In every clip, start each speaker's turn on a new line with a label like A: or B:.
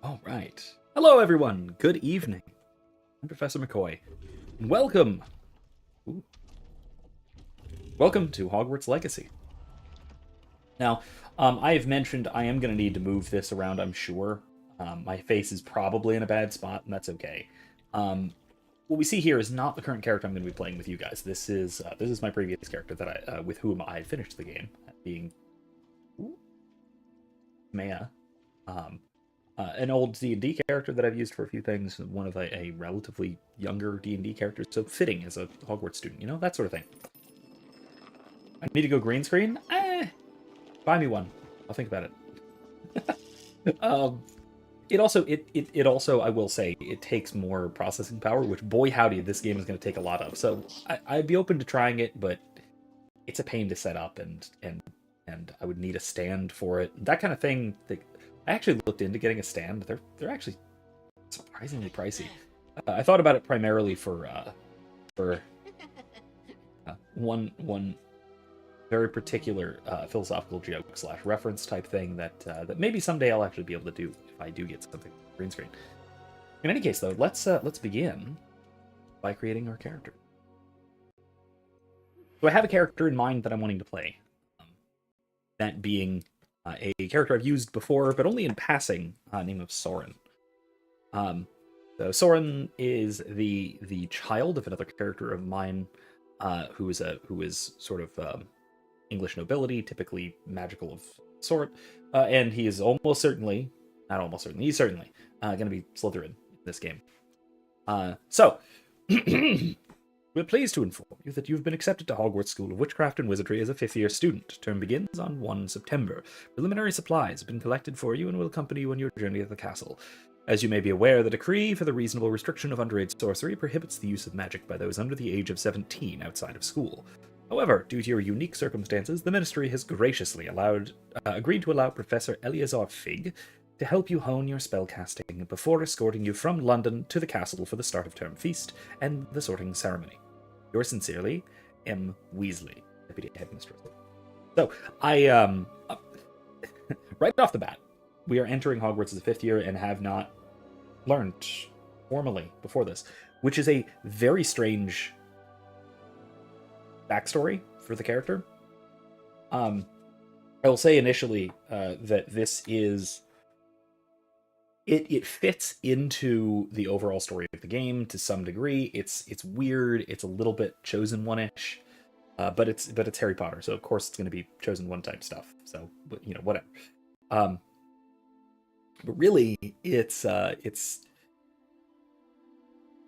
A: All right. Hello, everyone. Good evening. I'm Professor McCoy, and ooh, welcome to Hogwarts Legacy. Now, I have mentioned I am going to need to move this around, I'm sure. My face is probably in a bad spot, and that's okay. What we see here is not the current character I'm going to be playing with you guys. This is my previous character that with whom I finished the game, that being Maya. Um, an old D&D character that I've used for a few things, one of a relatively younger D&D character, so fitting as a Hogwarts student, that sort of thing. I need to go green screen? Buy me one. I'll think about it. It also, I will say, it takes more processing power, which, boy howdy, this game is going to take a lot of. So I'd be open to trying it, but it's a pain to set up, and I would need a stand for it. That kind of thing. I actually looked into getting a stand. They're actually surprisingly pricey. I thought about it primarily for one very particular philosophical joke / reference type thing that maybe someday I'll actually be able to do if I do get something green screen. In any case, though, let's begin by creating our character. So I have a character in mind that I'm wanting to play. That being a character I've used before, but only in passing, name of Soren. So Soren is the child of another character of mine, who is sort of English nobility, typically magical of sort, and he is almost certainly, not almost certainly, he's certainly going to be Slytherin in this game. So. We're pleased to inform you that you've been accepted to Hogwarts School of Witchcraft and Wizardry as a fifth-year student. Term begins on 1 September. Preliminary supplies have been collected for you and will accompany you on your journey to the castle. As you may be aware, the decree for the reasonable restriction of underage sorcery prohibits the use of magic by those under the age of 17 outside of school. However, due to your unique circumstances, the Ministry has graciously agreed to allow Professor Eleazar Fig to help you hone your spellcasting before escorting you from London to the castle for the start of term feast and the sorting ceremony. Yours sincerely, M. Weasley, Deputy Headmistress. So, right off the bat, we are entering Hogwarts as a fifth year and have not learned formally before this, which is a very strange backstory for the character. I will say initially that this is... It fits into the overall story of the game to some degree. It's weird. It's a little bit chosen one-ish, but it's Harry Potter, so of course it's going to be chosen one type stuff. So whatever. But really, it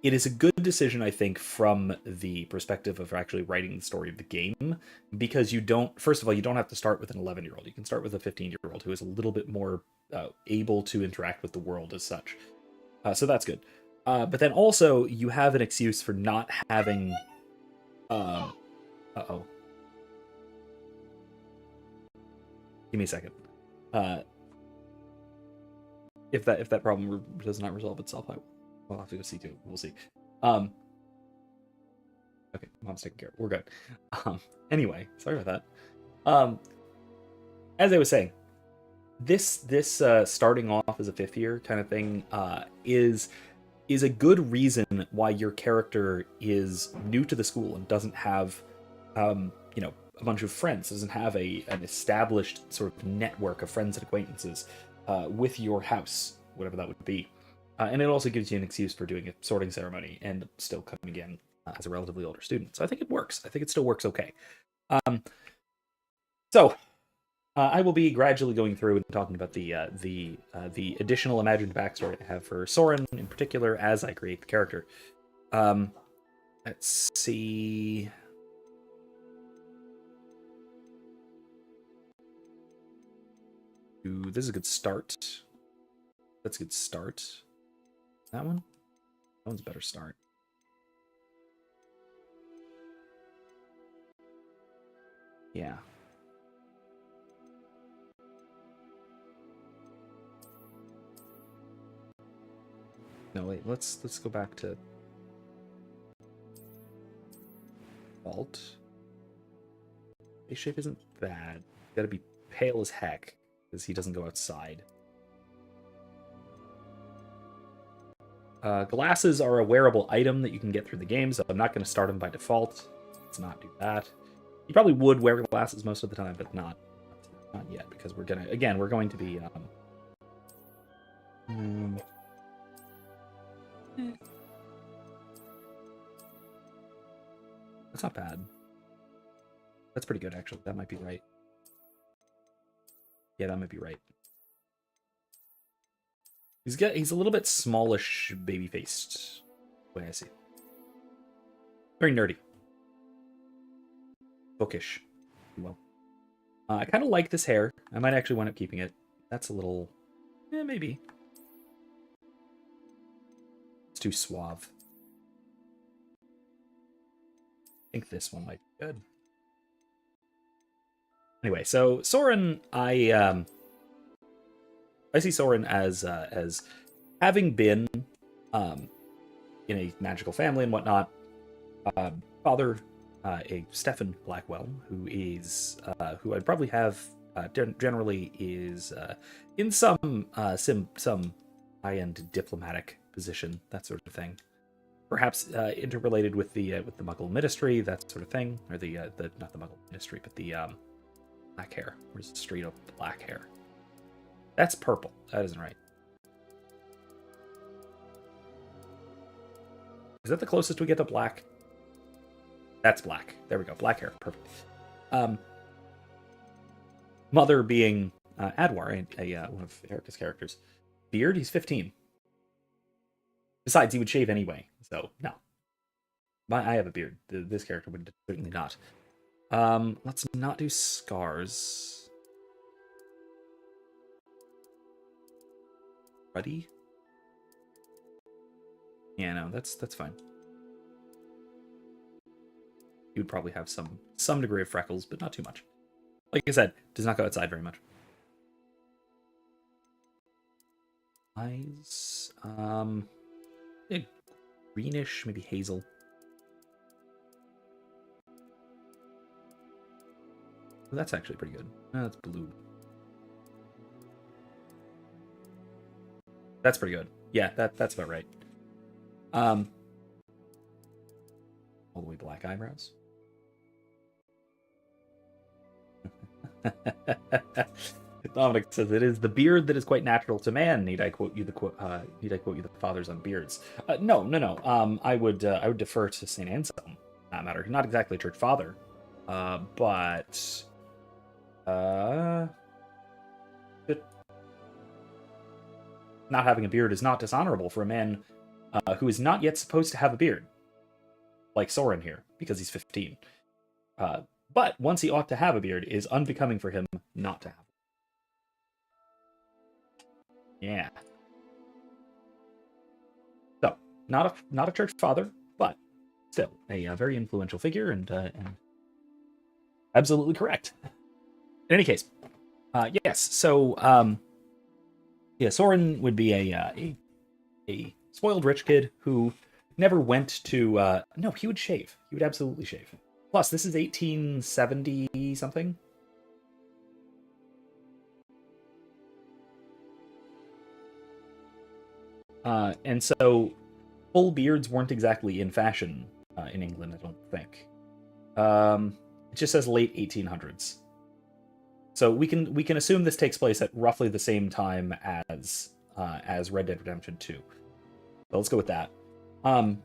A: is a good decision, I think, from the perspective of actually writing the story of the game, because first of all, you don't have to start with an 11-year-old. You can start with a 15-year-old who is a little bit more able to interact with the world as such. So that's good. But then also, you have an excuse for not having... Uh-oh. Give me a second. If that problem does not resolve itself, I'll have to go see too. We'll see. Okay, Mom's taking care. We're good. Anyway, sorry about that. As I was saying, this starting off as a fifth year kind of thing is a good reason why your character is new to the school and doesn't have a bunch of friends, doesn't have an established sort of network of friends and acquaintances with your house, whatever that would be. And it also gives you an excuse for doing a sorting ceremony and still coming in as a relatively older student. So I think it works. I think it still works okay. So I will be gradually going through and talking about the additional imagined backstory I have for Soren in particular as I create the character. Let's see. Ooh, this is a good start. That's a good start. That one? That one's a better start. Yeah. No, wait, let's go back to Vault. Face shape isn't bad. Gotta be pale as heck, because he doesn't go outside. Glasses are a wearable item that you can get through the game, so I'm not going to start them by default. Let's not do that. You probably would wear glasses most of the time, but not yet, because we're going to be... That's not bad. That's pretty good, actually. That might be right. Yeah, that might be right. He's a little bit smallish, baby-faced, the way I see it. Very nerdy. Bookish, if you will. I kind of like this hair. I might actually wind up keeping it. That's a little... maybe. It's too suave. I think this one might be good. Anyway, so Soren, I see Soren as having been in a magical family and whatnot. Father, a Stefan Blackwell, who I'd probably have generally is in some high-end diplomatic position, that sort of thing. Perhaps interrelated with the Muggle Ministry, that sort of thing, or the not the Muggle Ministry, but the black hair. Where's the straight up black hair? That's purple. That isn't right. Is that the closest we get to black? That's black. There we go. Black hair. Perfect. Mother being Adwar, one of Erika's characters. Beard, he's 15. Besides, he would shave anyway, so no. I have a beard. This character would certainly not. Let's not do scars. Ready? Yeah, no, that's fine. He would probably have some degree of freckles, but not too much. Like I said, does not go outside very much. Eyes, yeah, greenish, maybe hazel. Oh, that's actually pretty good. That's blue. That's pretty good. Yeah, that's about right. All the way black eyebrows. Dominic says it is the beard that is quite natural to man. Need I quote you the fathers on beards? No. I would defer to Saint Anselm. That matter. Not exactly a church father, but not having a beard is not dishonorable for a man who is not yet supposed to have a beard, like Soren here, because he's 15. But once he ought to have a beard, it is unbecoming for him not to have. Yeah. So, not a church father, but still a very influential figure and absolutely correct. In any case, yes. So, yeah, Soren would be a spoiled rich kid who never went to. No, he would shave. He would absolutely shave. Plus, this is 1870 something. And so full beards weren't exactly in fashion in England, I don't think. It just says late 1800s. So we can assume this takes place at roughly the same time as Red Dead Redemption 2. So let's go with that. In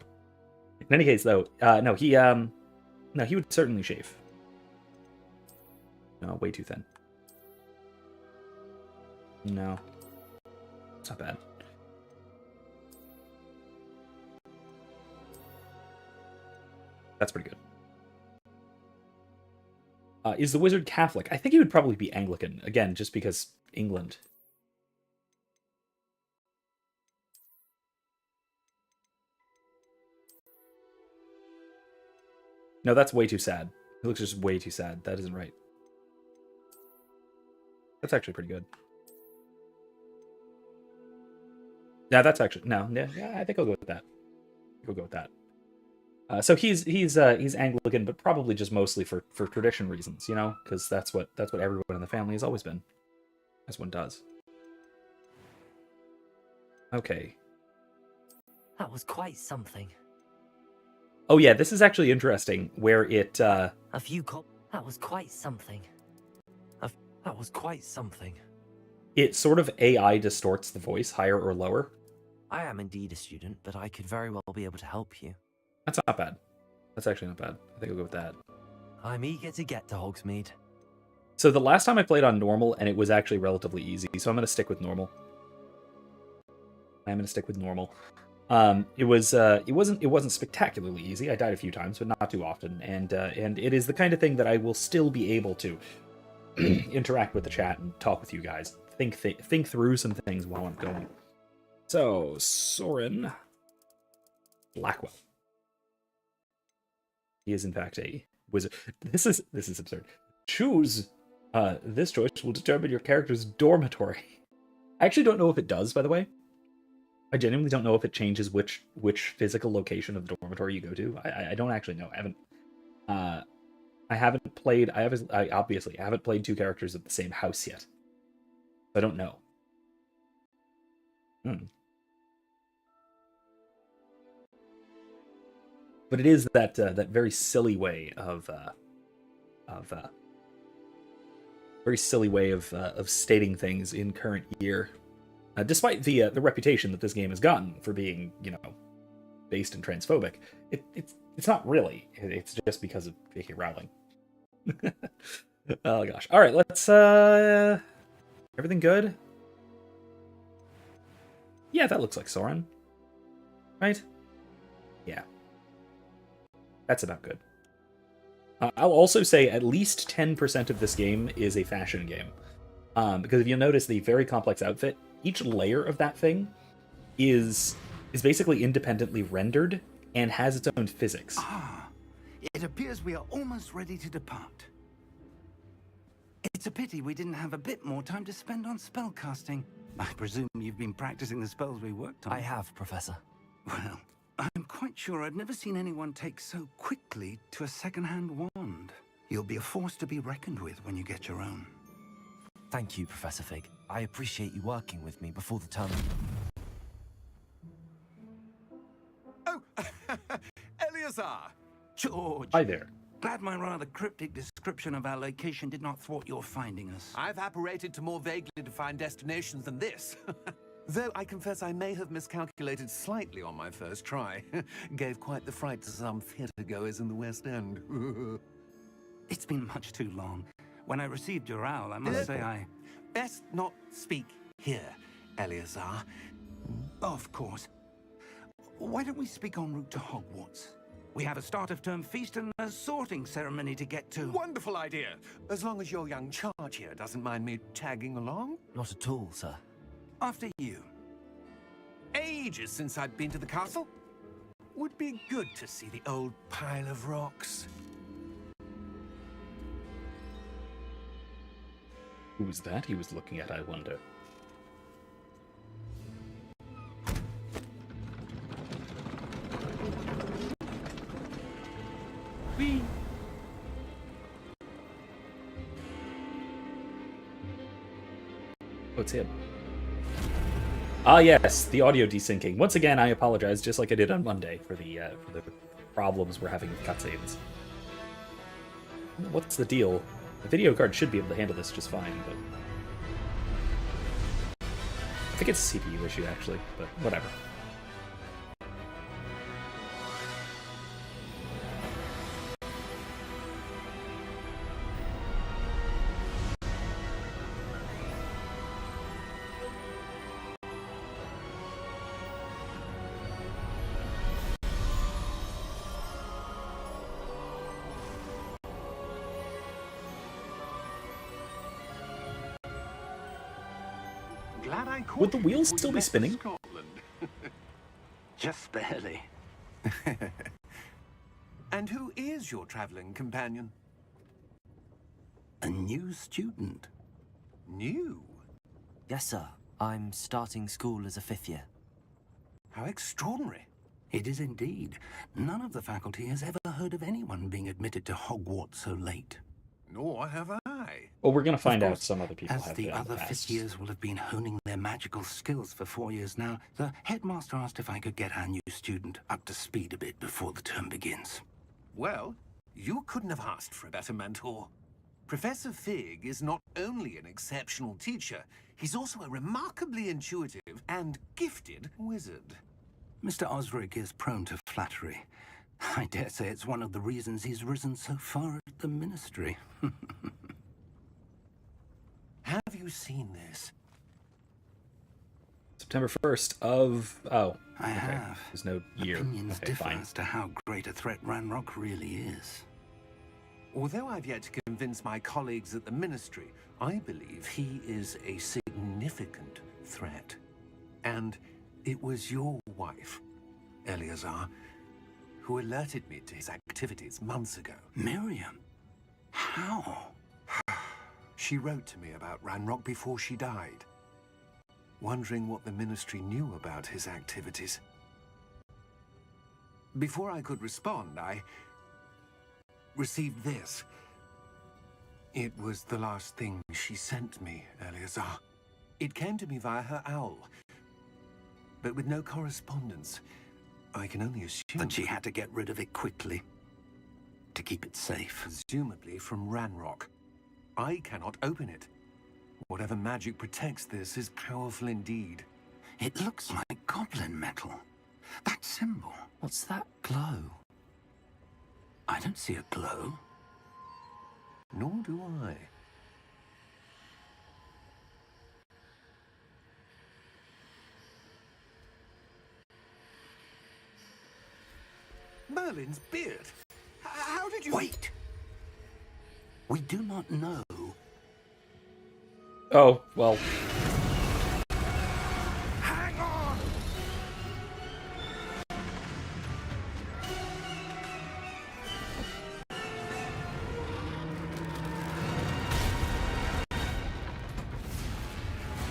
A: any case, though, no, he would certainly shave. No, way too thin. No, it's not bad. That's pretty good. Is the wizard Catholic? I think he would probably be Anglican, again, just because England. No, that's way too sad. He looks just way too sad. That isn't right. That's actually pretty good. Yeah, that's actually... No, yeah, I think I'll go with that. We'll go with that. So he's Anglican, but probably just mostly for tradition reasons, you know, because that's what everyone in the family has always been, as one does. Okay.
B: That was quite something.
A: Oh yeah, this is actually interesting, where it,
B: That was quite something. That was quite something.
A: it sort of AI distorts the voice, higher or lower.
B: I am indeed a student, but I could very well be able to help you.
A: That's not bad. That's actually not bad. I think I'll go with that.
B: I'm eager to get to Hogsmeade.
A: So the last time I played on normal, and it was actually relatively easy, so I'm going to stick with normal. I'm going to stick with normal. It wasn't spectacularly easy. I died a few times, but not too often, and it is the kind of thing that I will still be able to interact with the chat and talk with you guys, think through some things while I'm going. So Soren Blackwell, he is in fact a wizard. This is absurd. Choose. This choice will determine your character's dormitory. I actually don't know if it does, by the way. I genuinely don't know if it changes which physical location of the dormitory you go to. I don't actually know. I haven't played. I obviously haven't played two characters at the same house yet. I don't know. But it is that that very silly way of stating things in current year, despite the reputation that this game has gotten for being, you know, based in transphobic. It's not really. It's just because of J.K. Rowling. Oh gosh. All right, let's. Everything good? Yeah, that looks like Soren. Right? Yeah. That's about good. I'll also say at least 10% of this game is a fashion game. Because if you'll notice the very complex outfit, each layer of that thing is basically independently rendered and has its own physics.
C: Ah, it appears we are almost ready to depart. It's a pity we didn't have a bit more time to spend on spellcasting. I presume you've been practicing the spells we worked on.
B: I have, Professor.
C: Well, I'm quite sure I've never seen anyone take so quickly to a second-hand wand. You'll be a force to be reckoned with when you get your own.
B: Thank you, Professor Fig. I appreciate you working with me before the term.
D: Oh, Eleazar!
C: George!
A: Hi there.
C: Glad my rather cryptic description of our location did not thwart your finding us.
D: I've apparated to more vaguely defined destinations than this. Though I confess I may have miscalculated slightly on my first try. Gave quite the fright to some theatre-goers in the West End.
C: It's been much too long. When I received your owl, I must say I...
D: Best not speak here, Eleazar.
C: Of course. Why don't we speak en route to Hogwarts? We have a start-of-term feast and a sorting ceremony to get to.
D: Wonderful idea! As long as your young charge here doesn't mind me tagging along.
B: Not at all, sir.
C: After you.
D: Ages since I'd been to the castle. Would be good to see the old pile of rocks.
A: Who's that he was looking at, I wonder? Whee! Oh, it's him. Ah, yes, the audio desyncing. Once again, I apologize, just like I did on Monday, for the problems we're having with cutscenes. What's the deal? The video card should be able to handle this just fine, but... I think it's a CPU issue, actually, but whatever.
C: Glad I caught
A: Would the
C: you
A: wheels
C: before
A: still
C: you
A: be
C: left
A: spinning?
C: Scotland. Just barely.
D: And who is your traveling companion?
C: A new student.
D: New?
B: Yes, sir. I'm starting school as a 5th year.
D: How extraordinary.
C: It is indeed. None of the faculty has ever heard of anyone being admitted to Hogwarts so late.
D: Nor have I. why?
A: Well, we're gonna
C: Of
A: find out
C: course,
A: some other people
C: as
A: have
C: the
A: it in the
C: other
A: past.
C: fifth years will have been honing their magical skills for 4 years now, the headmaster asked if I could get our new student up to speed a bit before the term begins.
D: Well, you couldn't have asked for a better mentor. Professor Fig is not only an exceptional teacher, he's also a remarkably intuitive and gifted wizard.
C: Mr. Osric is prone to flattery. I dare say it's one of the reasons he's risen so far at the ministry.
D: Have you seen this?
A: September 1st of... Oh,
C: I
A: okay.
C: have.
A: There's no year.
C: Opinions
A: Okay,
C: differ
A: fine.
C: as to how great a threat Ranrock really is.
D: Although I've yet to convince my colleagues at the Ministry, I believe he is a significant threat. And it was your wife, Eleazar, who alerted me to his activities months ago.
C: Miriam? How?
D: She wrote to me about Ranrock before she died, wondering what the Ministry knew about his activities. Before I could respond, I received this. It was the last thing she sent me, Eleazar. It came to me via her owl, but with no correspondence. I can only assume
C: That she had to get rid of it quickly to keep it safe.
D: presumably from Ranrock. I cannot open it. Whatever magic protects this is powerful indeed.
C: It looks like goblin metal. That symbol.
B: What's that glow?
C: I don't see a glow.
D: Nor do I. Merlin's beard. How did you...
C: Wait! We do not know.
A: Oh, well,
D: Hang on!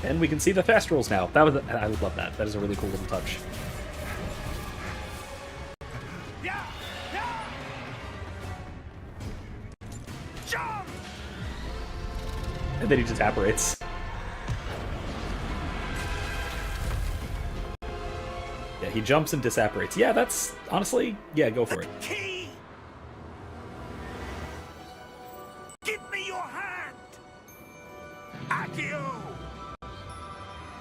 A: and we can see the fast rolls now. That was... I love that. That is a really cool little touch.
D: Yeah! Yeah! Jump!
A: And then he just apparates. Yeah, he jumps and disapparates. Yeah, that's... Honestly, yeah, go for it.
D: Key! Give me your hand! Accio!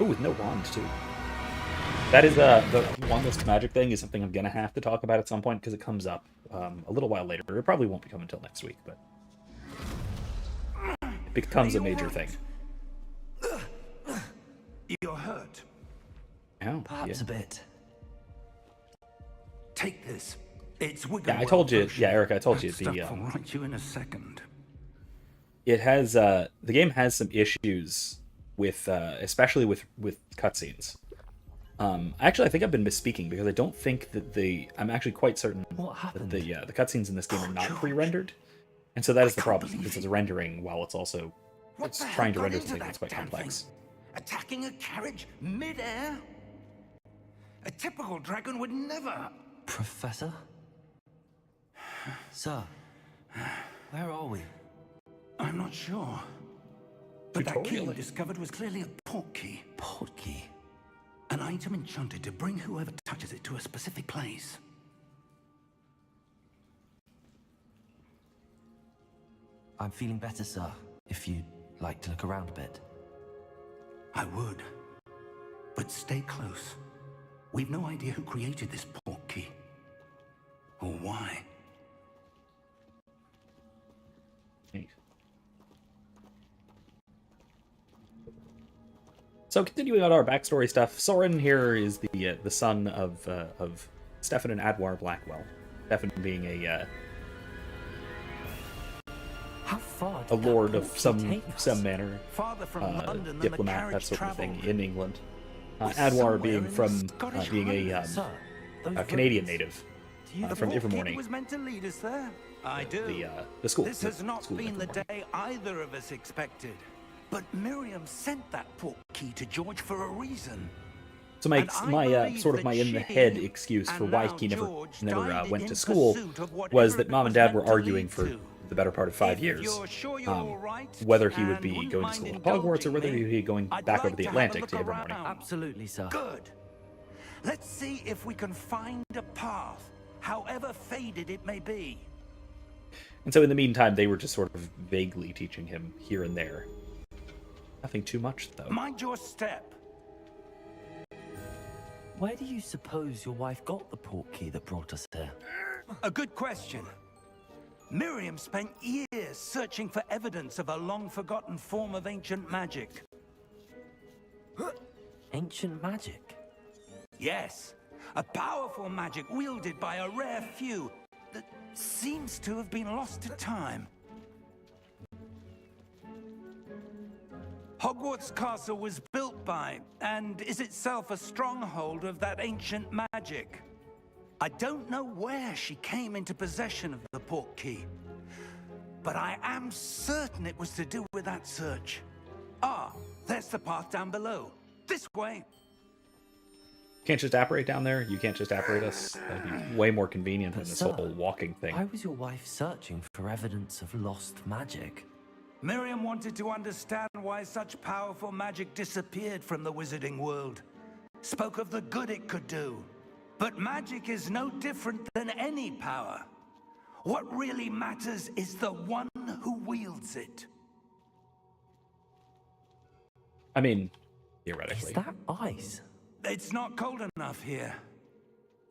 A: Oh, with no wand, too. That is, the wandless magic thing is something I'm gonna have to talk about at some point, because it comes up a little while later. It probably won't become until next week, but... It becomes a major thing.
C: You're hurt.
A: Oh,
B: Perhaps
A: yeah.
B: a bit.
C: Take this. It's Wiggle.
A: Yeah, I told you. Yeah, Eric, I told you.
C: Stuff
A: The
C: will right you in a second.
A: it has the game has some issues with especially with cutscenes. Actually, I think I've been misspeaking because I don't think that I'm actually quite certain
B: What
A: that
B: happened?
A: the cutscenes in this game are not
C: George.
A: pre-rendered, and so that is the
C: can't
A: problem
C: believe
A: because it's
C: it.
A: rendering while it's also
C: What
A: it's
C: the hell
A: trying to
C: got
A: render
C: into
A: something that's
C: that
A: quite
C: damn
A: complex.
C: thing? Attacking a carriage mid-air? A typical dragon would never.
B: Professor? Sir, where are we?
C: I'm not sure. But that key you
A: Tutorial.
C: discovered was clearly a port key.
B: Port key.
C: An item enchanted to bring whoever touches it to a specific place.
B: I'm feeling better, sir. If you'd like to look around a bit.
C: I would. But stay close. We've no idea who created this port key. Or why.
A: So continuing on our backstory stuff, Soren here is the son of Stefan and Adwar Blackwell. Stefan being
B: How far
A: a
B: did that
A: lord of
B: port key
A: some
B: take us?
A: manner,
C: Farther from London than the
A: diplomat, that
C: carriage
A: sort of thing,
C: travelled.
A: in England.
C: Somewhere
A: Adwar being
C: in the
A: from
C: Scottish
A: being
C: Highlands.
B: Sir, those
A: a Canadian
B: ruins.
A: native
B: Do you
A: from
B: think-
A: Forewarning,
C: was meant to lead us there. I do.
A: the school.
C: This has not
A: school
C: been the
A: Forewarning.
C: day either of us expected. But Miriam sent that port key to George for a reason.
A: So my
C: And I believe
A: sort of
C: that
A: my in the head excuse
C: and
A: for why
C: now
A: he never
C: George
A: went
C: died
A: to
C: in
A: school
C: pursuit of whatever
A: was that
C: it
A: Mom and
C: was
A: Dad
C: meant
A: were
C: to
A: arguing
C: lead
A: for
C: to.
A: the better part of 5
C: If
A: years.
C: you're sure you're all right,
A: Whether he would
C: and
A: be
C: wouldn't
A: going to
C: mind
A: school at Hogwarts or
C: indulging
A: whether
C: me,
A: he'd be going
C: I'd
A: back
C: like
A: over the
C: to have a
A: Atlantic
C: look
A: to Forewarning.
C: around.
B: Absolutely, sir.
C: Good. Let's see if we can find a path, however faded it may be.
A: And so in the meantime, they were just sort of vaguely teaching him here and there. Nothing too much, though.
C: Mind your step.
B: Where do you suppose your wife got the port key that brought us here?
C: A good question. Miriam spent years searching for evidence of a long-forgotten form of ancient magic.
B: Ancient magic?
C: Yes, a powerful magic wielded by a rare few that seems to have been lost to time. Hogwarts Castle was built by, and is itself a stronghold of that ancient magic. I don't know where she came into possession of the port key, but I am certain it was to do with that search. Ah, there's the path down below. This way.
A: Can't just apparate down there? You can't just apparate us? That'd be way more convenient than
B: But
A: this
B: sir,
A: whole walking thing.
B: Why was your wife searching for evidence of lost magic?
C: Miriam wanted to understand why such powerful magic disappeared from the wizarding world. Spoke of the good it could do. But magic is no different than any power. What really matters is the one who wields it.
A: I mean,
B: Is
A: theoretically.
B: that ice?
C: It's not cold enough here.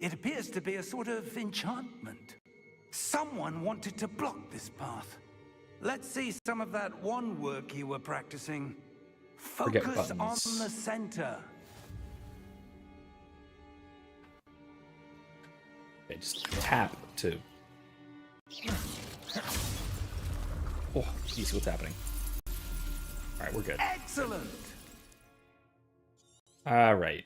C: It appears to be a sort of enchantment. Someone wanted to block this path. Let's see some of that one work you were practicing.
A: Forget
C: Focus on
A: buttons.
C: the center.
A: Okay, just tap to... Oh, you see what's happening. Alright, we're good.
C: Excellent!
A: Alright.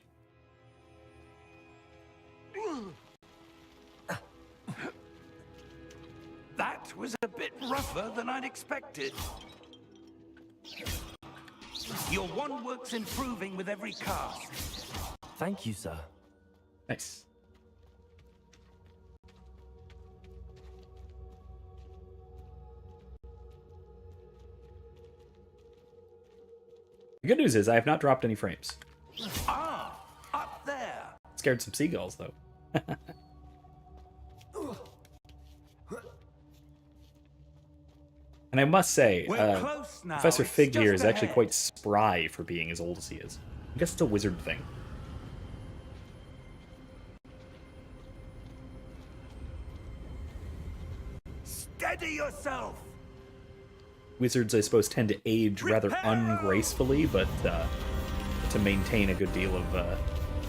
C: That was a bit rougher than I'd expected. Your one work's improving with every cast.
B: Thank you, sir.
A: Nice. The good news is I have not dropped any frames.
C: Ah, up there.
A: Scared some seagulls, though. And I must say,
C: We're close now.
A: Professor
C: It's
A: Fig here
C: just
A: is actually
C: ahead.
A: quite spry for being as old as he is. I guess it's a wizard thing.
C: Steady yourself.
A: Wizards, I suppose, tend to age rather
C: Prepare!
A: ungracefully, but to maintain a good deal of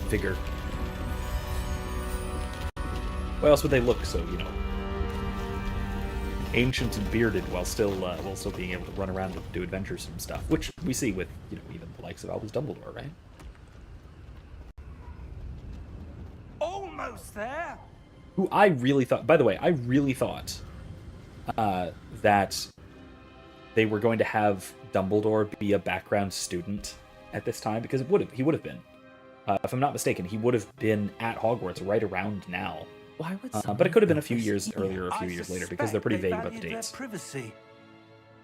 A: vigor. Why else would they look so, you know, ancient and bearded while still being able to run around and do adventures and stuff, which we see with, you know, even the likes of Albus Dumbledore, right?
C: Almost there.
A: Who I really thought, by the way, I really thought that they were going to have Dumbledore be a background student at this time, because he would have been. If I'm not mistaken, he would have been at Hogwarts right around now.
B: Why would
A: But it could have been a few
B: someone
A: years
B: think
A: earlier or a few years later, because they're pretty vague about the dates.
C: Privacy.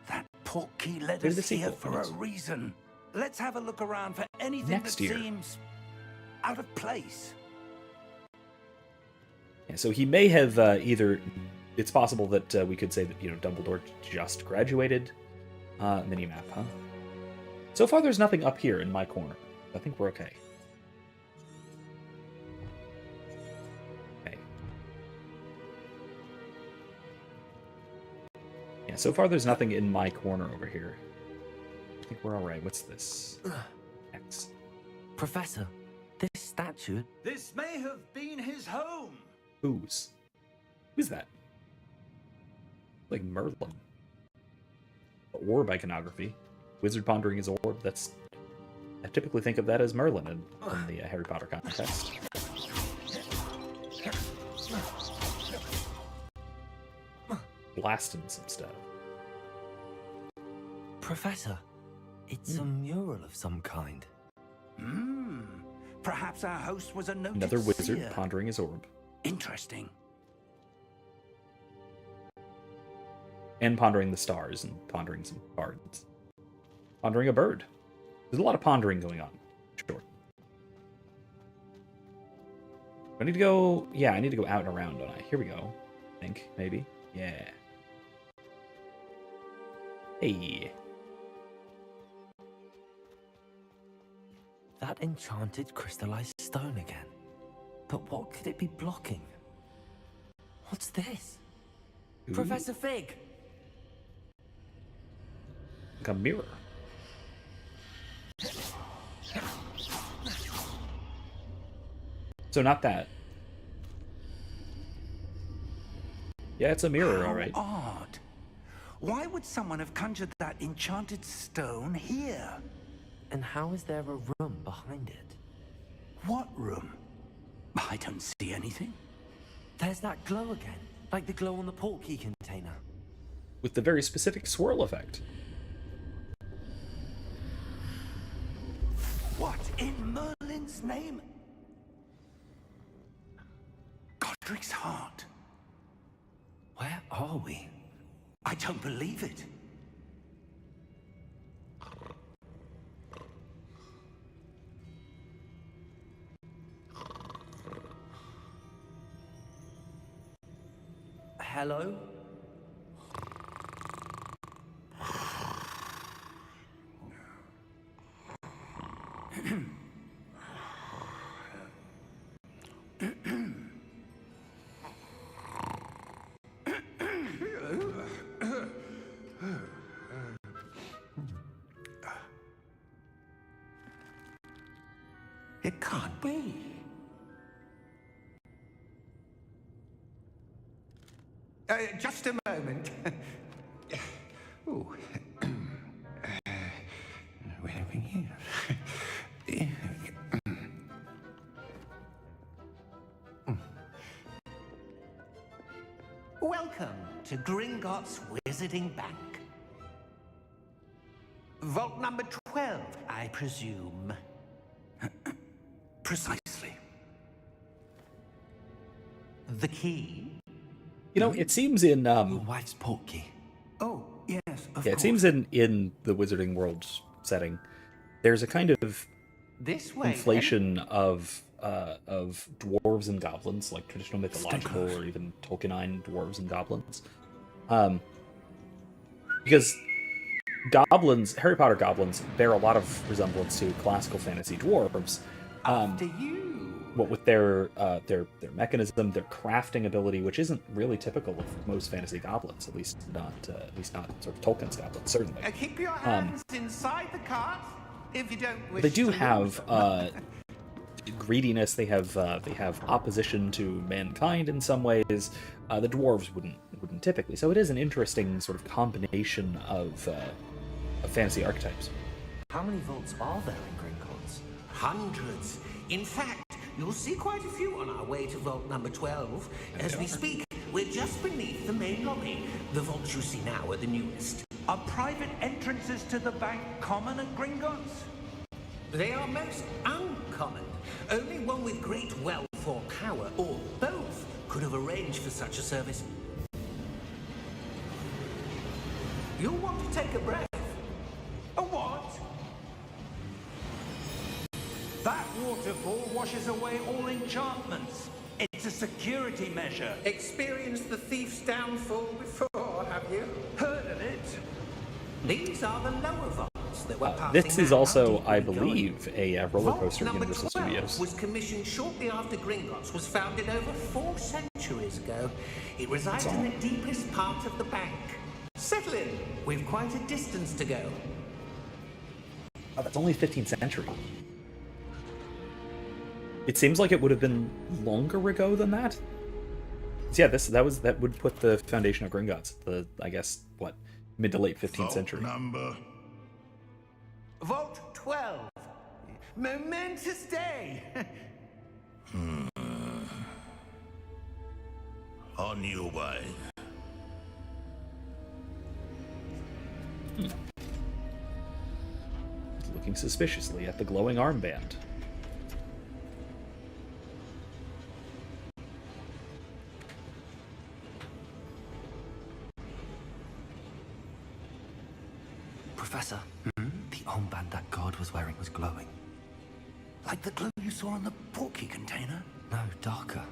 C: That portkey led
A: Maybe
C: us
A: the
C: here
A: sequel,
C: for
A: who
C: a
A: knows?
C: reason. Let's have a look around for anything
A: Next
C: that
A: year.
C: seems out of place.
A: Yeah, so he may have either... It's possible that we could say that, you know, Dumbledore just graduated. Minimap, huh? So far, there's nothing up here in my corner. I think we're okay. Okay. Yeah, so far there's nothing in my corner over here. I think we're alright. What's this? X.
B: Professor, this statue...
C: This may have been his home.
A: Who's that? Like Merlin. Orb iconography. Wizard pondering his orb. I typically think of that as Merlin in the Harry Potter context. Blasting some stuff.
B: Professor, it's a mural of some kind.
C: Perhaps our host was a noted
A: Another wizard
C: seer.
A: pondering his orb.
C: Interesting.
A: and pondering the stars and pondering some cards. Pondering a bird. There's a lot of pondering going on. Sure. I need to go... Yeah, I need to go out and around, don't I? Here we go. I think, maybe. Yeah. Hey.
B: That enchanted crystallized stone again. But what could it be blocking? What's this?
A: Ooh.
B: Professor Fig!
A: Like a mirror. So not that. Yeah, it's a mirror, all right.
C: Odd. Why would someone have conjured that enchanted stone here?
B: And how is there a room behind it?
C: What room? I don't see anything.
B: There's that glow again, like the glow on the portkey container.
A: With the very specific swirl effect.
C: What in Merlin's name? Godric's heart.
B: Where are we?
C: I don't believe it.
B: Hello?
C: It can't be. Just a moment. Ooh. Where are we here?
E: Welcome to Gringotts Wizarding Bank. Vault number 12, I presume.
C: Precisely.
E: The key?
A: You know, it seems in
B: Your wife's portkey.
C: Oh, yes, of
A: yeah, it
C: course.
A: seems in the Wizarding World setting, there's a kind of
E: This way.
A: inflation of dwarves and goblins, like traditional mythological
C: Sticklers.
A: or even Tolkienine dwarves and goblins. Because goblins, Harry Potter goblins, bear a lot of resemblance to classical fantasy dwarves.
E: After you.
A: What with their mechanism, their crafting ability, which isn't really typical of most fantasy goblins, at least not sort of Tolkien's goblins, certainly.
E: Keep your hands inside the cart if you don't wish
A: They do
E: to
A: have
E: lose them.
A: greediness. They have opposition to mankind in some ways. The dwarves wouldn't typically. So it is an interesting sort of combination of fantasy archetypes.
B: How many vaults are there in Gringotts?
E: Hundreds. In fact, you'll see quite a few on our way to vault number 12. As we speak, we're just beneath the main lobby. The vaults you see now are the newest.
C: Are private entrances to the bank common at Gringotts?
E: They are most uncommon. Only one with great wealth or power, or both, could have arranged for such a service. You'll want to take a breath.
C: A what? That waterfall washes away all enchantments. It's a security measure.
E: Experienced the thief's downfall before, have you?
C: Heard of it?
E: These are the lower vaults that were passing
A: This is
E: out.
A: also,
E: How
A: I
E: deep we're going.
A: believe, a roller
E: Vault
A: coaster at
E: number
A: Universal
E: 12
A: Studios.
E: was commissioned shortly after Gringotts was founded over 4 centuries ago. It resides in the deepest part of the bank. Settle in. We've quite a distance to go.
A: Oh, that's only 15th century. It seems like it would have been longer ago than that. So yeah, that would put the foundation of Gringotts, I guess, what, mid to late 15th century.
F: Number.
E: Vault 12. Momentous day.
F: On your way.
A: Looking suspiciously at the glowing armband.
B: Professor, the armband that guard was wearing was glowing.
C: Like the glow you saw on the portkey container?
B: No, darker.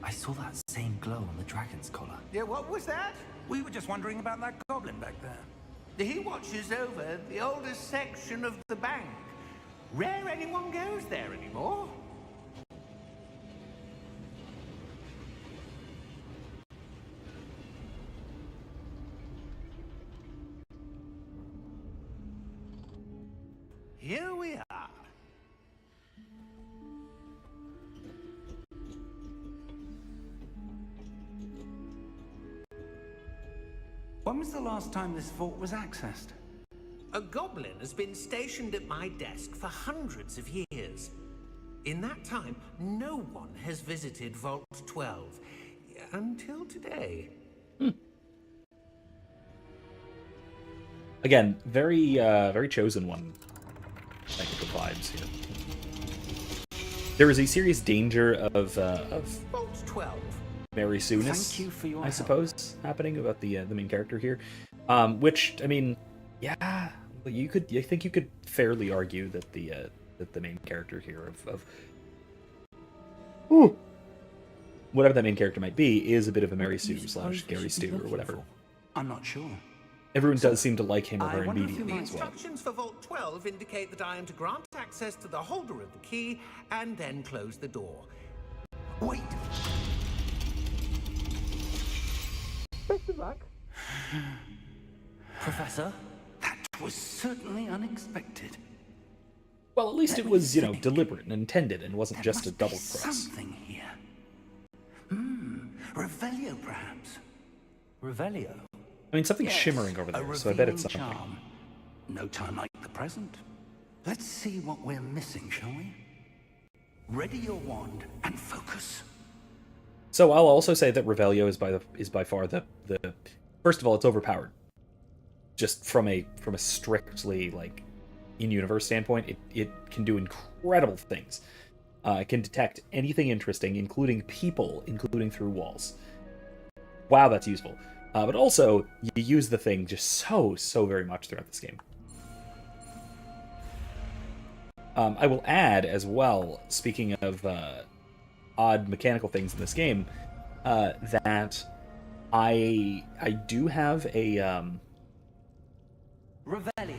B: I saw that same glow on the dragon's collar.
E: Yeah, what was that?
C: We were just wondering about that goblin back there.
E: He watches over the oldest section of the bank. Rare anyone goes there anymore. Here we are.
C: When was the last time this vault was accessed?
E: A goblin has been stationed at my desk for hundreds of years. In that time, no one has visited Vault 12 until today.
A: Again, very chosen one. Technical vibes here. There is a serious danger of
E: Vault 12.
A: Mary Sue-ness,
C: Thank you for your
A: I
C: help.
A: suppose, happening about the main character here. Which, I mean, yeah, I think you could fairly argue that the main character here of whatever that main character might be is a bit of a Mary Sue / Gary Stu or whatever.
C: I'm not sure.
A: Everyone does seem to like him
C: I
A: over
C: wonder if you
A: immediately
C: might-
A: as well.
E: Instructions for Vault 12 indicate that I am to grant access to the holder of the key and then close the door.
C: Wait!
E: Best of luck.
B: Professor?
C: That was certainly unexpected.
A: Well, at least it was, deliberate and intended and wasn't
C: There
A: just a
C: must be
A: double cross.
C: something here. Revelio, perhaps.
B: Revelio?
A: I mean, something's
C: Yes,
A: shimmering over
C: a
A: there, so I bet it's
C: revealing
A: something.
C: charm. No time like the present. Let's see what we're missing, shall we? Ready your wand and focus.
A: So I'll also say that Revelio is by far the first of all, it's overpowered. Just from a strictly like in-universe standpoint, it can do incredible things. It can detect anything interesting, including people, including through walls. Wow, that's useful. But also, you use the thing just so very much throughout this game. I will add as well, speaking of odd mechanical things in this game, that I do have a
B: Revelio.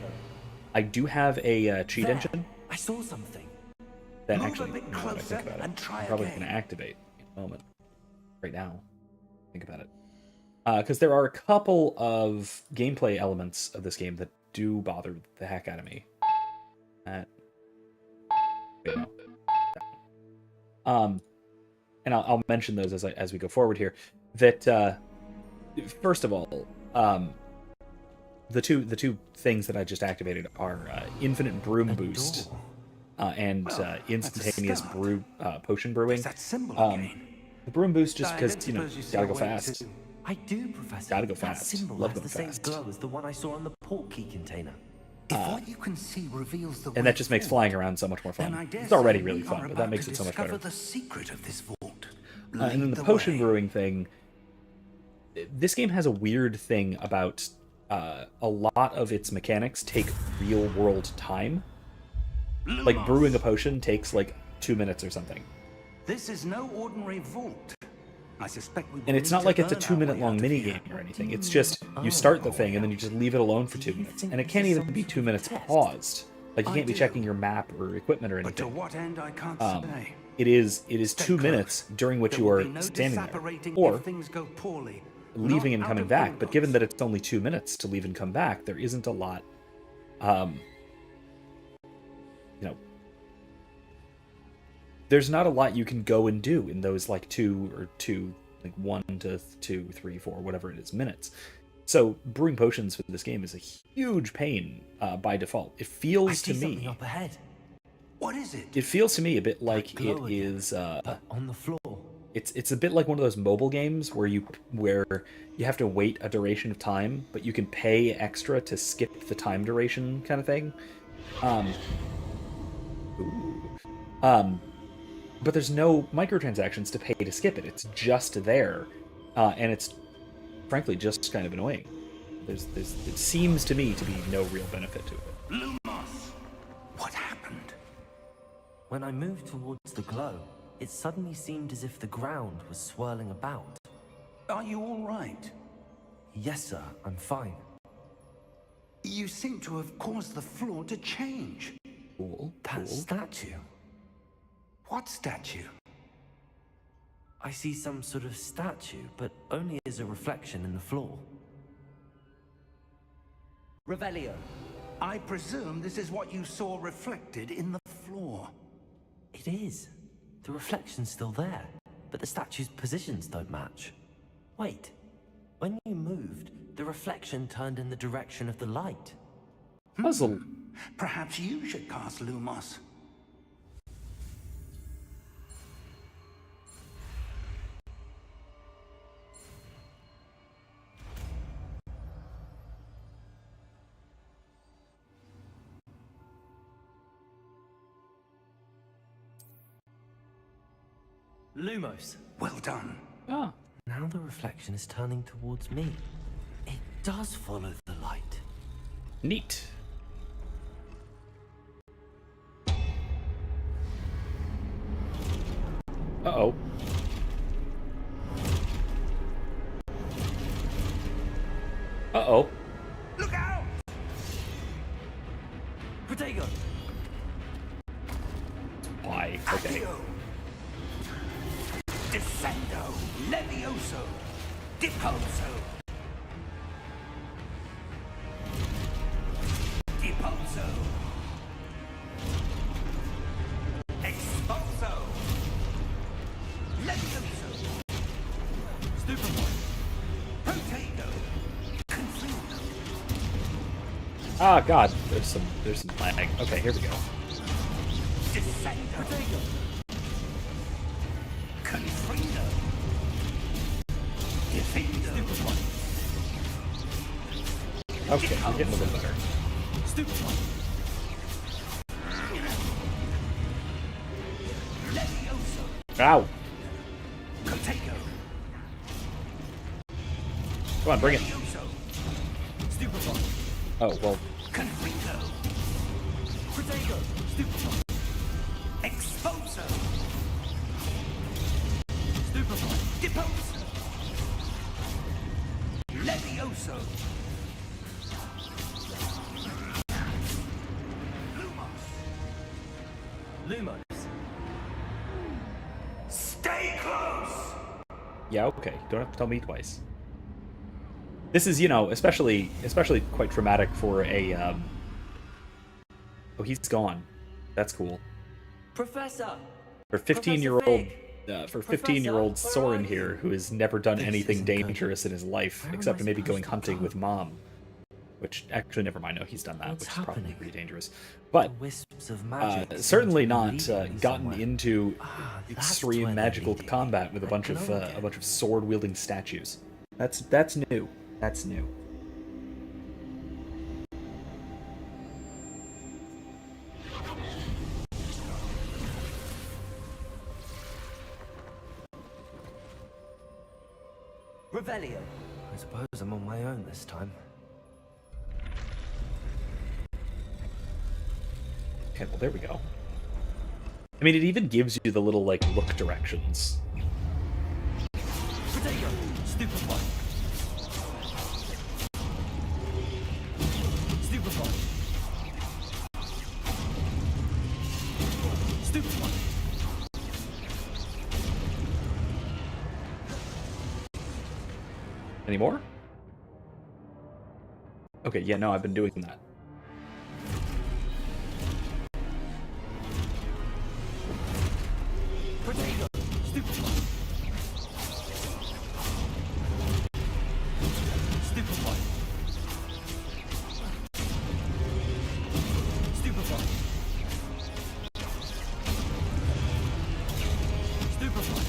A: I do have a cheat
B: There.
A: engine
B: I saw something.
A: that
C: Move a
A: actually,
C: bit
A: now that I
C: closer
A: think about it,
C: and try
A: I'm probably
C: again.
A: going to activate in a moment. Right now, think about it, because there are a couple of gameplay elements of this game that do bother the heck out of me. Wait, no. And I'll mention those as we go forward here. That first of all, the two things that I just activated are infinite broom boost and
C: Well, that's a
A: instantaneous
C: start.
A: potion brewing.
C: There's that symbol again.
A: The broom boost just
C: I
A: because
C: don't
A: you know
C: suppose you see
A: gotta
C: a
A: go
C: way
A: fast.
C: to-
B: I do, Professor.
A: Gotta go
B: That
A: fast.
B: symbol
A: Love
B: has
A: going
B: the same
A: fast.
B: glow as the one I saw on the portkey container.
C: If what you can see reveals the
A: And
C: way
A: that just makes
C: forward,
A: flying around so much more
C: then
A: fun.
C: I dare
A: It's already
C: say
A: really
C: we
A: fun,
C: are
A: but that
C: about
A: makes
C: to
A: it so much
C: discover
A: better.
C: the secret of this vault.
A: And then
C: Lead
A: the
C: the
A: potion
C: way.
A: brewing thing. This game has a weird thing about a lot of its mechanics take real world time. Like
C: Lumos.
A: brewing a potion takes like 2 minutes or something.
C: This is no ordinary vault. I suspect we will
A: And it's
C: need
A: not
C: to
A: like it's a
C: earn our
A: 2 minute
C: way
A: long
C: out of
A: mini
C: here.
A: game or anything. It's just you start the thing and then you just leave it alone for 2 minutes. And it can't even be 2 minutes paused. Like you can't be checking your map or equipment or
C: But to
A: anything.
C: what end, I can't
A: Um,
C: say.
A: It is
C: Stay
A: 2
C: close.
A: minutes during which
C: There
A: you
C: will
A: are
C: be no
A: standing there,
C: disapparating
A: or
C: if things go poorly.
A: leaving
C: Not
A: and
C: out
A: coming
C: of
A: back. But given
C: windows.
A: that it's only 2 minutes to leave and come back, there isn't a lot. You know, there's not a lot you can go and do in those like 1 to 2, 3, 4, whatever it is minutes. So brewing potions for this game is a huge pain by default. It
B: I
A: feels
B: see
A: to
B: something
A: me.
B: up ahead.
C: What is it?
A: It feels to me a bit like it
B: glow again.
A: is.
B: But on the floor.
A: It's a bit like one of those mobile games where you have to wait a duration of time, but you can pay extra to skip the time duration kind of thing. But there's no microtransactions to pay to skip it. It's just there, and it's frankly just kind of annoying. it seems to me to be no real benefit to it.
C: Lumos! What happened?
B: When I moved towards the glow, it suddenly seemed as if the ground was swirling about.
C: Are you all right?
B: Yes, sir, I'm fine.
C: You seem to have caused the floor to change.
A: Cool.
B: That statue.
C: What statue?
B: I see some sort of statue, but only as a reflection in the floor.
C: Revelio. I presume this is what you saw reflected in the floor.
B: It is. The reflection's still there, but the statue's positions don't match. Wait. When you moved, the reflection turned in the direction of the light.
A: Puzzle.
C: Perhaps you should cast Lumos.
B: Lumos.
C: Well done.
A: Ah.
B: Now the reflection is turning towards me. It does follow the light.
A: Neat. Uh-oh. Uh-oh.
C: Look out!
B: Protego!
A: Why? Okay.
C: Accio! Descendo! Levioso! Deposo! Deposo! Expulso! Levioso!
B: Stupefy!
C: Protego! Confino!
A: Ah, God. There's some lag. Okay, here we go.
C: Descendo!
B: Protego!
C: Confino! Defendo!
A: Okay, we're getting a little better.
B: Stupefy!
C: Levioso!
A: Ow.
C: Protego!
A: Come on, bring it.
C: Levioso!
B: Stupefy!
A: Oh, well.
C: Confino!
B: Protego! Stupefy!
C: Expulso!
B: Stupefy!
C: Deposo! Levioso!
B: Lumos!
C: Stay close!
A: Yeah, okay. Don't have to tell me twice. This is, you know, especially quite traumatic for a, Oh, he's gone. That's cool.
B: Professor!
A: For 15-year-old, for 15-year-old Soren here, who has never done
B: This
A: anything
B: isn't good.
A: dangerous in his life,
B: Where am
A: except
B: I
A: maybe going
B: supposed to
A: hunting
B: go?
A: with Mom. Which, actually, never mind. No, he's done that,
B: What's
A: which is probably
B: happening?
A: pretty dangerous. But
B: Wisps of magic. seem
A: certainly
B: to be
A: not
B: leading me
A: gotten
B: somewhere.
A: into
B: That's
A: extreme
B: where they're
A: magical
B: leading me.
A: combat with a
B: I
A: bunch
B: know
A: of
B: again.
A: sword wielding statues. That's new. That's new.
B: Revelio! I suppose I'm on my own this time.
A: Okay, well there we go. I mean, it even gives you the little like look directions.
B: Protego! Stupefy! Stupefy! Stupefy!
A: Any more? Okay, yeah, no, I've been doing that.
B: Protego! Stupefy! Stupefy! Stupefy! Stupefy!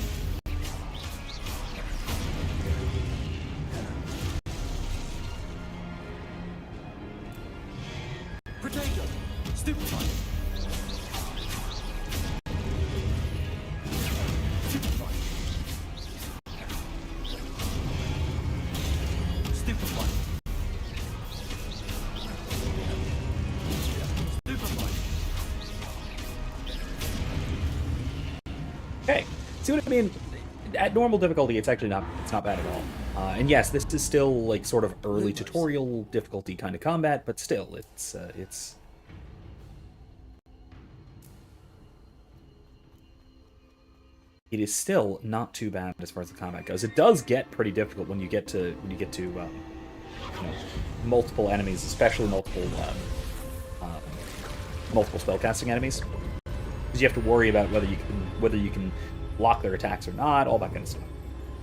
B: Protego! Stupefy! Stupefy! Stupefy!
A: Okay, see what I mean? At normal difficulty, it's actually it's not bad at all. And yes, this is still like sort of early tutorial difficulty kind of combat, but still, it is still not too bad as far as the combat goes. It does get pretty difficult when you get to multiple enemies, especially multiple spellcasting enemies, because you have to worry about whether you can block their attacks or not, all that kind of stuff.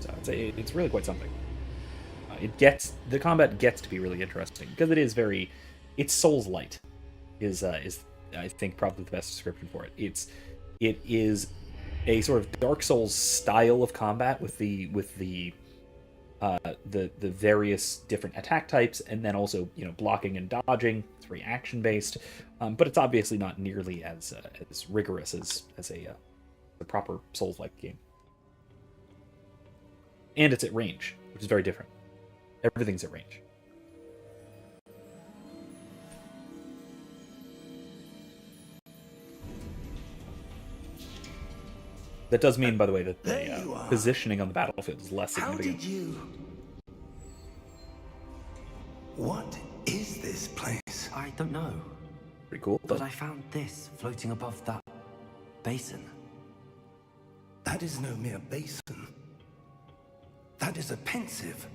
A: So it's really quite something. The combat gets to be really interesting because it's Souls-light is I think probably the best description for it. It is a sort of Dark Souls style of combat with the various different attack types, and then also blocking and dodging. It's very action based, but it's obviously not nearly as rigorous as a proper Souls-like game. And it's at range, which is very different. Everything's at range. That does mean, by the way, that the positioning on the battlefield is less significant.
C: How did you... What is this place?
B: I don't know.
A: Pretty cool.
B: But I found this floating above that basin.
C: That is no mere basin. That is a pensive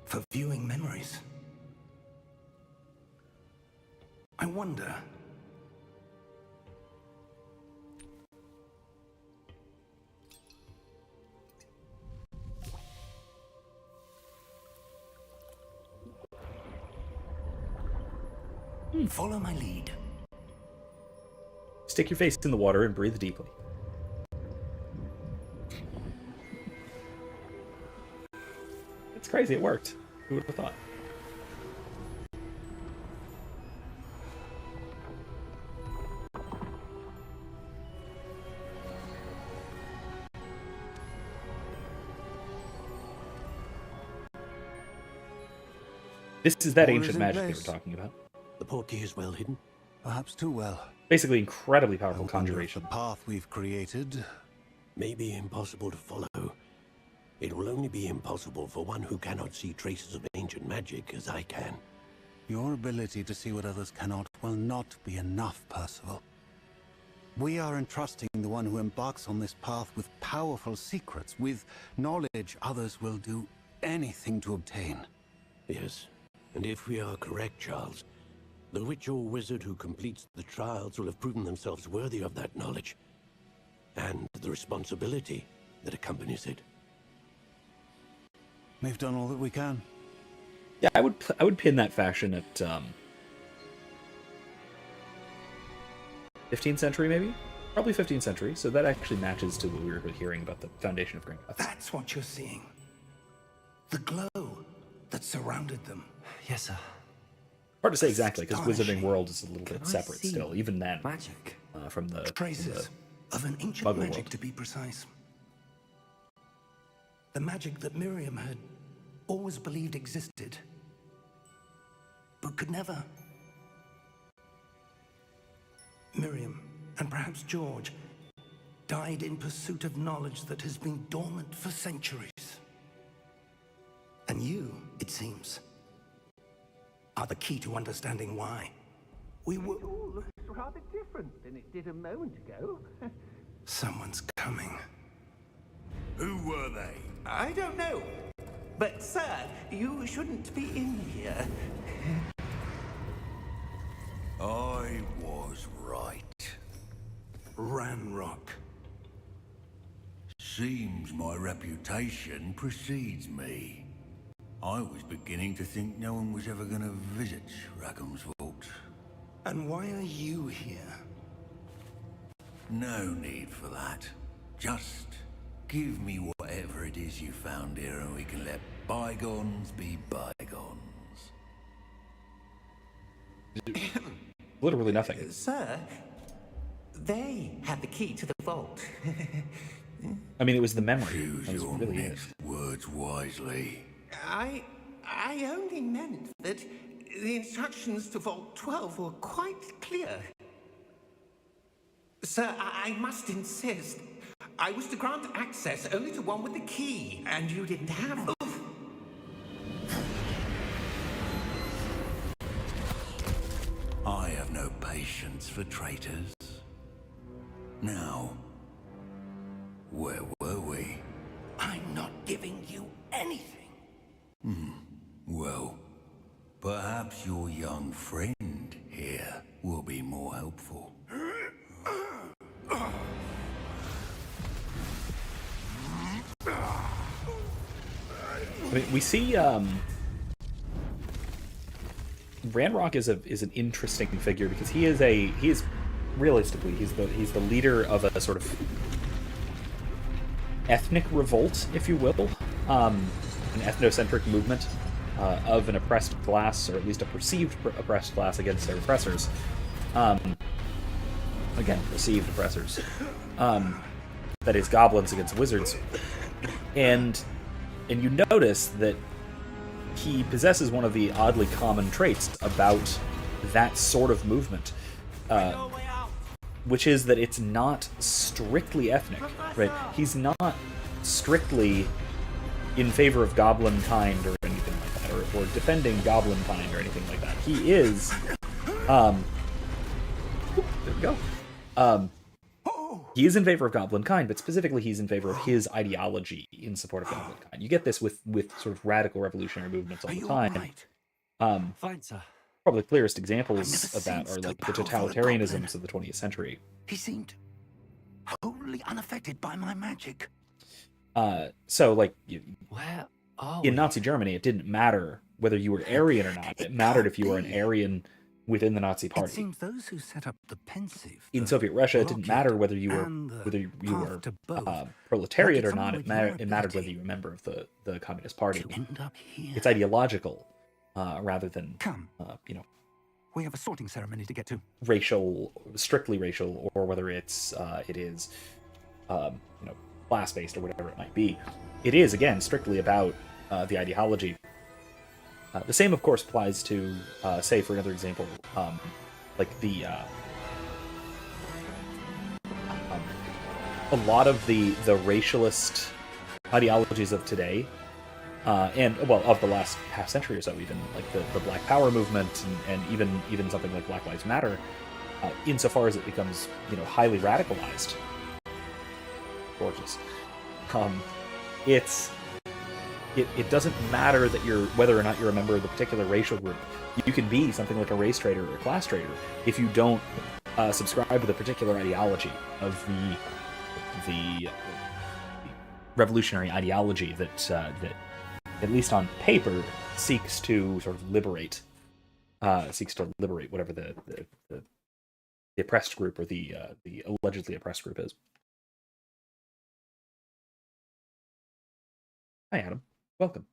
C: for viewing memories. I wonder... Follow my lead.
A: Stick your face in the water and breathe deeply. It's crazy, it worked. Who would have thought? This is that ancient magic they were talking about.
F: The portkey is well hidden.
G: Perhaps too well.
A: Basically incredibly powerful conjuration.
G: The path we've created
F: may be impossible to follow. It will only be impossible for one who cannot see traces of ancient magic as I can.
G: Your ability to see what others cannot will not be enough, Percival. We are entrusting the one who embarks on this path with powerful secrets, with knowledge others will do anything to obtain.
F: Yes, and if we are correct, Charles, the witch or wizard who completes the trials will have proven themselves worthy of that knowledge, and the responsibility that accompanies it.
G: We've done all that we can.
A: Yeah, I would pin that faction at 15th century, maybe? Probably 15th century, so that actually matches to what we were hearing about the foundation of Gringotts.
C: That's what you're seeing. The glow that surrounded them.
B: Yes, sir.
A: Hard to say exactly, because Wizarding World is a little bit separate
B: see
A: still, even then.
B: Magic.
A: From the
C: Traces of an ancient
A: Muggle
C: magic,
A: world.
C: to be precise. The magic that Miriam had always believed existed, but could never. Miriam, and perhaps George, died in pursuit of knowledge that has been dormant for centuries. And you, it seems, are the key to understanding why. We were...
E: It all looks rather different than it did a moment ago.
C: Someone's coming.
H: Who were they?
E: I don't know. But, sir, you shouldn't be in here.
H: I was right.
C: Ranrock.
H: Seems my reputation precedes me. I was beginning to think no one was ever going to visit Rackham's Vault.
C: And why are you here?
H: No need for that. Just give me whatever it is you found here and we can let bygones be bygones.
A: Literally nothing.
E: Sir, they had the key to the vault.
A: I mean, it was the memory.
H: Choose
A: That's
H: your
A: really
H: next words wisely.
E: I only meant that the instructions to Vault 12 were quite clear. Sir, I must insist. I was to grant access only to one with the key, and you didn't have it.
H: I have no patience for traitors. Now, where were we?
C: I'm not giving you anything.
H: Well, perhaps your young friend here will be more helpful.
A: I mean, we see Ranrock is an interesting figure because he is realistically he's the leader of a sort of ethnic revolt, if you will, an ethnocentric movement of an oppressed class, or at least a perceived oppressed class against their oppressors. Again, perceived oppressors. That is, goblins against wizards. And you notice that he possesses one of the oddly common traits about that sort of movement, which is that it's not strictly ethnic, right? He's not strictly in favor of goblin kind or anything like that, or defending goblin kind or anything like that. He is, there we go. He is in favor of goblin kind, but specifically he's in favor of his ideology in support of goblin kind. You get this with sort of radical revolutionary movements all the time.
B: Right? Fine, sir.
A: Probably the clearest examples of that
C: seen
A: are
C: so
A: like the
C: powerful a
A: totalitarianisms
C: goblin.
A: of the 20th century.
C: He seemed wholly unaffected by my magic.
A: So, like,
B: Where are
A: in
B: we?
A: Nazi Germany, it didn't matter whether you were Aryan or not. It mattered if you were an Aryan within the Nazi
C: It
A: Party.
C: seems those who set up the pensive,
A: In
C: the
A: Soviet Russia, it didn't matter whether you were
C: and the
A: were
C: path to both
A: proletariat
C: wanted
A: or not.
C: someone
A: It
C: with
A: mattered
C: your
A: whether
C: ability
A: you were a member of the Communist Party.
C: to end up here.
A: It's ideological rather than
C: Come, we have a sorting ceremony to get to.
A: racial, strictly racial, or whether it is class based or whatever it might be. It is, again, strictly about the ideology. The same, of course, applies to, say, for another example, like a lot of the racialist ideologies of today, and well, of the last half century or so, even like the Black Power movement, and even something like Black Lives Matter, insofar as it becomes highly radicalized. Gorgeous. It doesn't matter that whether or not you're a member of the particular racial group. You can be something like a race traitor or a class traitor if you don't subscribe to the particular ideology of the revolutionary ideology that at least on paper seeks to sort of liberate whatever the oppressed group or the allegedly oppressed group is. Hi, Adam. Welcome.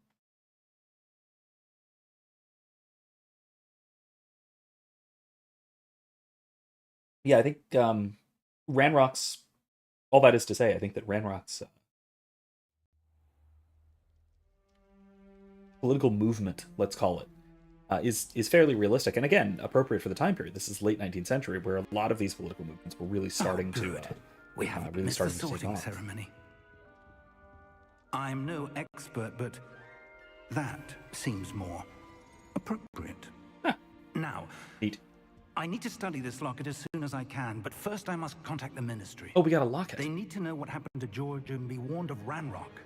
A: Yeah, I think Ranrock's, all that is to say, I think that Ranrock's political movement, let's call it, is fairly realistic, and again, appropriate for the time period. This is late 19th century, where a lot of these political movements were really starting to
C: we haven't
A: really
C: missed the
A: starting to take
C: sorting
A: off.
C: ceremony. I'm no expert, but that seems more appropriate.
A: Huh.
C: Now,
A: Neat.
C: I need to study this locket as soon as I can, but first I must contact the Ministry.
A: Oh, we got a locket.
C: They need to know what happened to George and be warned of Ranrock.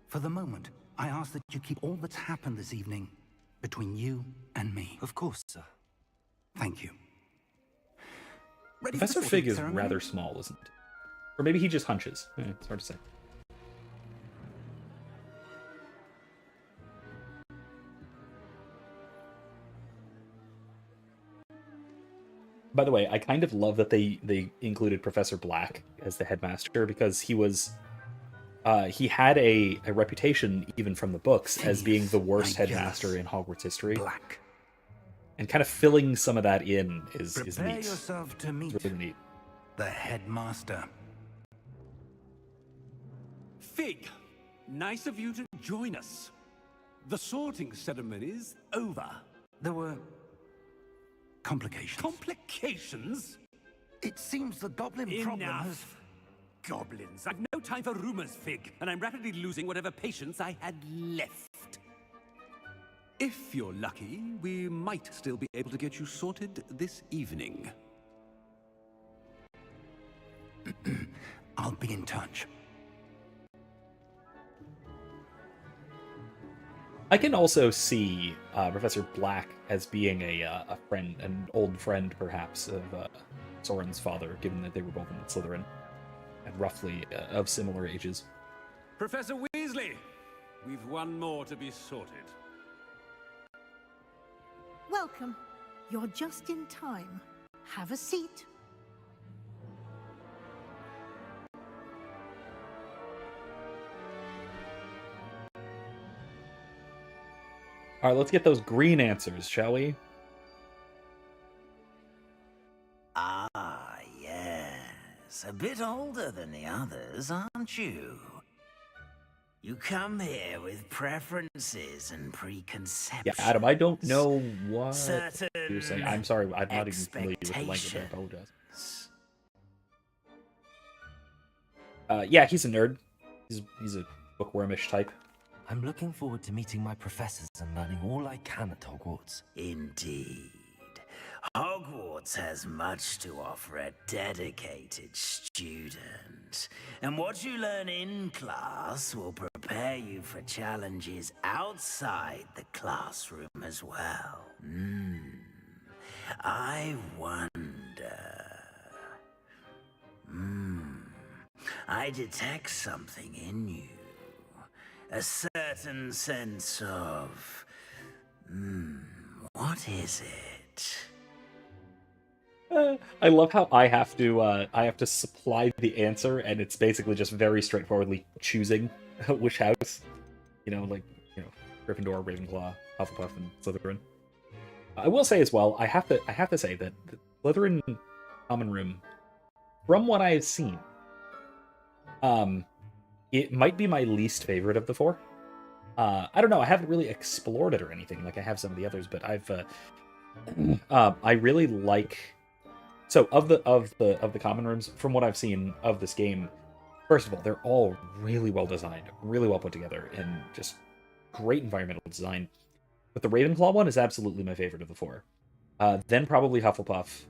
C: For the moment, I ask that you keep all that's happened this evening between you and me.
B: Of course, sir.
C: Thank you. Ready for the
A: Professor
C: sorting
A: Fig is
C: ceremony?
A: rather small, isn't it? Or maybe he just hunches. It's hard to say. By the way, I kind of love that they included Professor Black as the headmaster, because he had a reputation, even from the books, as being the worst
C: I guess.
A: headmaster in Hogwarts history.
C: Black.
A: And kind of filling some of that in is
C: Prepare
A: neat.
C: yourself to meet
A: It's really neat.
C: the headmaster.
I: Fig, nice of you to join us. The sorting ceremony's over.
C: There were complications.
I: Complications?
C: It seems the goblin problem has...
I: Enough. Goblins. I've No time for rumors, Fig, and I'm rapidly losing whatever patience I had left. If you're lucky, we might still be able to get you sorted this evening.
C: I'll be in touch.
A: I can also see Professor Black as being a friend, an old friend, perhaps, of Soren's father, given that they were both in Slytherin, and roughly of similar ages.
I: Professor Weasley, we've one more to be sorted.
J: Welcome. You're just in time. Have a seat.
A: All right, let's get those green answers, shall we?
K: Ah, yes. A bit older than the others, aren't you? You come here with preferences and preconceptions.
A: Yeah, Adam, I don't know what
K: Certain
A: you're saying. I'm sorry, I'm not even familiar with the language. I apologize. Yeah, he's a nerd. He's a bookwormish type.
B: I'm looking forward to meeting my professors and learning all I can at Hogwarts.
K: Indeed. Hogwarts has much to offer a dedicated student. And what you learn in class will prepare you for challenges outside the classroom as well. I wonder... I detect something in you. A certain sense of... what is it?
A: I love how I have to supply the answer, and it's basically just very straightforwardly choosing which house. Gryffindor, Ravenclaw, Hufflepuff, and Slytherin. I will say as well, I have to say that the Slytherin common room, from what I have seen, it might be my least favorite of the four. I don't know. I haven't really explored it or anything like I have some of the others, but I really like. So of the common rooms, from what I've seen of this game, first of all, they're all really well designed, really well put together, and just great environmental design. But the Ravenclaw one is absolutely my favorite of the four. Then probably Hufflepuff.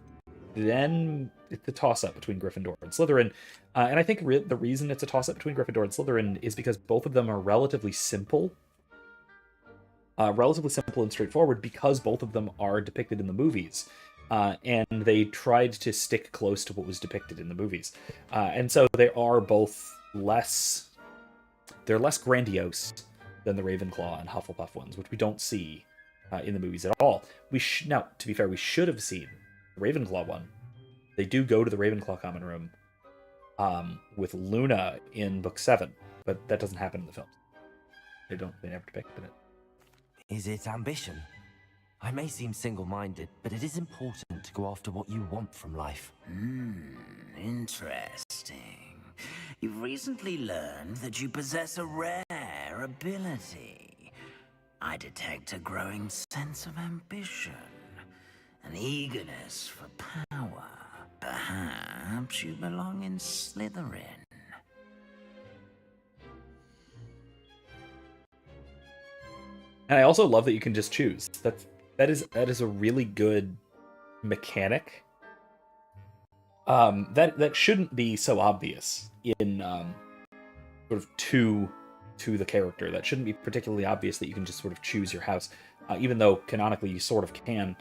A: Then it's a toss-up between Gryffindor and Slytherin. And I think the reason it's a toss-up between Gryffindor and Slytherin is because both of them are relatively simple. And straightforward, because both of them are depicted in the movies. And they tried to stick close to what was depicted in the movies. And so they are both less grandiose than the Ravenclaw and Hufflepuff ones, which we don't see in the movies at all. Now, to be fair, we should have seen the Ravenclaw one. They do go to the Ravenclaw common room with Luna in book 7, but that doesn't happen in the films. They never depicted it.
B: Is it ambition? I may seem single-minded, but it is important to go after what you want from life.
K: Interesting. You've recently learned that you possess a rare ability. I detect a growing sense of ambition, an eagerness for power. Perhaps you belong in Slytherin.
A: And I also love that you can just choose. That is a really good mechanic. That shouldn't be so obvious in sort of to the character. That shouldn't be particularly obvious that you can just sort of choose your house, even though canonically you sort of can.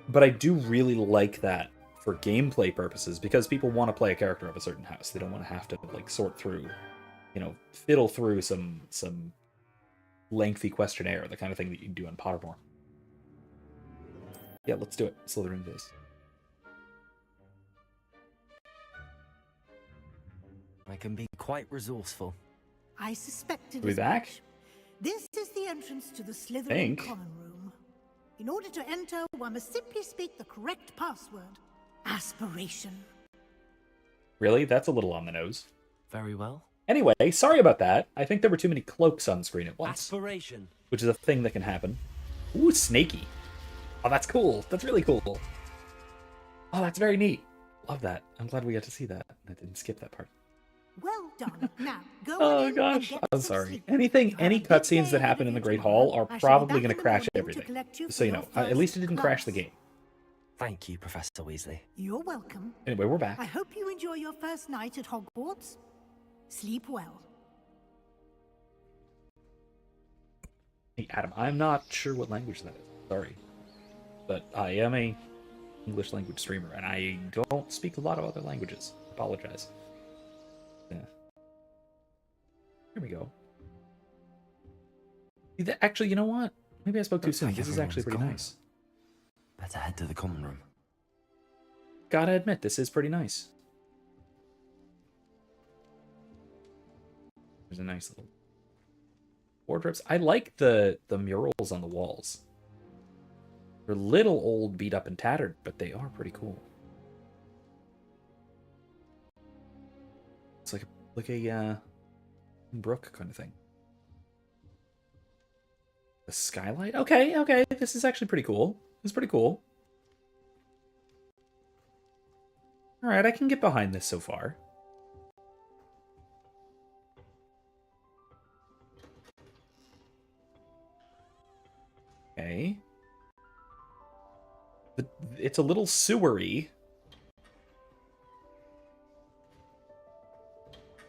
A: But I do really like that for gameplay purposes, because people want to play a character of a certain house. They don't want to have to sort through, fiddle through some lengthy questionnaire, the kind of thing that you can do on Pottermore. Yeah, let's do it. Slytherin it is.
B: I can be quite resourceful.
J: I suspected
A: Are we
J: as
A: back?
J: much. This is the entrance to the Slytherin common room. In order to enter, one must simply speak the correct password. Aspiration.
A: Really? That's a little on the nose.
B: Very well.
A: Anyway, sorry about that. I think there were too many cloaks on screen at once.
B: Aspiration.
A: Which is a thing that can happen. Ooh, snaky. Oh, that's cool. That's really cool. Oh, that's very neat. Love that. I'm glad we got to see that. I didn't skip that part.
J: Well done. Now, go on
A: Oh
J: in and
A: gosh,
J: get
A: I'm
J: some
A: sorry.
J: sleep.
A: Any cutscenes that happen in the Great Hall are probably going to crash everything. So you know, at least it didn't crash the game.
B: Thank you, Professor Weasley.
J: You're welcome.
A: Anyway, we're back.
J: I hope you enjoy your first night at Hogwarts. Sleep well.
A: Hey, Adam, I'm not sure what language that is. Sorry. But I am a English language streamer, and I don't speak a lot of other languages. Apologize. Yeah. Here we go. Actually, you know what? Maybe I spoke too soon. This is actually pretty nice.
B: Better head to the common room.
A: Gotta admit, this is pretty nice. There's a nice little wardrobes. I like the murals on the walls. They're a little old, beat up, and tattered, but they are pretty cool. It's like a brook kind of thing. The skylight? Okay. This is actually pretty cool. It's pretty cool. Alright, I can get behind this so far. Okay. It's a little sewery.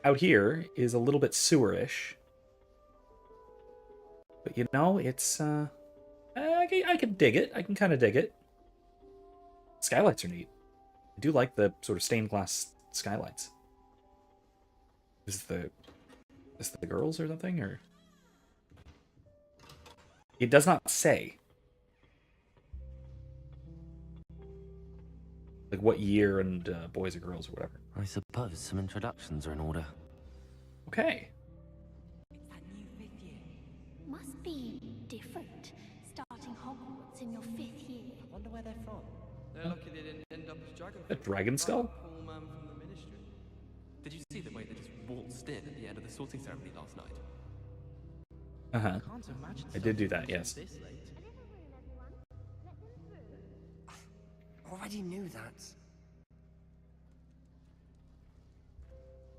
A: Out here is a little bit sewerish. But you know, it's I can dig it. I can kind of dig it. Skylights are neat. I do like the sort of stained glass skylights. Is this the girls or something, or it does not say like what year and boys or girls or whatever.
B: I suppose some introductions are in order.
A: Okay.
L: Must be different, starting Hogwarts in your 5th year.
B: I wonder where they're from.
M: They're lucky they didn't end up as dragon.
A: A dragon skull?
M: Poor man from the ministry. Did you see the way they just waltzed in at the end of the sorting ceremony last night?
A: Uh-huh. I did do that, yes.
N: Already knew that.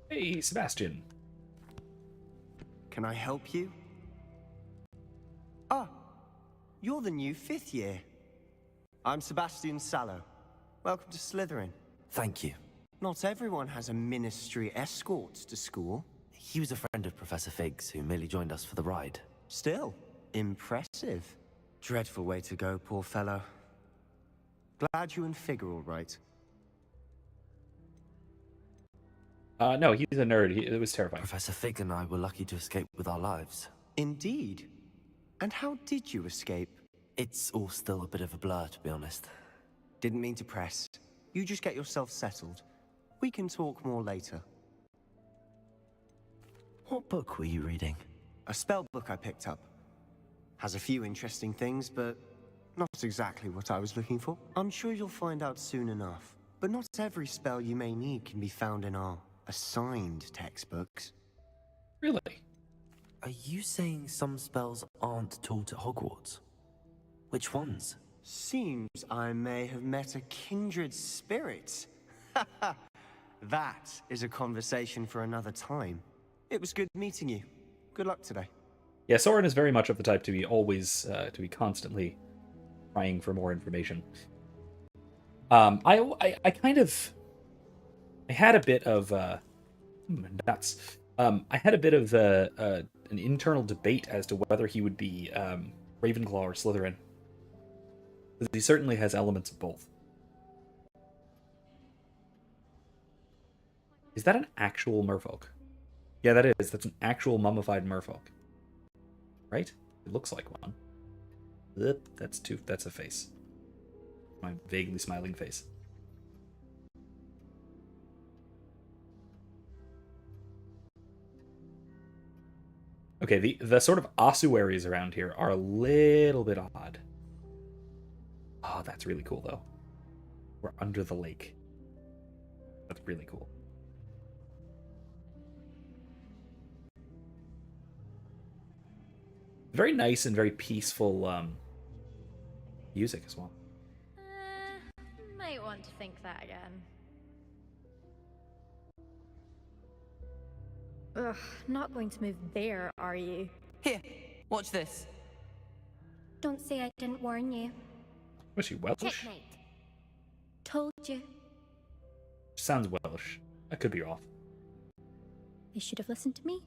A: Hey, Sebastian.
N: Can I help you? Ah, you're the new 5th year. I'm Sebastian Sallow. Welcome to Slytherin.
B: Thank you.
N: Not everyone has a ministry escort to school.
B: He was a friend of Professor Fig's who merely joined us for the ride.
N: Still, impressive. Dreadful way to go, poor fellow. Glad you and Fig are all right.
A: No, he's a nerd. It was terrifying.
B: Professor Fig and I were lucky to escape with our lives.
N: Indeed. And how did you escape?
B: It's all still a bit of a blur, to be honest.
N: Didn't mean to press. You just get yourself settled. We can talk more later.
B: What book were you reading?
N: A spell book I picked up. Has a few interesting things, but not exactly what I was looking for. I'm sure you'll find out soon enough. But not every spell you may need can be found in our assigned textbooks.
A: Really?
B: Are you saying some spells aren't taught at Hogwarts? Which ones?
N: Seems I may have met a kindred spirit. That is a conversation for another time. It was good meeting you. Good luck today.
A: Yeah, Soren is very much of the type to be always, to be constantly trying for more information. I had a bit of nuts. I had a bit of an internal debate as to whether he would be Ravenclaw or Slytherin. Because he certainly has elements of both. Is that an actual merfolk? Yeah, that is. That's an actual mummified merfolk. Right? It looks like one. That's a face. My vaguely smiling face. Okay, the sort of ossuaries around here are a little bit odd. Oh, that's really cool, though. We're under the lake. That's really cool. Very nice and very peaceful music as well.
L: Might want to think that again.
O: Ugh, not going to move there, are you?
P: Here, watch this.
L: Don't say I didn't warn you.
A: Was she Welsh?
L: Checkmate. Told you.
A: Sounds Welsh. I could be off.
O: They should have listened to me.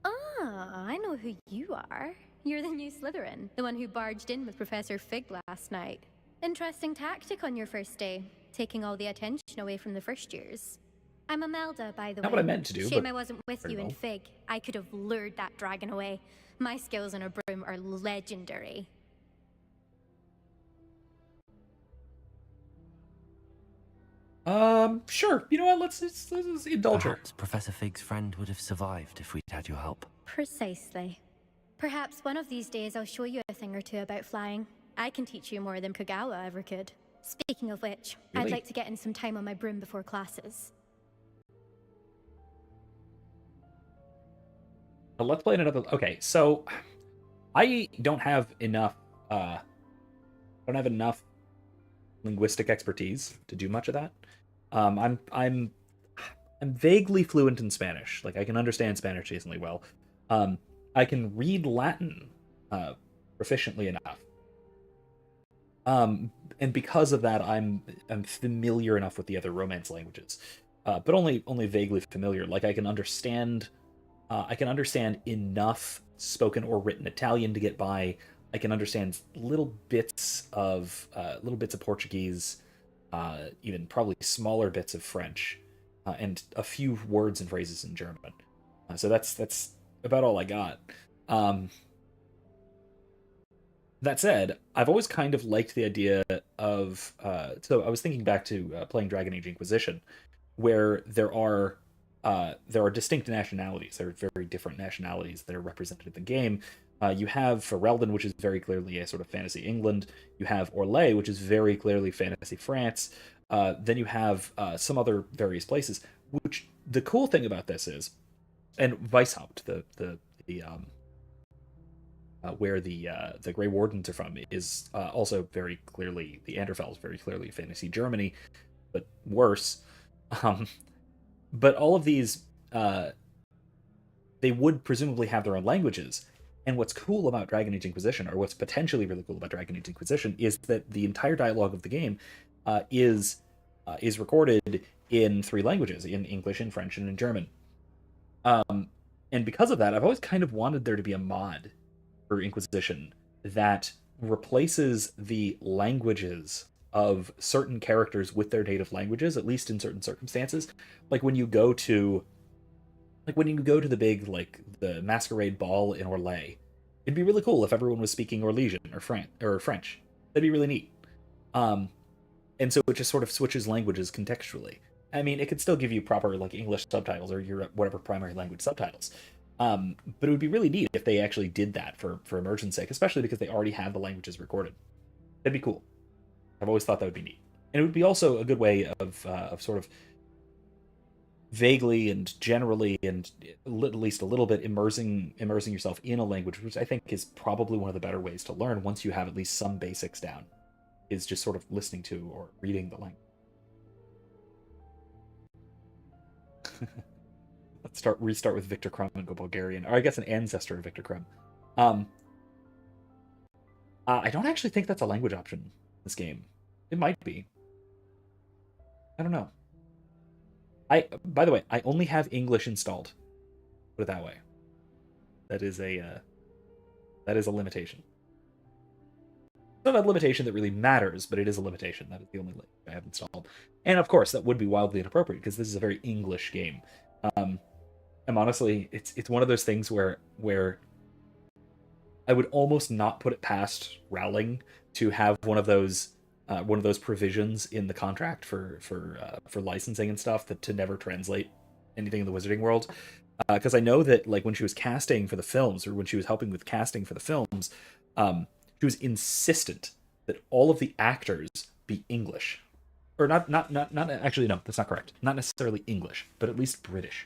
O: Ah, I know who you are. You're the new Slytherin, the one who barged in with Professor Fig last night. Interesting tactic on your first day, taking all the attention away from the first years. I'm Imelda, by the way.
A: Not what I meant to do,
O: Shame
A: but
O: I wasn't with
A: very
O: you in
A: well.
O: Fig. I could have lured that dragon away. My skills on a broom are legendary.
A: Sure. You know what? Let's indulge her.
B: Perhaps Professor Fig's friend would have survived if we'd had your help.
O: Precisely. Perhaps one of these days I'll show you a thing or two about flying. I can teach you more than Kagawa ever could. Speaking of which,
A: Really?
O: I'd like to get in some time on my broom before classes.
A: Let's play another. Okay, so I don't have enough. Linguistic expertise to do much of that. I'm vaguely fluent in Spanish. Like I can understand Spanish decently well. I can read Latin proficiently enough. And because of that, I'm familiar enough with the other Romance languages, but only vaguely familiar. Like I can understand enough spoken or written Italian to get by. I can understand little bits of Portuguese, even probably smaller bits of French, and a few words and phrases in German. So that's about all I got. That said, I've always kind of liked the idea of. So I was thinking back to playing Dragon Age Inquisition, where there are distinct nationalities. There are very different nationalities that are represented in the game. You have Ferelden, which is very clearly a sort of fantasy England. You have Orlais, which is very clearly fantasy France. Then you have some other various places. Which the cool thing about this is, and Weishaupt, where the Grey Wardens are from, is also very clearly the Anderfell is very clearly fantasy Germany, but worse. But all of these, they would presumably have their own languages. And what's cool about Dragon Age Inquisition, or what's potentially really cool about Dragon Age Inquisition, is that the entire dialogue of the game is recorded in 3 languages: in English, in French, and in German. And because of that, I've always kind of wanted there to be a mod for Inquisition that replaces the languages of certain characters with their native languages, at least in certain circumstances. Like when you go to the big, the masquerade ball in Orlais, it'd be really cool if everyone was speaking Orlesian or French. That'd be really neat. And so it just sort of switches languages contextually. I mean, it could still give you proper English subtitles or your whatever primary language subtitles. But it would be really neat if they actually did that for immersion's sake, especially because they already have the languages recorded. That'd be cool. I've always thought that would be neat. And it would be also a good way of sort of vaguely and generally and at least a little bit immersing yourself in a language, which I think is probably one of the better ways to learn once you have at least some basics down, is just sort of listening to or reading the language. Let's restart with Victor Crumb and go Bulgarian, or I guess an ancestor of Victor Crumb. I don't actually think that's a language option in this game. It might be. I don't know. By the way, I only have English installed. Put it that way. That is a limitation. It's not a limitation that really matters, but it is a limitation. That is the only language I have installed. And of course, that would be wildly inappropriate because this is a very English game. And honestly, it's one of those things where I would almost not put it past Rowling to have one of those provisions in the contract for licensing and stuff to never translate anything in the Wizarding world, because I know that when she was casting for the films, or when she was helping with casting for the films, she was insistent that all of the actors be English, or not actually, no, that's not correct, not necessarily English, but at least British,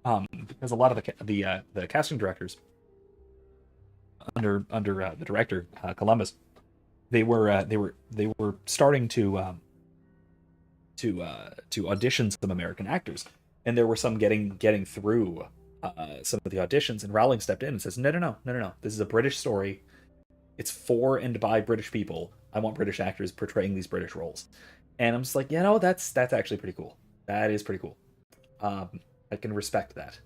A: because a lot of the casting directors under the director Columbus, they were starting to audition some American actors, and there were some getting through some of the auditions, and Rowling stepped in and says, no, this is a British story. It's for and by British people. I want British actors portraying these British roles. And I'm just like, that's actually pretty cool. That is pretty cool. I can respect that.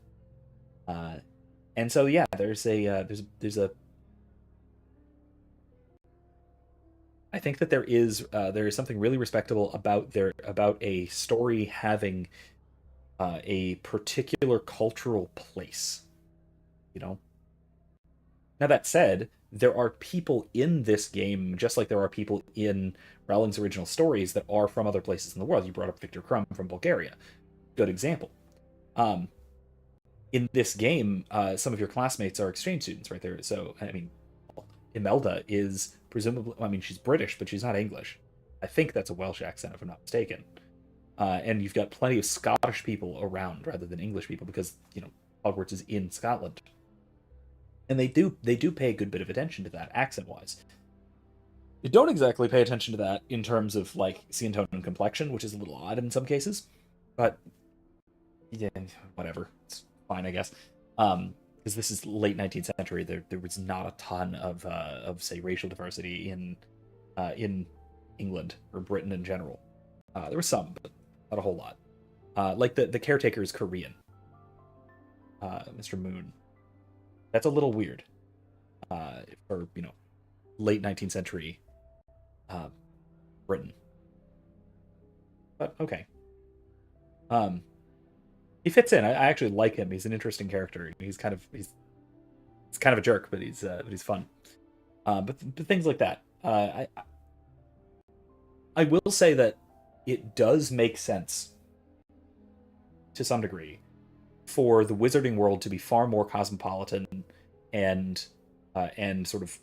A: And so yeah, there's a I think that there is something really respectable about a story having a particular cultural place. Now that said, there are people in this game, just like there are people in Rowling's original stories, that are from other places in the world. You brought up Victor Crumb from Bulgaria. Good example. In this game, some of your classmates are exchange students right there. So, I mean, Imelda is presumably, she's British, but she's not English. I think that's a Welsh accent, if I'm not mistaken. And you've got plenty of Scottish people around rather than English people because, Hogwarts is in Scotland. And they do pay a good bit of attention to that accent-wise. They don't exactly pay attention to that in terms of, skin tone and complexion, which is a little odd in some cases. But, yeah, whatever. It's fine, I guess. Because this is late 19th century, there was not a ton of say, racial diversity in England or Britain in general. There was some, but not a whole lot. The caretaker is Korean. Mr. Moon. That's a little weird for, late 19th century Britain. But, okay. He fits in. I actually like him. He's an interesting character. He's kind of a jerk, but he's fun. But things like that. I will say that it does make sense to some degree for the wizarding world to be far more cosmopolitan and sort of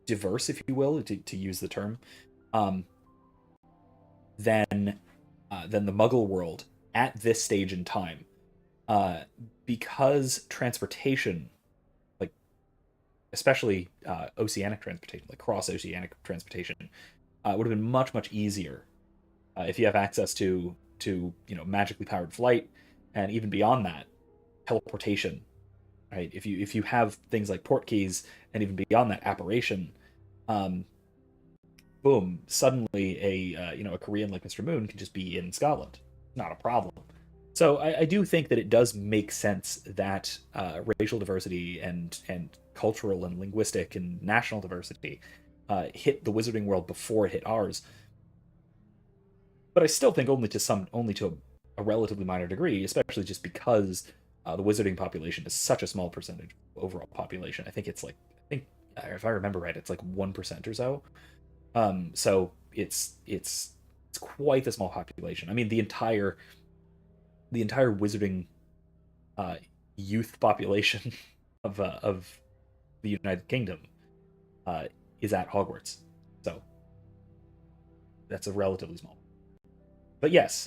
A: diverse, if you will, to use the term, than the Muggle world at this stage in time, because transportation, especially oceanic transportation, cross-oceanic transportation, would have been much easier if you have access to magically powered flight, and even beyond that, teleportation. Right? If you have things like portkeys, and even beyond that, apparition, boom! Suddenly, a Korean like Mr. Moon can just be in Scotland. Not a problem. So I do think that it does make sense that racial diversity and cultural and linguistic and national diversity hit the wizarding world before it hit ours. But I still think only to a relatively minor degree, especially just because the wizarding population is such a small percentage of overall population. I think it's if I remember right, it's 1% or so. So it's quite a small population. I mean, the entire wizarding youth population of the United Kingdom is at Hogwarts. So that's a relatively small. But yes,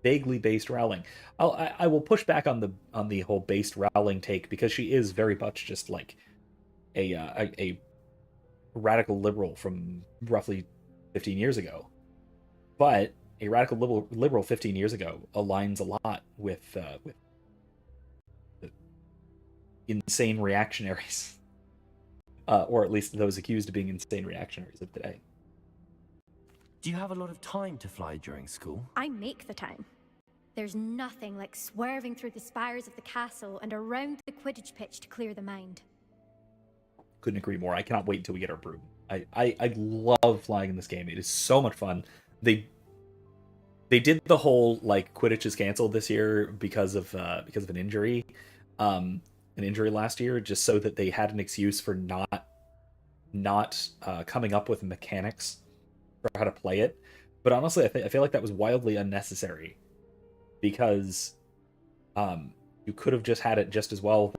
A: vaguely based Rowling. I will push back on the whole based Rowling take, because she is very much just like a radical liberal from roughly 15 years ago. But a radical liberal 15 years ago aligns a lot with insane reactionaries, or at least those accused of being insane reactionaries of today.
B: Do you have a lot of time to fly during school?
O: I make the time. There's nothing like swerving through the spires of the castle and around the Quidditch pitch to clear the mind.
A: Couldn't agree more. I cannot wait until we get our broom. I love flying in this game. It is so much fun. They did the whole Quidditch is canceled this year because of an injury last year, just so that they had an excuse for not coming up with mechanics for how to play it. But honestly, I feel like that was wildly unnecessary, because you could have just had it just as well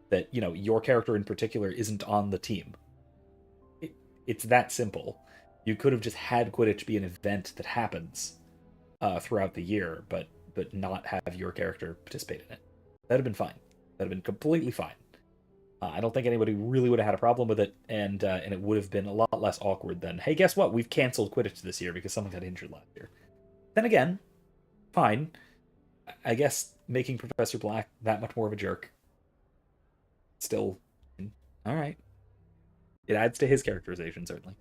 A: that your character in particular isn't on the team. It's that simple. You could have just had Quidditch be an event that happens throughout the year, but not have your character participate in it. That'd have been fine. That'd have been completely fine. I don't think anybody really would have had a problem with it, and it would have been a lot less awkward than, hey, guess what? We've canceled Quidditch this year because someone got injured last year. Then again, fine. I guess making Professor Black that much more of a jerk. Still, all right. It adds to his characterization, certainly.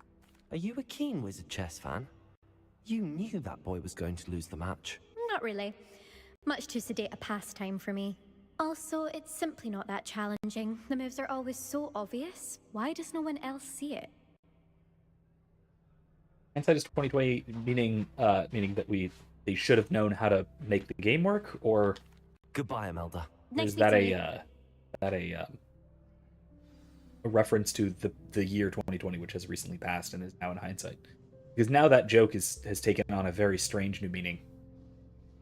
B: Are you a keen Wizard chess fan? You knew that boy was going to lose the match.
O: Not really. Much too sedate a pastime for me. Also, it's simply not that challenging. The moves are always so obvious. Why does no one else see it?
A: Hindsight is 2020, meaning that they should have known how to make the game work, or
B: goodbye, Imelda.
A: Is that a reference to the year 2020, which has recently passed and is now in hindsight? Because now that joke has taken on a very strange new meaning.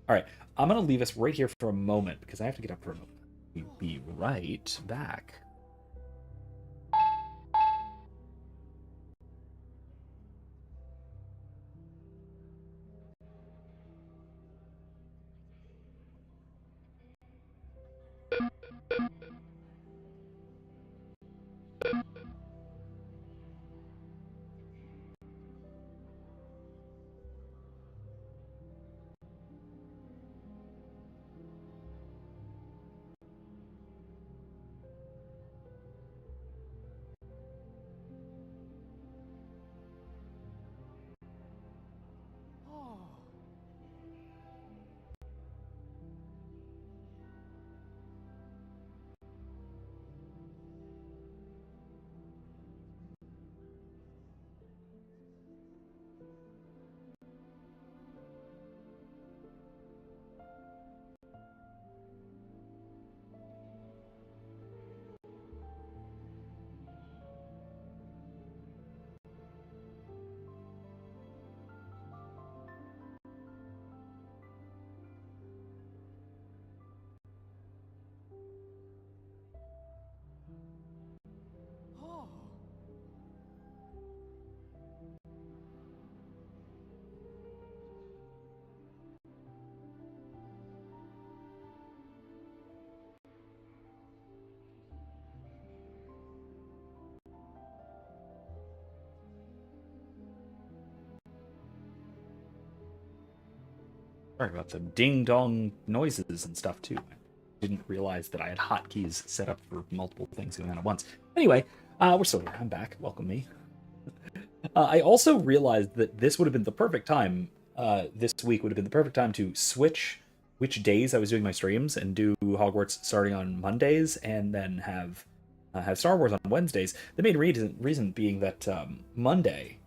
A: All right, I'm gonna leave us right here for a moment because I have to get up for a moment. We'll be right back. Sorry about the ding-dong noises and stuff, too. I didn't realize that I had hotkeys set up for multiple things going on at once. Anyway, we're still here. I'm back. Welcome me. I also realized that this would have been the perfect time, this week would have been the perfect time to switch which days I was doing my streams and do Hogwarts starting on Mondays and then have Star Wars on Wednesdays. The main reason being that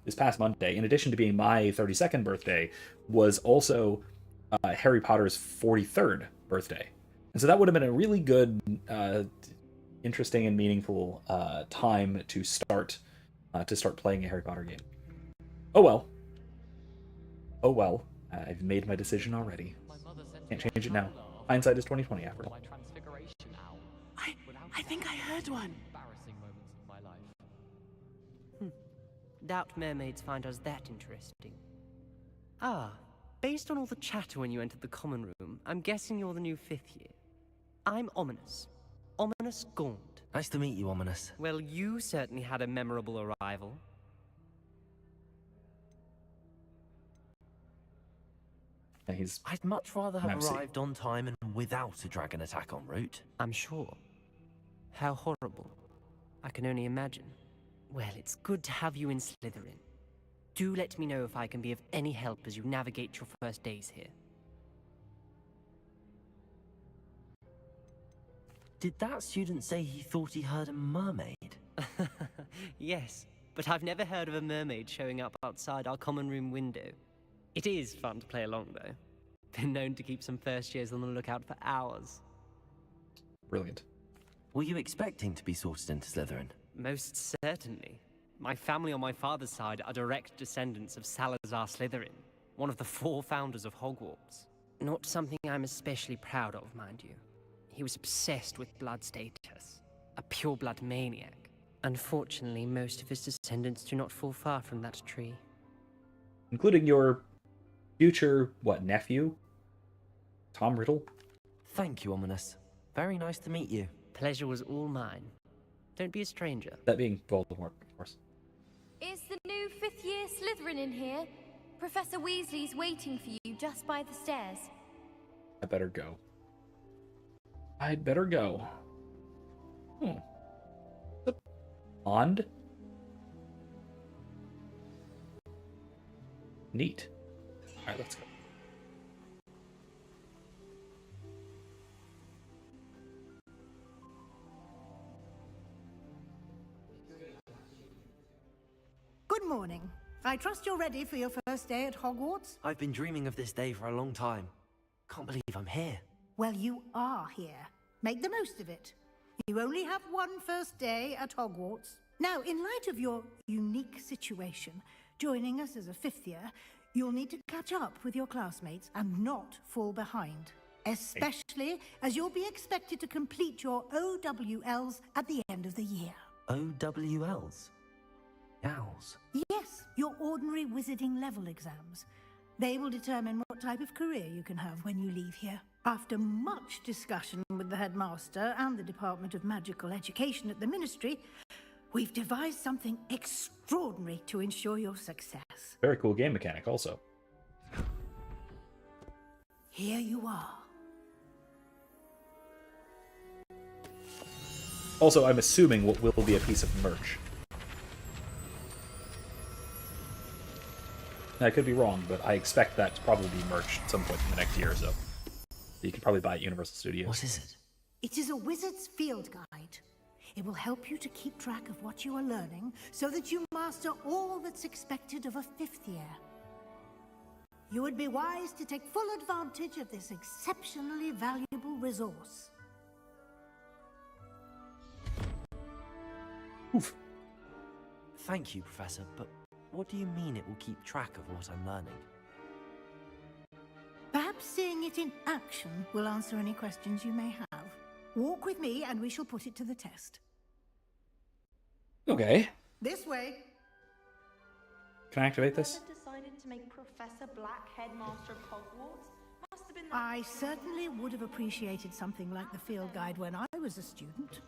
A: this past Monday, in addition to being my 32nd birthday, was also Harry Potter's 43rd birthday. And so that would have been a really good, interesting and meaningful time to start playing a Harry Potter game. Oh well. I've made my decision already. Can't change it now. Hindsight is 2020 after all.
Q: I think I heard one.
M: Embarrassing moments of my life.
Q: Doubt mermaids find us that interesting. Based on all the chatter when you entered the common room, I'm guessing you're the new 5th year. I'm Ominous. Ominous Gaunt.
B: Nice to meet you, Ominous.
Q: Well, you certainly had a memorable arrival.
B: I'd much rather have arrived on time and without a dragon attack en route.
Q: I'm sure. How horrible. I can only imagine. Well, it's good to have you in Slytherin. Do let me know if I can be of any help as you navigate your first days here.
B: Did that student say he thought he heard a mermaid?
Q: Yes, but I've never heard of a mermaid showing up outside our common room window. It is fun to play along, though. Been known to keep some first years on the lookout for hours.
A: Brilliant.
B: Were you expecting to be sorted into Slytherin?
Q: Most certainly. My family on my father's side are direct descendants of Salazar Slytherin, one of the 4 founders of Hogwarts. Not something I'm especially proud of, mind you. He was obsessed with blood status, a pure-blood maniac. Unfortunately, most of his descendants do not fall far from that tree.
A: Including your future, nephew? Tom Riddle?
B: Thank you, Ominous. Very nice to meet you.
Q: Pleasure was all mine. Don't be a stranger.
A: That being Voldemort, of course.
L: Is the new 5th year Slytherin in here? Professor Weasley's waiting for you just by the stairs.
A: I better go. I'd better go. The pond? Neat. Alright, let's go.
J: Good morning. I trust you're ready for your first day at Hogwarts?
B: I've been dreaming of this day for a long time. Can't believe I'm here.
J: Well, you are here. Make the most of it. You only have one first day at Hogwarts. Now, in light of your unique situation, joining us as a fifth year, you'll need to catch up with your classmates and not fall behind. Especially as you'll be expected to complete your OWLs at the end of the year.
B: OWLs? Owls?
J: Yes, your ordinary wizarding level exams. They will determine what type of career you can have when you leave here. After much discussion with the headmaster and the Department of Magical Education at the Ministry, we've devised something extraordinary to ensure your success.
A: Very cool game mechanic also.
J: Here you are.
A: Also, I'm assuming what will be a piece of merch. I could be wrong, but I expect that to probably be merch at some point in the next year or so. You could probably buy it at Universal Studios.
B: What is it?
J: It is a wizard's field guide. It will help you to keep track of what you are learning so that you master all that's expected of a fifth year. You would be wise to take full advantage of this exceptionally valuable resource.
A: Oof.
B: Thank you, Professor, but what do you mean it will keep track of what I'm learning?
J: Perhaps seeing it in action will answer any questions you may have. Walk with me and we shall put it to the test.
A: Okay.
J: This way.
A: Can I activate this?
L: Decided to make Professor Black headmaster of Hogwarts? Must have been
J: I certainly would have appreciated something like the field guide when I was a student.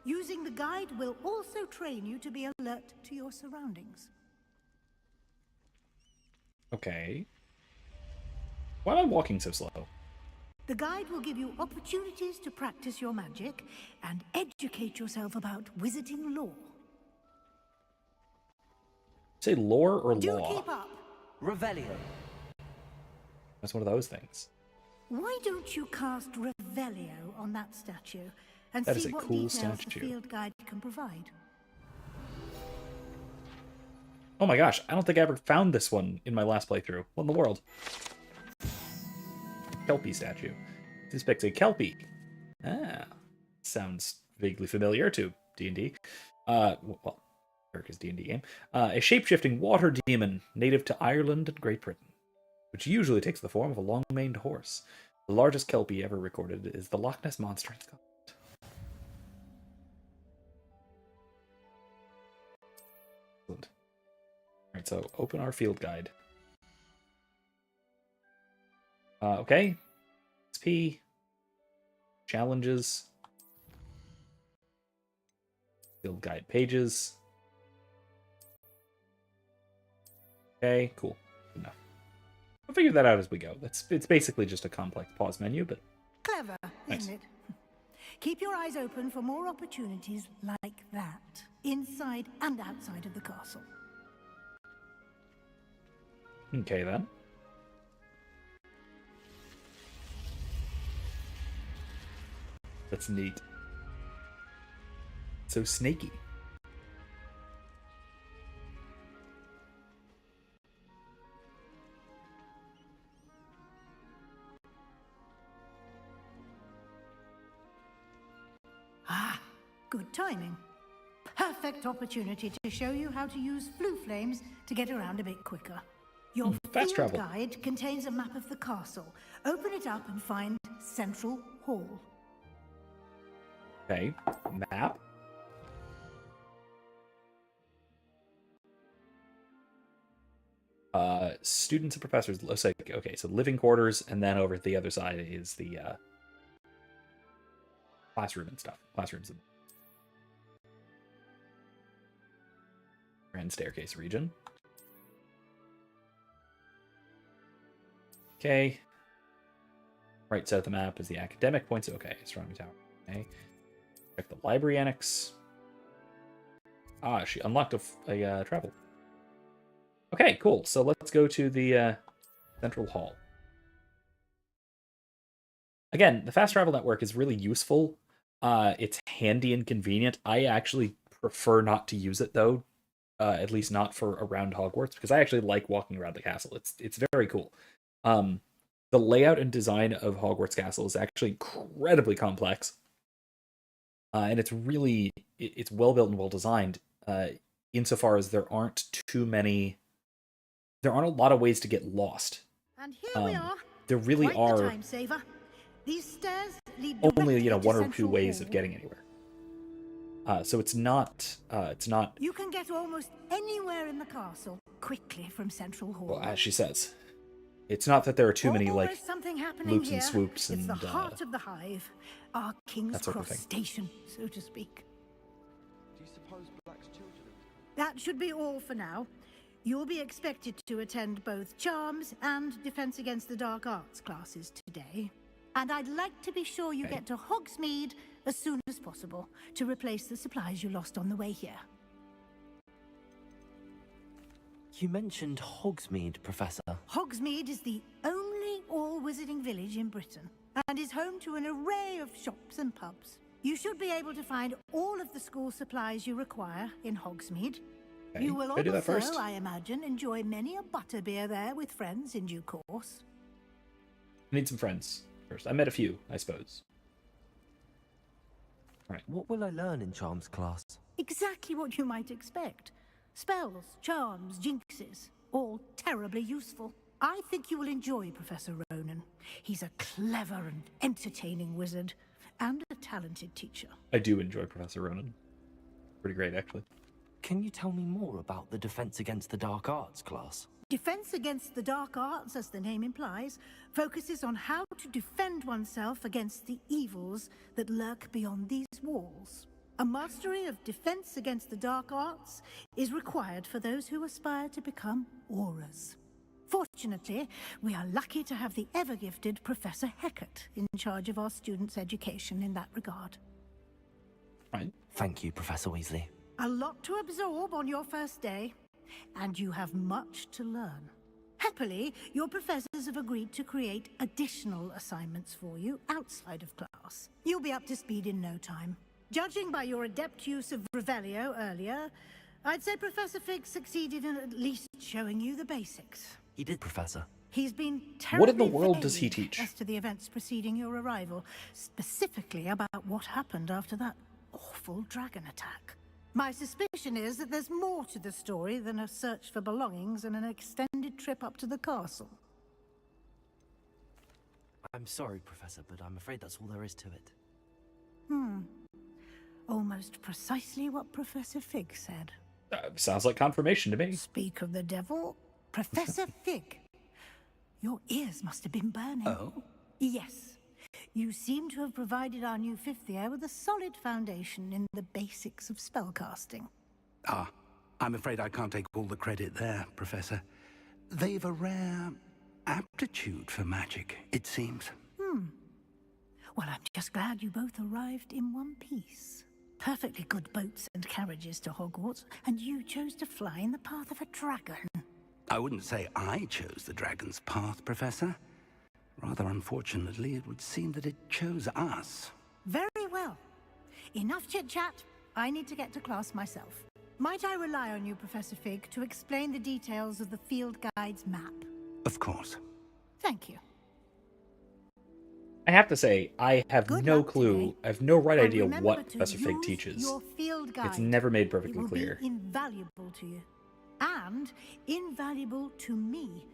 J: Using the guide will also train you to be alert to your surroundings.
A: Okay. Why am I walking so slow?
J: The guide will give you opportunities to practice your magic and educate yourself about wizarding lore.
A: Say lore or
J: Do
A: law?
J: keep up.
B: Revelio.
A: That's one of those things.
J: Why don't you cast Revelio on that statue and
A: That is
J: see
A: a
J: what
A: cool
J: details
A: statue.
J: the field guide can provide?
A: Oh my gosh, I don't think I ever found this one in my last playthrough. What in the world? Kelpie statue. This depicts a Kelpie. Ah, sounds vaguely familiar to D&D. Well, America's D&D game. A shape-shifting water demon native to Ireland and Great Britain, which usually takes the form of a long-maned horse. The largest Kelpie ever recorded is the Loch Ness Monster in Scotland. Excellent. Alright, so open our field guide. Okay. XP. Challenges. Field guide pages. Okay, cool. Good enough. We'll figure that out as we go. It's basically just a complex pause menu, but
J: Clever,
A: nice.
J: isn't it? Keep your eyes open for more opportunities like that, inside and outside of the castle.
A: Okay then. That's neat. So snaky.
J: Ah, good timing. Perfect opportunity to show you how to use flue flames to get around a bit quicker. Your
A: fast
J: field
A: travel.
J: guide contains a map of the castle. Open it up and find Central Hall.
A: Okay, map. Students and professors. Let's say, okay, so living quarters, and then over at the other side is the classroom and stuff. Classrooms and grand staircase region. Okay. Right side of the map is the academic points. Okay, astronomy tower. Okay. Check the library annex. Ah, she unlocked a travel. Okay, cool. So let's go to the central hall. Again, the fast travel network is really useful. It's handy and convenient. I actually prefer not to use it though, at least not for around Hogwarts, because I actually like walking around the castle. It's very cool. The layout and design of Hogwarts Castle is actually incredibly complex, and it's well built and well designed. Insofar as there aren't a lot of ways to get lost.
J: And here we are.
A: There really
J: Quite
A: are
J: the time saver. These stairs lead
A: only
J: directly to
A: one or two
J: Central
A: ways
J: Hall.
A: of getting anywhere. So it's not.
J: You can get almost anywhere in the castle quickly from Central Hall.
A: Well, as she says, it's not that there are too many like
J: something happening
A: loops
J: here.
A: and swoops
J: It's
A: and
J: the heart of the hive, our King's
A: that sort of
J: Cross
A: thing.
J: station, so to speak.
M: Do you suppose Black's children?
J: That should be all for now. You'll be expected to attend both Charms and Defense Against the Dark Arts classes today. And I'd like to be sure you get to Hogsmeade as soon as possible to replace the supplies you lost on the way here.
B: You mentioned Hogsmeade, Professor.
J: Hogsmeade is the only all-wizarding village in Britain and is home to an array of shops and pubs. You should be able to find all of the school supplies you require in Hogsmeade.
A: Okay.
J: You will
A: Can I do that
J: also,
A: first?
J: I imagine, enjoy many a butterbeer there with friends in due course.
A: I need some friends first. I met a few, I suppose. All right.
B: What will I learn in Charms class?
J: Exactly what you might expect. Spells, charms, jinxes, all terribly useful. I think you will enjoy Professor Ronan. He's a clever and entertaining wizard, and a talented teacher.
A: I do enjoy Professor Ronan. Pretty great, actually.
B: Can you tell me more about the Defense Against the Dark Arts class?
J: Defense Against the Dark Arts, as the name implies, focuses on how to defend oneself against the evils that lurk beyond these walls. A mastery of Defense Against the Dark Arts is required for those who aspire to become Aurors. Fortunately, we are lucky to have the ever-gifted Professor Hecat in charge of our students' education in that regard.
A: Right.
B: Thank you, Professor Weasley.
J: A lot to absorb on your first day, and you have much to learn. Happily, your professors have agreed to create additional assignments for you outside of class. You'll be up to speed in no time. Judging by your adept use of Revelio earlier, I'd say Professor Fig succeeded in at least showing you the basics.
B: He did, Professor.
J: He's been
A: What in the
J: terribly
A: world does he
J: vague
A: teach?
J: as to the events preceding your arrival, specifically about what happened after that awful dragon attack. My suspicion is that there's more to the story than a search for belongings and an extended trip up to the castle.
B: I'm sorry, Professor, but I'm afraid that's all there is to it.
J: Almost precisely what Professor Fig said.
A: Sounds like confirmation to me.
J: Speak of the devil, Professor Fig. Your ears must have been burning.
C: Oh?
J: Yes. You seem to have provided our new fifth year with a solid foundation in the basics of spellcasting.
C: Ah, I'm afraid I can't take all the credit there, Professor. They've a rare aptitude for magic, it seems.
J: Well, I'm just glad you both arrived in one piece. Perfectly good boats and carriages to Hogwarts, and you chose to fly in the path of a dragon.
C: I wouldn't say I chose the dragon's path, Professor. Rather unfortunately, it would seem that it chose us.
J: Very well. Enough chit-chat. I need to get to class myself. Might I rely on you, Professor Fig, to explain the details of the field guide's map?
C: Of course.
J: Thank you.
A: I have to say, I have no clue.
J: today.
A: I have no right
J: And
A: idea
J: remember
A: what
J: to
A: Professor Fig
J: use
A: teaches.
J: your field guide.
A: It's never made
J: It
A: perfectly
J: will
A: clear.
J: be invaluable to you. And invaluable to me,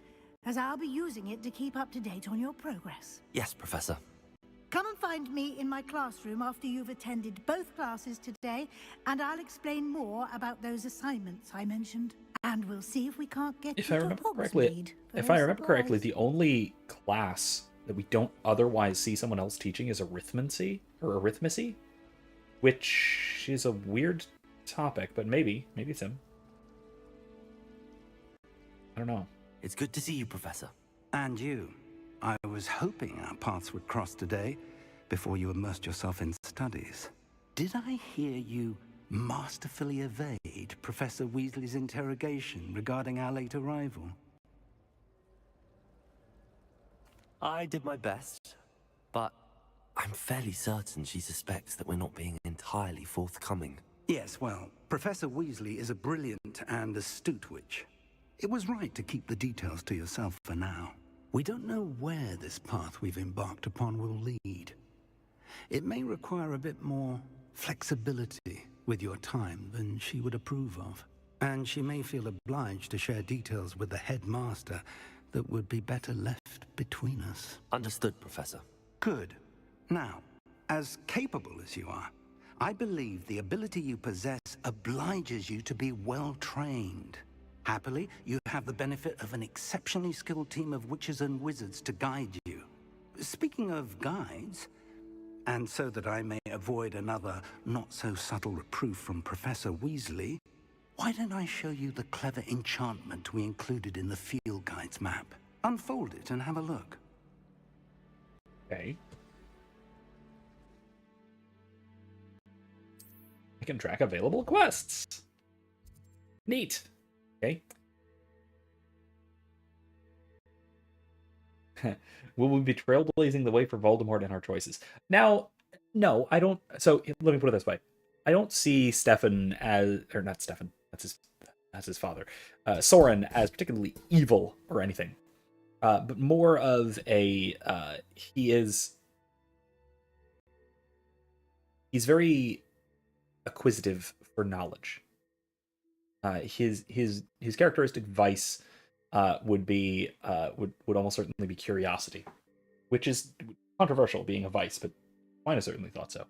J: as I'll be using it to keep up to date on your progress.
B: Yes, Professor.
J: Come and find me in my classroom after you've attended both classes today, and I'll explain more about those assignments I mentioned. And we'll see if we can't get
A: If
J: you
A: I
J: to
A: remember
J: Hogsmeade
A: correctly,
J: for
A: if
J: those
A: I remember correctly,
J: supplies.
A: the only class that we don't otherwise see someone else teaching is arithmancy, which is a weird topic, but maybe it's him. I don't know.
B: It's good to see you, Professor.
C: And you. I was hoping our paths would cross today before you immersed yourself in studies. Did I hear you masterfully evade Professor Weasley's interrogation regarding our late arrival?
B: I did my best, but I'm fairly certain she suspects that we're not being entirely forthcoming.
C: Yes, well, Professor Weasley is a brilliant and astute witch. It was right to keep the details to yourself for now. We don't know where this path we've embarked upon will lead. It may require a bit more flexibility with your time than she would approve of. And she may feel obliged to share details with the headmaster that would be better left between us.
B: Understood, Professor.
C: Good. Now, as capable as you are, I believe the ability you possess obliges you to be well trained. Happily, you have the benefit of an exceptionally skilled team of witches and wizards to guide you. Speaking of guides, and so that I may avoid another not-so-subtle reproof from Professor Weasley, why don't I show you the clever enchantment we included in the field guide's map? Unfold it and have a look.
A: Okay. I can track available quests. Neat. Okay. Will we be trailblazing the way for Voldemort in our choices? Now, no, I don't. So let me put it this way: I don't see Stefan as, or not Stefan. That's his father. Soren as particularly evil or anything, but more of a he's very acquisitive for knowledge. His characteristic vice would almost certainly be curiosity, which is controversial being a vice, but Wina certainly thought so.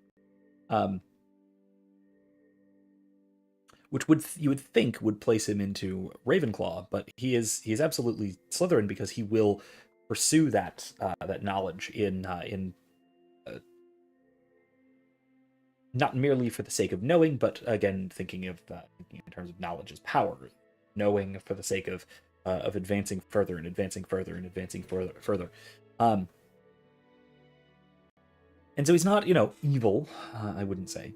A: Which you would think would place him into Ravenclaw, but he is absolutely Slytherin because he will pursue that knowledge in not merely for the sake of knowing, but again thinking in terms of knowledge as power, knowing for the sake of advancing further and advancing further and advancing further. And so he's not, evil, I wouldn't say.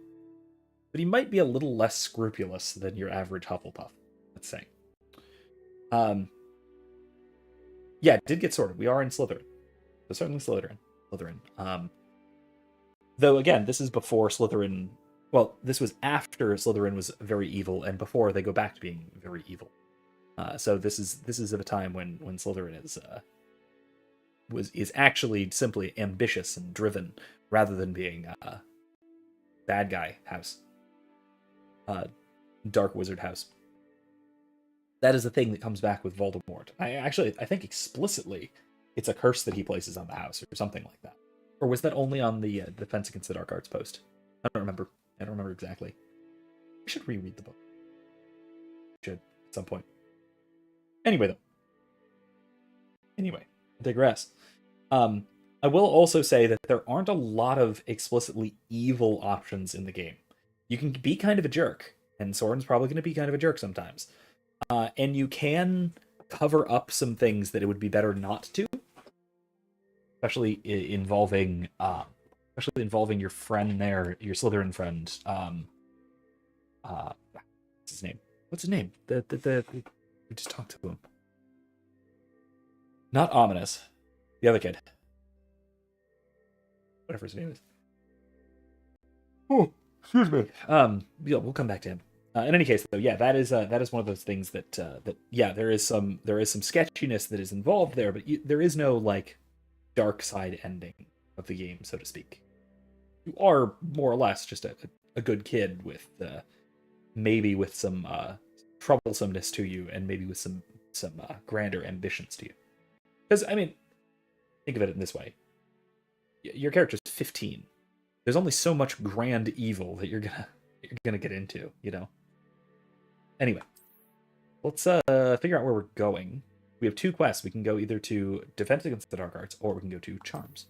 A: But he might be a little less scrupulous than your average Hufflepuff, let's say. Yeah, it did get sorted. We are in Slytherin. So certainly Slytherin. Though, again, this is before Slytherin... Well, this was after Slytherin was very evil, and before they go back to being very evil. So this is at a time when Slytherin is actually simply ambitious and driven, rather than being bad guy house. Dark wizard house. That is the thing that comes back with Voldemort. I think explicitly it's a curse that he places on the house or something like that. Or was that only on the Defense Against the Dark Arts post? I don't remember exactly. I should reread the book. Should at some point. Anyway, I digress. I will also say that there aren't a lot of explicitly evil options in the game. You can be kind of a jerk, and Soren's probably going to be kind of a jerk sometimes. And you can cover up some things that it would be better not to, especially involving your friend there, your Slytherin friend. What's his name? We just talked to him. Not Ominous. The other kid. Whatever his name is. Oh, excuse me. Yeah, we'll come back to him. In any case, though, yeah, that is one of those things that there is some sketchiness that is involved there, but there is no dark side ending of the game, so to speak. You are more or less just a good kid with maybe with some troublesomeness to you, and maybe with some grander ambitions to you. Because think of it in this way: your character's 15. There's only so much grand evil that you're gonna get into, Anyway, let's figure out where we're going. We have two quests. We can go either to Defense Against the Dark Arts, or we can go to Charms.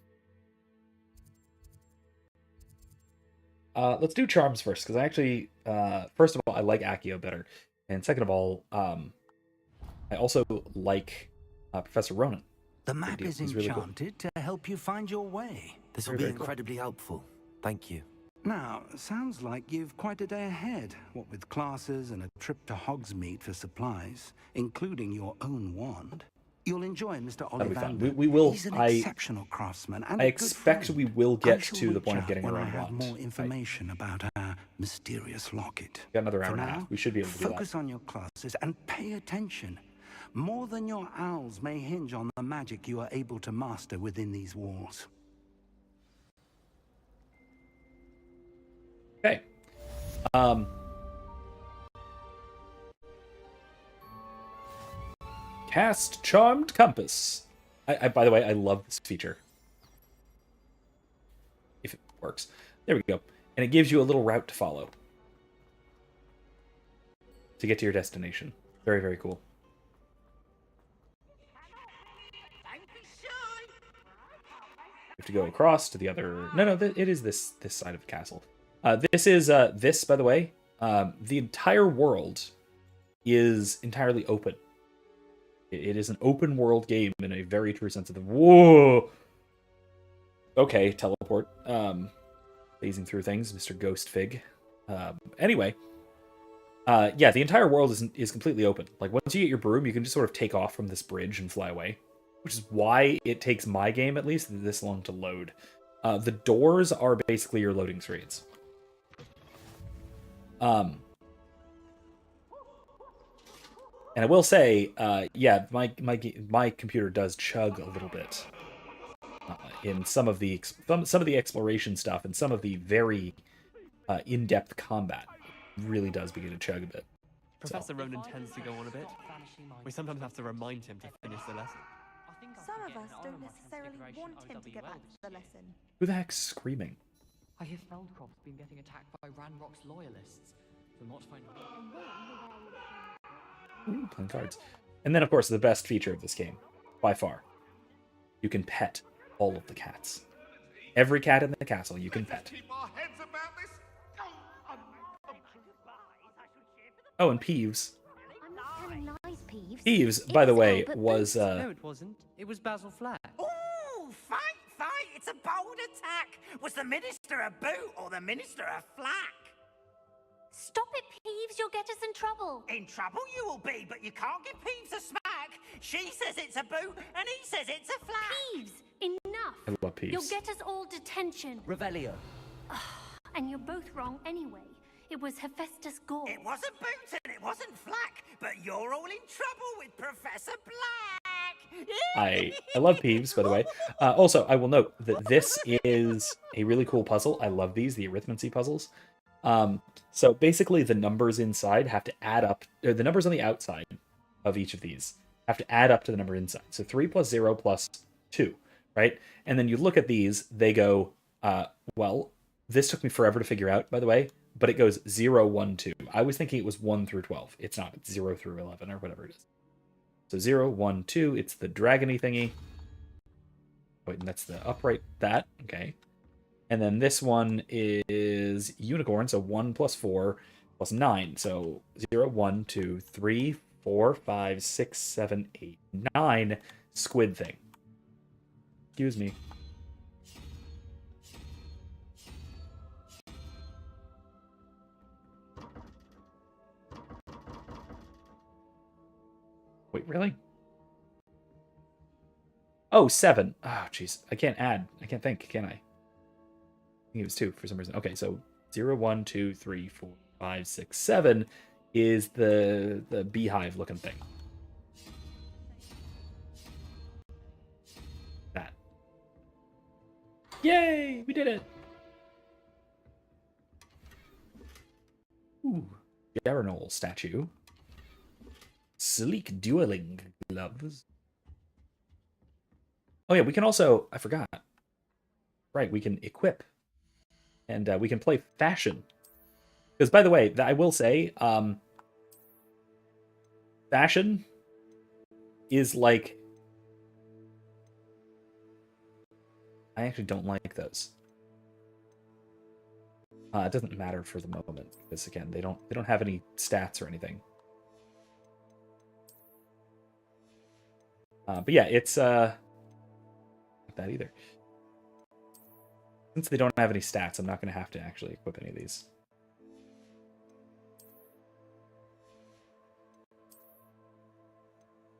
A: Let's do Charms first, because I actually, first of all, I like Accio better, and second of all, I also like Professor Ronan.
C: The map
A: deal.
C: is
A: He's really cool.
C: enchanted to help you find your way.
B: This will be incredibly helpful. Thank you.
C: Now, sounds like you've quite a day ahead, what with classes and a trip to Hogsmeade for supplies, including your own wand. You'll enjoy Mr.
A: That'll be fun.
C: Ollivander.
A: We will.
C: He's an exceptional craftsman and
A: I
C: a good
A: expect
C: friend.
A: we will
C: I
A: get
C: shall
A: to the
C: reach
A: point of
C: out
A: getting our
C: when I
A: own
C: have
A: wand.
C: more information about our mysterious locket.
A: Got another hour
C: For
A: and a
C: now,
A: half. We should be able to do that.
C: focus on your classes and pay attention. More than your owls may hinge on the magic you are able to master within these walls.
A: Okay. Cast Charmed Compass. By the way, I love this feature. If it works. There we go. And it gives you a little route to follow to get to your destination. Very, very cool. You have to go across to the other... No, it is this side of the castle. This is, by the way, the entire world is entirely open. It is an open world game in a very true sense of the... Whoa! Okay, teleport. Phasing through things, Mr. Ghost Fig. Anyway. Yeah, the entire world is completely open. Like, once you get your broom, you can just sort of take off from this bridge and fly away. Which is why it takes my game, at least, this long to load. The doors are basically your loading screens. And I will say, yeah, my computer does chug a little bit in some of the exploration stuff and some of the very in-depth combat. It really does begin to chug a bit.
M: Professor Ronan tends to go on a bit. We sometimes have to remind him to finish the lesson.
R: Some of us don't necessarily want him to get back to the lesson.
A: Who the heck's screaming?
S: I hear Feldcroft's been getting attacked by Ranrock's loyalists. We'll not find
A: Ooh, playing cards. And then, of course, the best feature of this game, by far. You can pet all of the cats. Every cat in the castle you can pet. Oh, and Peeves. Peeves, by the way, was...
Q: No, it wasn't. It was Basil Flack.
K: Ooh, fight! It's a bold attack! Was the Minister a boot or the Minister a flack?
L: Stop it, Peeves, you'll get us in trouble.
K: In trouble you will be, but you can't give Peeves a smack. She says it's a boot, and he says it's a flack.
L: Peeves, enough.
A: I love Peeves.
L: You'll get us all detention.
S: Revelio.
L: And you're both wrong anyway. It was Hephaestus Gore.
K: It wasn't boot and it wasn't flack, but you're all in trouble with Professor Black.
A: I love Peeves, by the way. Also, I will note that this is a really cool puzzle. I love these, the arithmancy puzzles. So basically the numbers inside have to add up, or the numbers on the outside of each of these have to add up to the number inside. So 3 plus 0 plus 2, right? And then you look at these, they go, well, this took me forever to figure out, by the way, but it goes 0, 1, 2. I was thinking it was 1 through 12. It's not. It's 0 through 11 or whatever it is. So 0, 1, 2, it's the dragony thingy. Wait, and that's the upright, that, okay. And then this one is unicorn, so 1 plus 4 plus 9. So 0, 1, 2, 3, 4, 5, 6, 7, 8, 9 squid thing. Excuse me. Wait, really? Oh, 7. Oh, jeez. I can't add. I can't think, can I? I think it was 2 for some reason. Okay, so 0, 1, 2, 3, 4, 5, 6, 7 is the beehive looking thing. That. Yay! We did it! Ooh. Jaranol statue. Sleek dueling gloves. Oh yeah, we can also... I forgot. Right, we can equip. And we can play fashion. Because, by the way, I will say, fashion is like... I actually don't like those. It doesn't matter for the moment, because again, they don't have any stats or anything. But yeah, it's that either. Since they don't have any stats, I'm not going to have to actually equip any of these.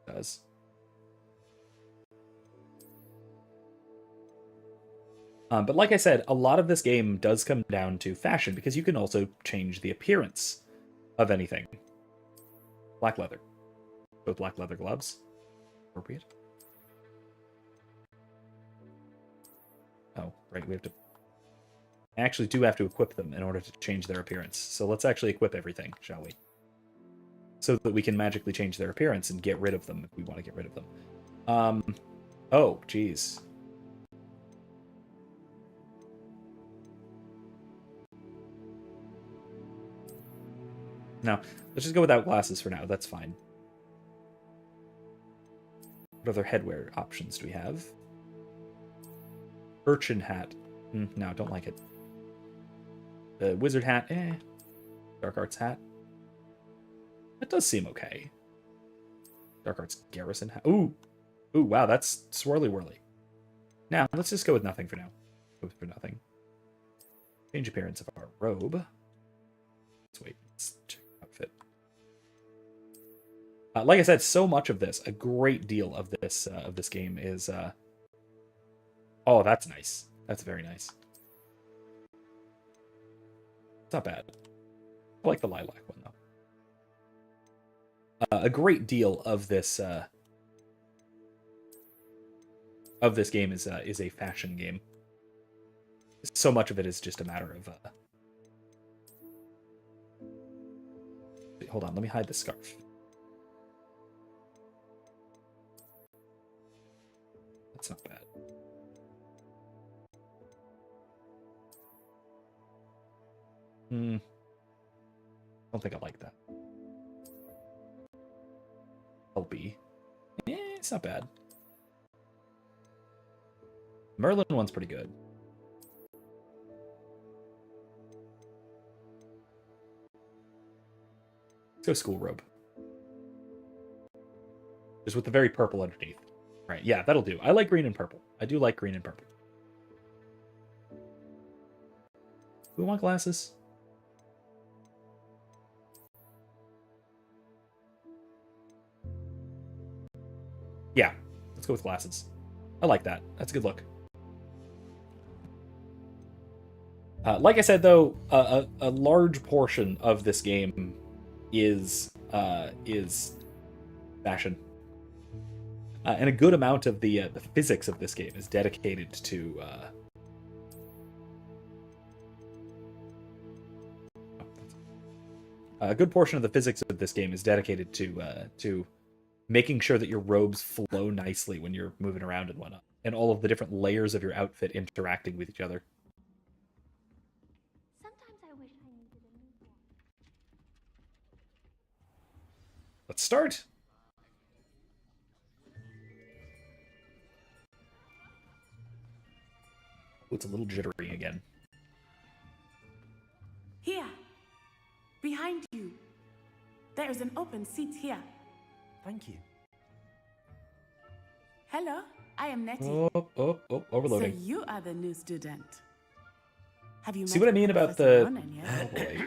A: Does. But like I said, a lot of this game does come down to fashion, because you can also change the appearance of anything. Black leather. Both black leather gloves. Appropriate. Oh, right, we have to... I actually do have to equip them in order to change their appearance. So let's actually equip everything, shall we? So that we can magically change their appearance and get rid of them if we want to get rid of them. Oh, geez. No, let's just go without glasses for now. That's fine. What other headwear options do we have? Urchin hat. No, don't like it. The wizard hat, eh. Dark arts hat. That does seem okay. Dark arts garrison hat. Ooh! Ooh, wow, that's swirly whirly. Now, let's just go with nothing for now. Go for nothing. Change appearance of our robe. Let's wait. Let's check outfit. Like I said, so much of this, a great deal of this game is. Oh, that's nice. That's very nice. It's not bad. I like the lilac one though. A great deal of this game is a fashion game. So much of it is just a matter of. Hold on, let me hide the scarf. That's not bad. Don't think I like that. LB. It's not bad. Merlin one's pretty good. Let's go school robe. Just with the very purple underneath. Right, yeah, that'll do. I like green and purple. I do like green and purple. Do we want glasses? Yeah, let's go with glasses. I like that. That's a good look. Like I said, though, a large portion of this game is fashion, and a good amount of the physics of this game is dedicated to. A good portion of the physics of this game is dedicated to making sure that your robes flow nicely when you're moving around and whatnot, and all of the different layers of your outfit interacting with each other.
L: Sometimes I wish I needed a new one.
A: Let's start. Oh, it's a little jittery again.
T: Here, behind you. There is an open seat here.
N: Thank you.
T: Hello, I am Nettie.
A: Oh, overloading.
T: So you are the new student. Have you
A: See what I mean about the...
T: Oh
A: boy.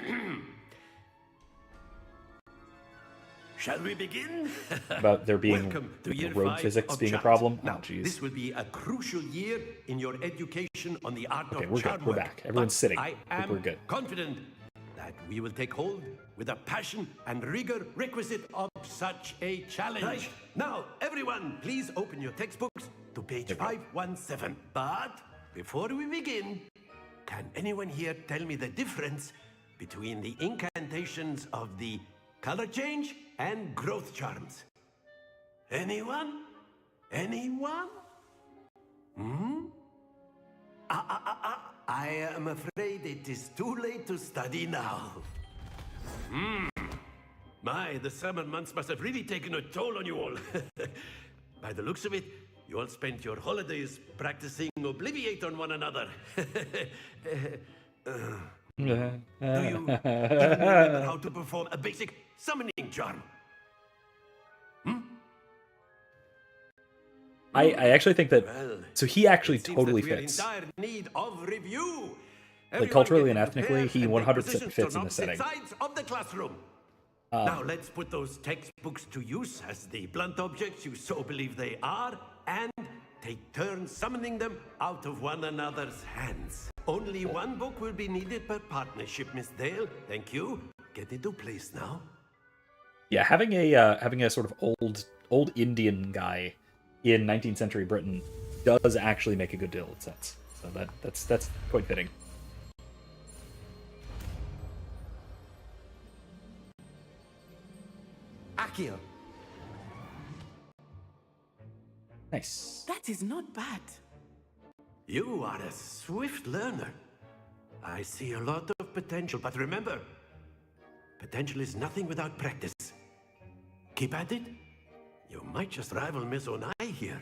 F: Shall we begin?
A: About there being
F: Welcome to year
A: road
F: 5
A: physics
F: of
A: being a
F: charms.
A: problem?
F: Now,
A: Oh, jeez.
F: this will be a crucial year in your education on the art
A: Okay,
F: of
A: we're
F: charm
A: good. We're
F: work.
A: back. Everyone's
F: But
A: sitting.
F: I
A: I think we're
F: am
A: good.
F: confident that we will take hold with the passion and rigor requisite of such a challenge. Right. Now, everyone, please open your textbooks to page 517. But before we begin, can anyone here tell me the difference between the incantations of the color change and growth charms? Anyone? Anyone? I am afraid it is too late to study now. My, the summer months must have really taken a toll on you all. By the looks of it, you all spent your holidays practicing Obliviate on one another. Do you even remember how to perform a basic summoning charm?
A: I actually think that...
F: Well,
A: So he actually
F: it seems
A: totally
F: that we're
A: fits.
F: in dire need of review.
A: Like,
F: Everyone
A: culturally
F: get
A: and ethnically,
F: prepared
A: he
F: and take
A: 100%
F: positions
A: fits
F: on
A: in this
F: opposite
A: setting.
F: sides of the classroom. Now let's put those textbooks to use as the blunt objects you so believe they are, and take turns summoning them out of one another's hands. Only one book will be needed per partnership, Miss Dale. Thank you. Get into place now.
A: Yeah, having a sort of old Indian guy in 19th century Britain does actually make a good deal of sense. So that's quite fitting.
T: Akio.
A: Nice.
T: That is not bad.
F: You are a swift learner. I see a lot of potential, but remember, potential is nothing without practice. Keep at it. You might just rival Miss Onai here.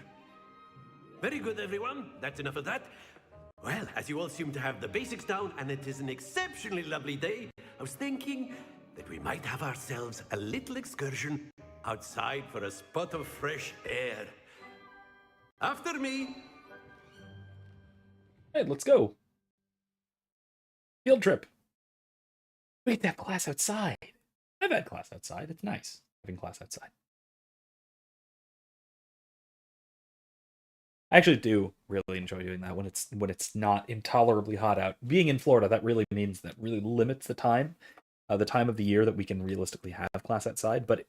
F: Very good, everyone. That's enough of that. Well, as you all seem to have the basics down, and it is an exceptionally lovely day, I was thinking that we might have ourselves a little excursion outside for a spot of fresh air. After me.
A: Hey, let's go. Field trip. We get to have class outside. I've had class outside. It's nice having class outside. I actually do really enjoy doing that when it's not intolerably hot out. Being in Florida, that really means that really limits the time of the year that we can realistically have class outside. But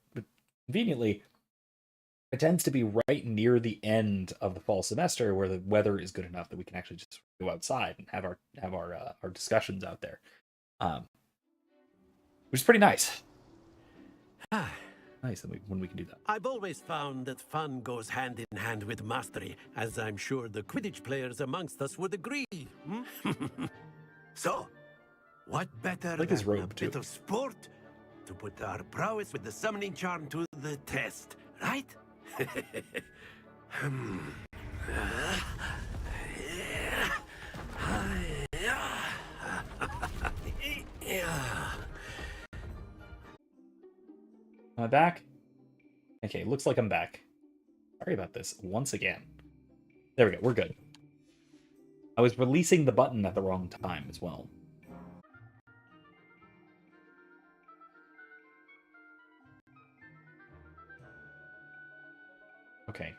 A: conveniently, it tends to be right near the end of the fall semester where the weather is good enough that we can actually just go outside and have our discussions out there, which is pretty nice. Nice when we can do that.
F: I've always found that fun goes hand in hand with mastery, as I'm sure the Quidditch players amongst us would agree. So, what better
A: like his
F: than
A: robe,
F: a bit of sport to put our prowess with the summoning charm to the test, right?
A: Am I back? Okay, looks like I'm back. Sorry about this once again. There we go, we're good. I was releasing the button at the wrong time as well. Okay.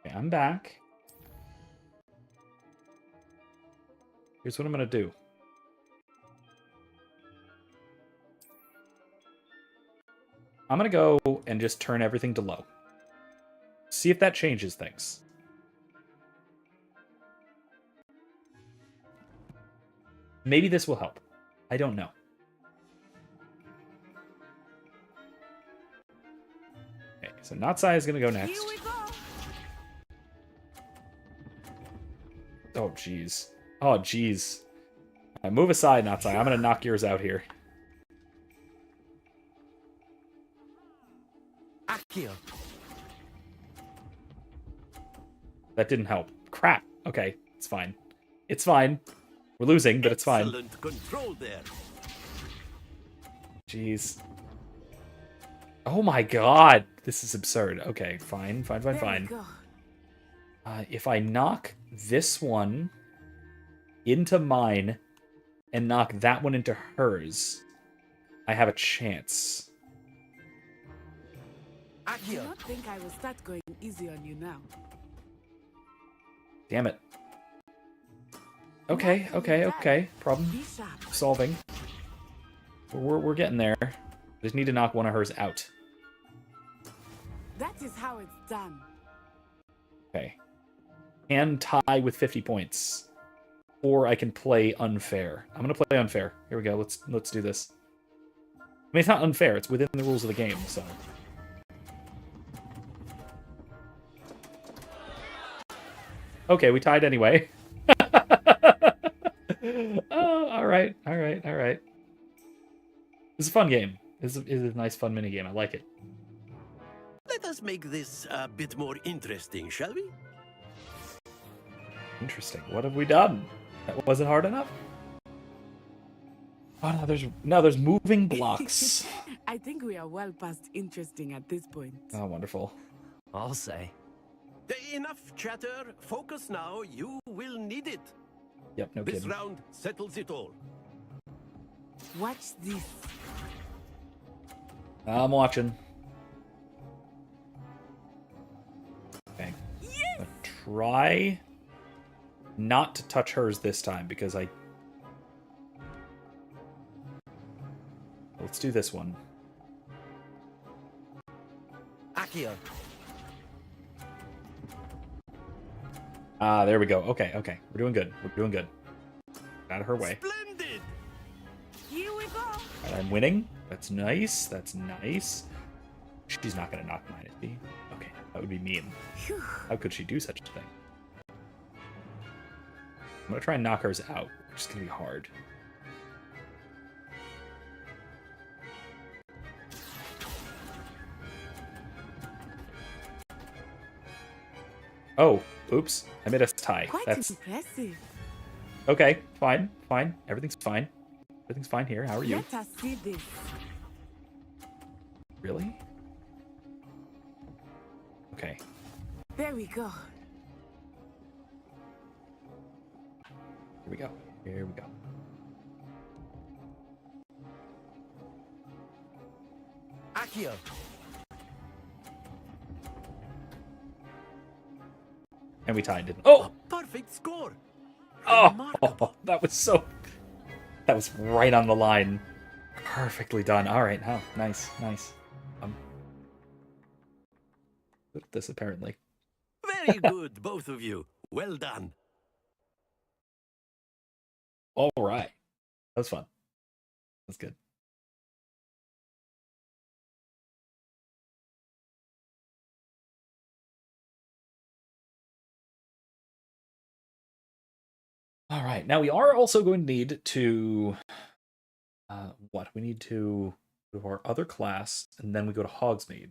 A: Okay, I'm back. Here's what I'm gonna do. I'm gonna go and just turn everything to low. See if that changes things. Maybe this will help. I don't know. Okay, so Natsai is gonna go next. Oh, jeez. Oh, jeez. Right, move aside, Natsai. I'm gonna knock yours out here.
T: Akio.
A: That didn't help. Crap. Okay, it's fine. It's fine. We're losing, but it's fine.
F: Excellent control there.
A: Jeez. Oh my god. This is absurd. Okay, fine. If I knock this one into mine and knock that one into hers, I have a chance.
T: I do not think I will start going easy on you now.
A: Damn it. Okay. Problem solving. We're getting there. Just need to knock one of hers out.
T: That is how it's done.
A: Okay. And tie with 50 points. Or I can play unfair. I'm gonna play unfair. Here we go. Let's do this. I mean, it's not unfair. It's within the rules of the game, so. Okay, we tied anyway. Oh, all right. It's a fun game. It's a nice, fun mini game. I like it.
F: Let us make this a bit more interesting, shall we?
A: Interesting. What have we done? That wasn't hard enough? Oh, there's moving blocks.
T: I think we are well past interesting at this point.
A: Oh, wonderful.
B: I'll say.
F: Enough chatter. Focus now. You will need it.
A: Yep, no
F: This
A: kidding.
F: round settles it all.
T: Watch this.
A: I'm watching. Okay. I'm gonna try not to touch hers this time because I... Let's do this one.
B: Accio.
A: Ah, there we go. Okay. We're doing good. Out of her way.
F: Splendid.
T: Here we go.
A: And I'm winning. That's nice. She's not gonna knock mine, is she? Okay, that would be mean. How could she do such a thing? I'm gonna try and knock hers out, which is gonna be hard. Oh, oops. I made us tie.
T: Quite
A: That's
T: impressive.
A: okay. Fine. Everything's fine. Everything's fine here. How are you?
T: Let us see this.
A: Really? Okay.
T: There we go.
A: Here we go.
B: Accio.
A: And we tied, didn't? Oh!
F: Perfect score.
A: Oh, that was right on the line. Perfectly done. All right, oh, nice. Good at this apparently.
F: Very good, both of you. Well done.
A: All right, that was fun. That's good. All right, now we are also going to need to what? We need to go to our other class, and then we go to Hogsmeade.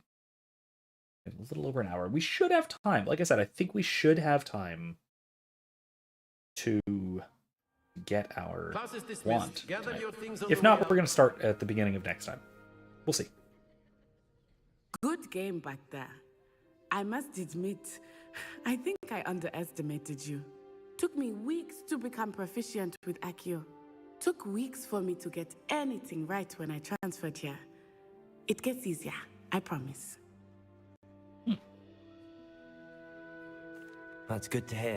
A: A little over an hour. We should have time. Like I said, I think we should have time to get our wand. If not, we're going to start at the beginning of next time. We'll see.
T: Good game back there. I must admit, I think I underestimated you. Took me weeks to become proficient with Accio. Took weeks for me to get anything right when I transferred here. It gets easier, I promise.
B: That's good to hear.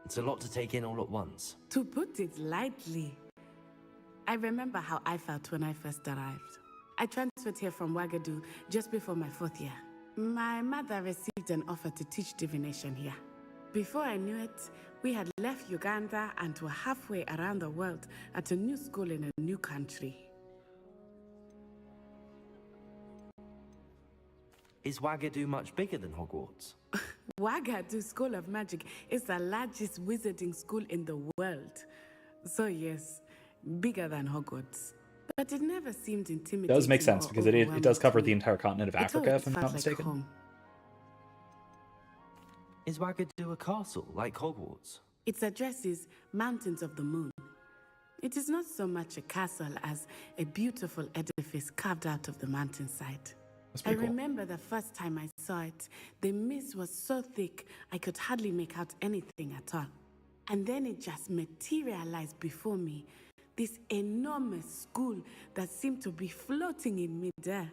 B: It's a lot to take in all at once.
T: To put it lightly, I remember how I felt when I first arrived. I transferred here from Wagadu just before my 4th year. My mother received an offer to teach divination here. Before I knew it, we had left Uganda and were halfway around the world at a new school in a new country.
B: Is Wagadu much bigger than Hogwarts?
T: Wagadu School of Magic is the largest wizarding school in the world. So yes, bigger than Hogwarts. But it never seemed intimidating.
A: It does make sense because it does cover the entire continent of
T: It
A: Africa,
T: always
A: if I'm
T: felt
A: not
T: like
A: mistaken.
T: home.
B: Is Wagadu a castle, like Hogwarts?
T: Its address is Mountains of the Moon. It is not so much a castle as a beautiful edifice carved out of the mountainside. I remember the first time I saw it, the mist was so thick I could hardly make out anything at all. And then it just materialized before me, this enormous school that seemed to be floating in midair.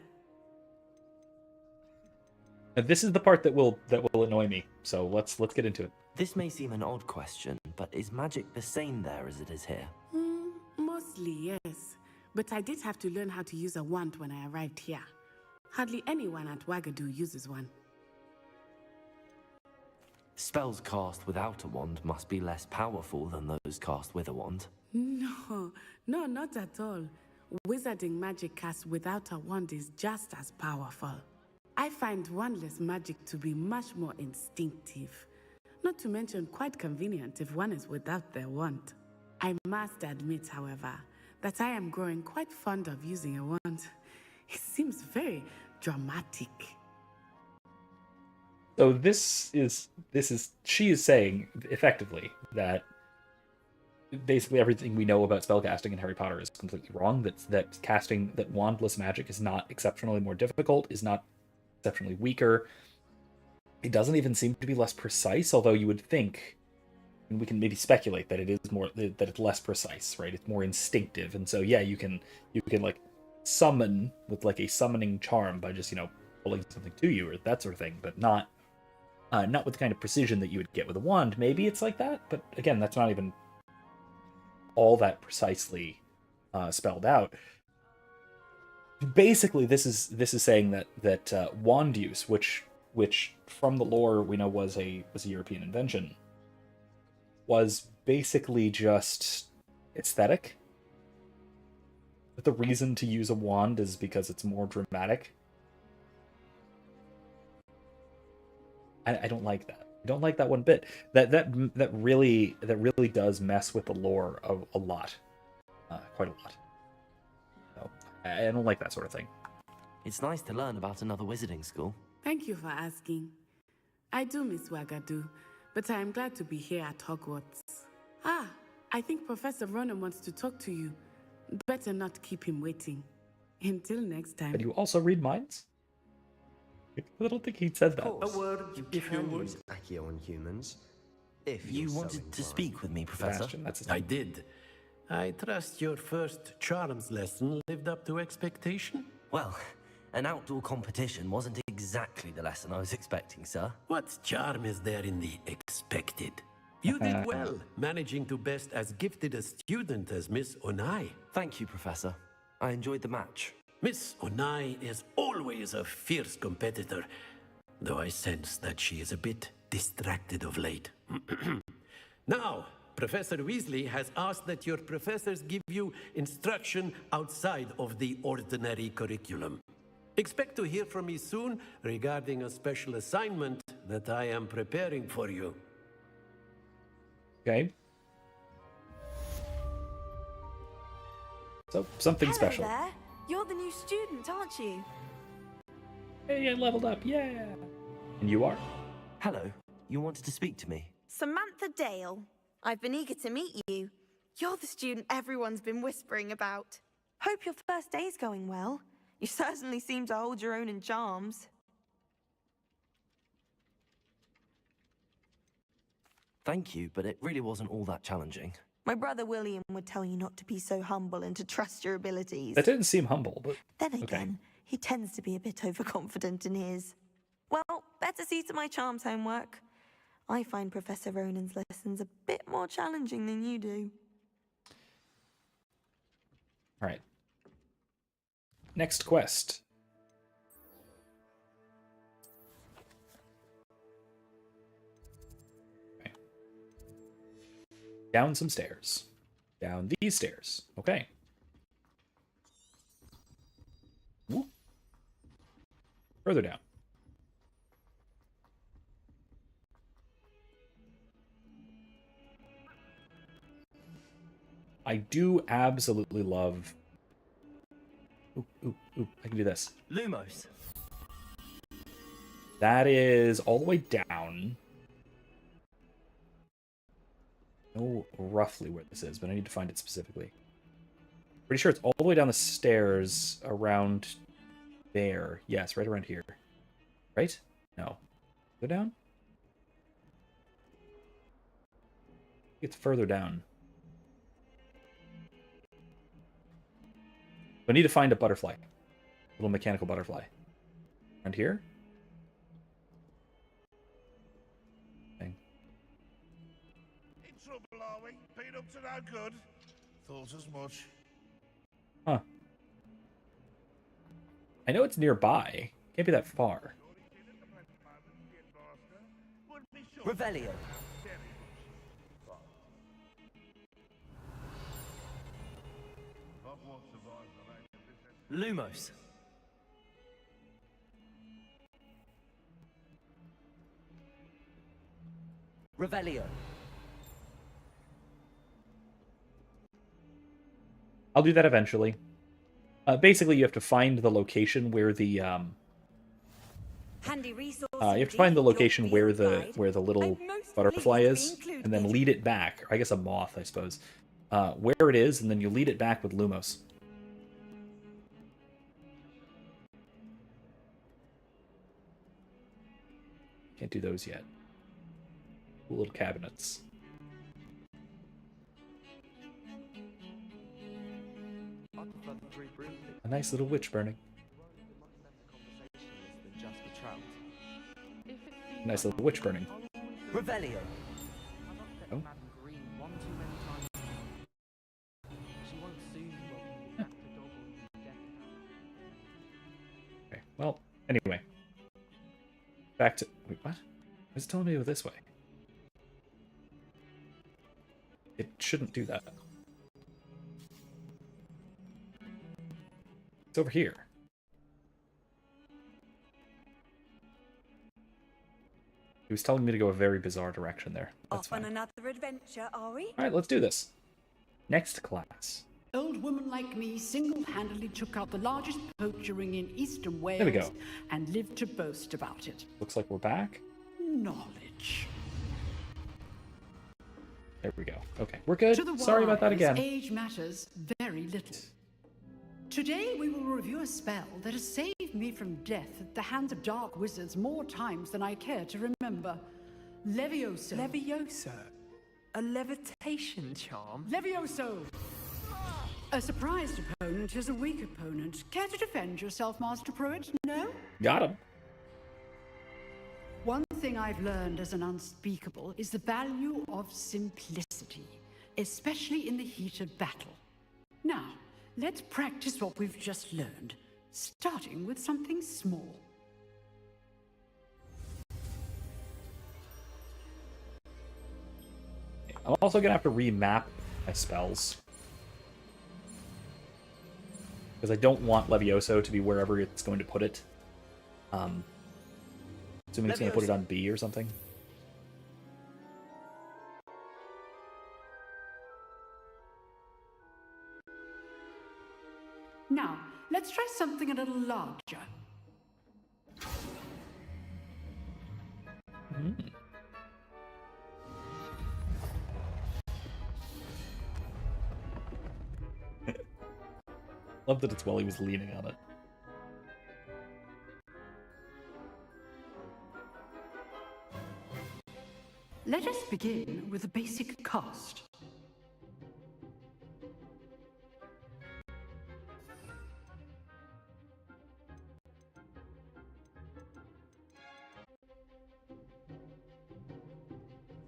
A: Now, this is the part that will annoy me. So let's get into it.
B: This may seem an odd question, but is magic the same there as it is here?
T: Mostly, yes. But I did have to learn how to use a wand when I arrived here. Hardly anyone at Wagadu uses one.
B: Spells cast without a wand must be less powerful than those cast with a wand.
T: No, not at all. Wizarding magic cast without a wand is just as powerful. I find wandless magic to be much more instinctive. Not to mention quite convenient if one is without their wand. I must admit, however, that I am growing quite fond of using a wand. It seems very dramatic.
A: So she is saying effectively that basically everything we know about spellcasting in Harry Potter is completely wrong. That wandless magic is not exceptionally more difficult, is not exceptionally weaker. It doesn't even seem to be less precise, although you would think, and we can maybe speculate that it is more, that it's less precise, right? It's more instinctive, and so yeah, you can like summon with like a summoning charm by just pulling something to you or that sort of thing, but not with the kind of precision that you would get with a wand. Maybe it's like that, but again, that's not even all that precisely spelled out. Basically, this is saying that wand use, which from the lore we know was a European invention, was basically just aesthetic. But the reason to use a wand is because it's more dramatic. I don't like that. I don't like that one bit. That really does mess with the lore of a lot, quite a lot. So I don't like that sort of thing.
B: It's nice to learn about another wizarding school.
T: Thank you for asking. I do miss Wagadu, but I am glad to be here at Hogwarts. Ah, I think Professor Ronan wants to talk to you. Better not keep him waiting. Until next time.
A: But you also read minds? I don't think he said that.
N: A word if you would. Accio on humans. If
B: you wanted to speak with me, Professor.
F: I did. I trust your first charms lesson lived up to expectation?
B: Well, an outdoor competition wasn't exactly the lesson I was expecting, sir.
F: What charm is there in the expected? You did well, managing to best as gifted a student as Miss Onai.
B: Thank you, Professor. I enjoyed the match.
F: Miss Onai is always a fierce competitor, though I sense that she is a bit distracted of late. Now, Professor Weasley has asked that your professors give you instruction outside of the ordinary curriculum. Expect to hear from me soon regarding a special assignment that I am preparing for you.
A: Okay. So, something
R: Hello
A: special.
R: There. You're the new student, aren't you?
A: Hey, I leveled up, yeah! And you are?
B: Hello. You wanted to speak to me?
R: Samantha Dale. I've been eager to meet you. You're the student everyone's been whispering about. Hope your first day's going well. You certainly seem to hold your own in charms.
B: Thank you, but it really wasn't all that challenging.
R: My brother William would tell you not to be so humble and to trust your abilities.
A: That didn't seem humble, but
R: Then again, he tends to be a bit overconfident in his. Well, better see to my charms homework. I find Professor Ronan's lessons a bit more challenging than you do.
A: All right. Next quest. Okay. Down some stairs. Down these stairs. Okay. Woo. Further down. I do absolutely love... Ooh, I can do this.
B: Lumos.
A: That is all the way down. I know roughly where this is, but I need to find it specifically. Pretty sure it's all the way down the stairs around there. Yes, right around here. Right? No. Go down? It's further down. I need to find a butterfly. A little mechanical butterfly. Around here? Thing.
U: In trouble, are we? Been up to no good? Thought as much.
A: Huh. I know it's nearby. Can't be that far.
B: Revelio. Lumos. Revelio.
A: I'll do that eventually. Basically, you have to find the location where the
R: Handy resource
A: you have to find the location where the little butterfly is, and then lead it back. Or I guess a moth, I suppose. Where it is, and then you lead it back with Lumos. Can't do those yet. Cool little cabinets. A nice little witch burning. Nice little witch burning.
B: Revelio.
A: Oh. Okay, well, anyway. Back to... Wait, what? It's telling me to go this way. It shouldn't do that. It's over here. He was telling me to go a very bizarre direction there. That's
D: Off on
A: fine.
D: another adventure, are we?
A: Alright, let's do this. Next class.
V: Old woman like me single-handedly took out the largest poacher ring in eastern Wales
A: There we go.
V: and lived to boast about it.
A: Looks like we're back.
V: Knowledge.
A: There we go. Okay, we're good.
V: To the
A: Sorry about that
V: wise,
A: again.
V: Age matters very little. Today we will review a spell that has saved me from death at the hands of dark wizards more times than I care to remember. Levioso.
W: Levioso? A levitation charm?
V: Levioso! A surprised opponent is a weak opponent. Care to defend yourself, Master Pruitt? No?
A: Got him.
V: One thing I've learned as an unspeakable is the value of simplicity, especially in the heat of battle. Now, let's practice what we've just learned, starting with something small.
A: I'm also gonna have to remap my spells. Because I don't want Levioso to be wherever it's going to put it. Assuming it's going to put it on B or something.
V: Now, let's try something a little larger.
A: Love that it's while he was leaning on it.
V: Let us begin with a basic cast.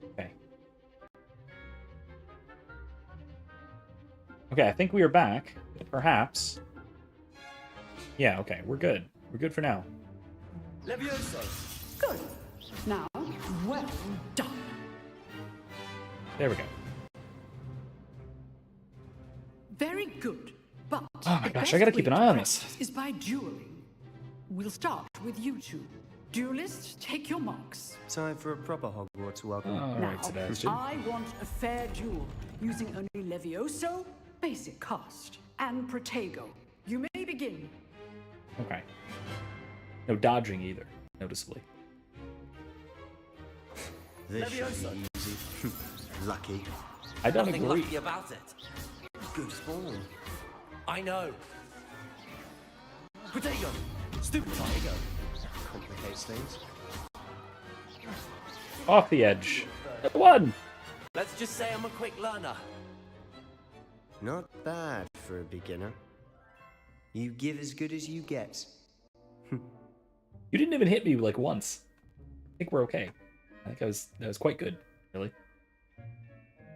A: Okay. Okay, I think we are back. Perhaps. Yeah, okay, we're good. We're good for now.
V: Levioso. Good. Now, well done.
A: There we go.
V: Very good. But
A: Oh my
V: the
A: gosh,
V: best
A: I gotta keep
V: way
A: an
V: to
A: eye on this.
V: practice is by dueling. We'll start with you two. Duelists, take your marks.
N: Time for a proper Hogwarts welcome.
V: Now, I want a fair duel using only Levioso, basic cast, and Protego. You may begin.
A: Okay. No dodging either, noticeably.
N: This should be easy. Lucky.
A: I don't
B: Nothing
A: agree.
B: lucky about it. Good spawn. I know. Potato. Stupid Protego.
N: Complicates things.
A: Off the edge. One!
B: Let's just say I'm a quick learner.
N: Not bad for a beginner. You give as good as you get.
A: You didn't even hit me like once. I think we're okay. I think that was quite good, really.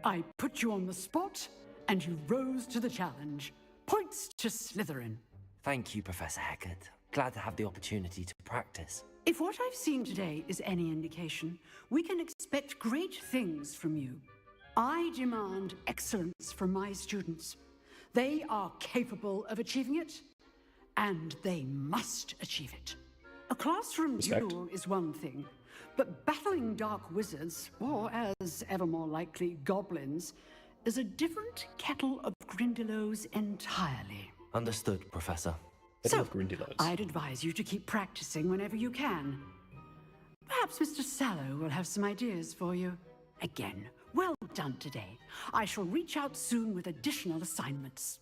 V: I put you on the spot, and you rose to the challenge. Points to Slytherin.
B: Thank you, Professor Hecat. Glad to have the opportunity to practice.
V: If what I've seen today is any indication, we can expect great things from you. I demand excellence from my students. They are capable of achieving it, and they must achieve it. A classroom
A: Respect.
V: duel is one thing, but battling dark wizards, or as ever more likely, goblins, is a different kettle of Grindylows entirely.
B: Understood, Professor.
V: So, I'd advise you to keep practicing whenever you can. Perhaps Mr. Sallow will have some ideas for you. Again, well done today. I shall reach out soon with additional assignments.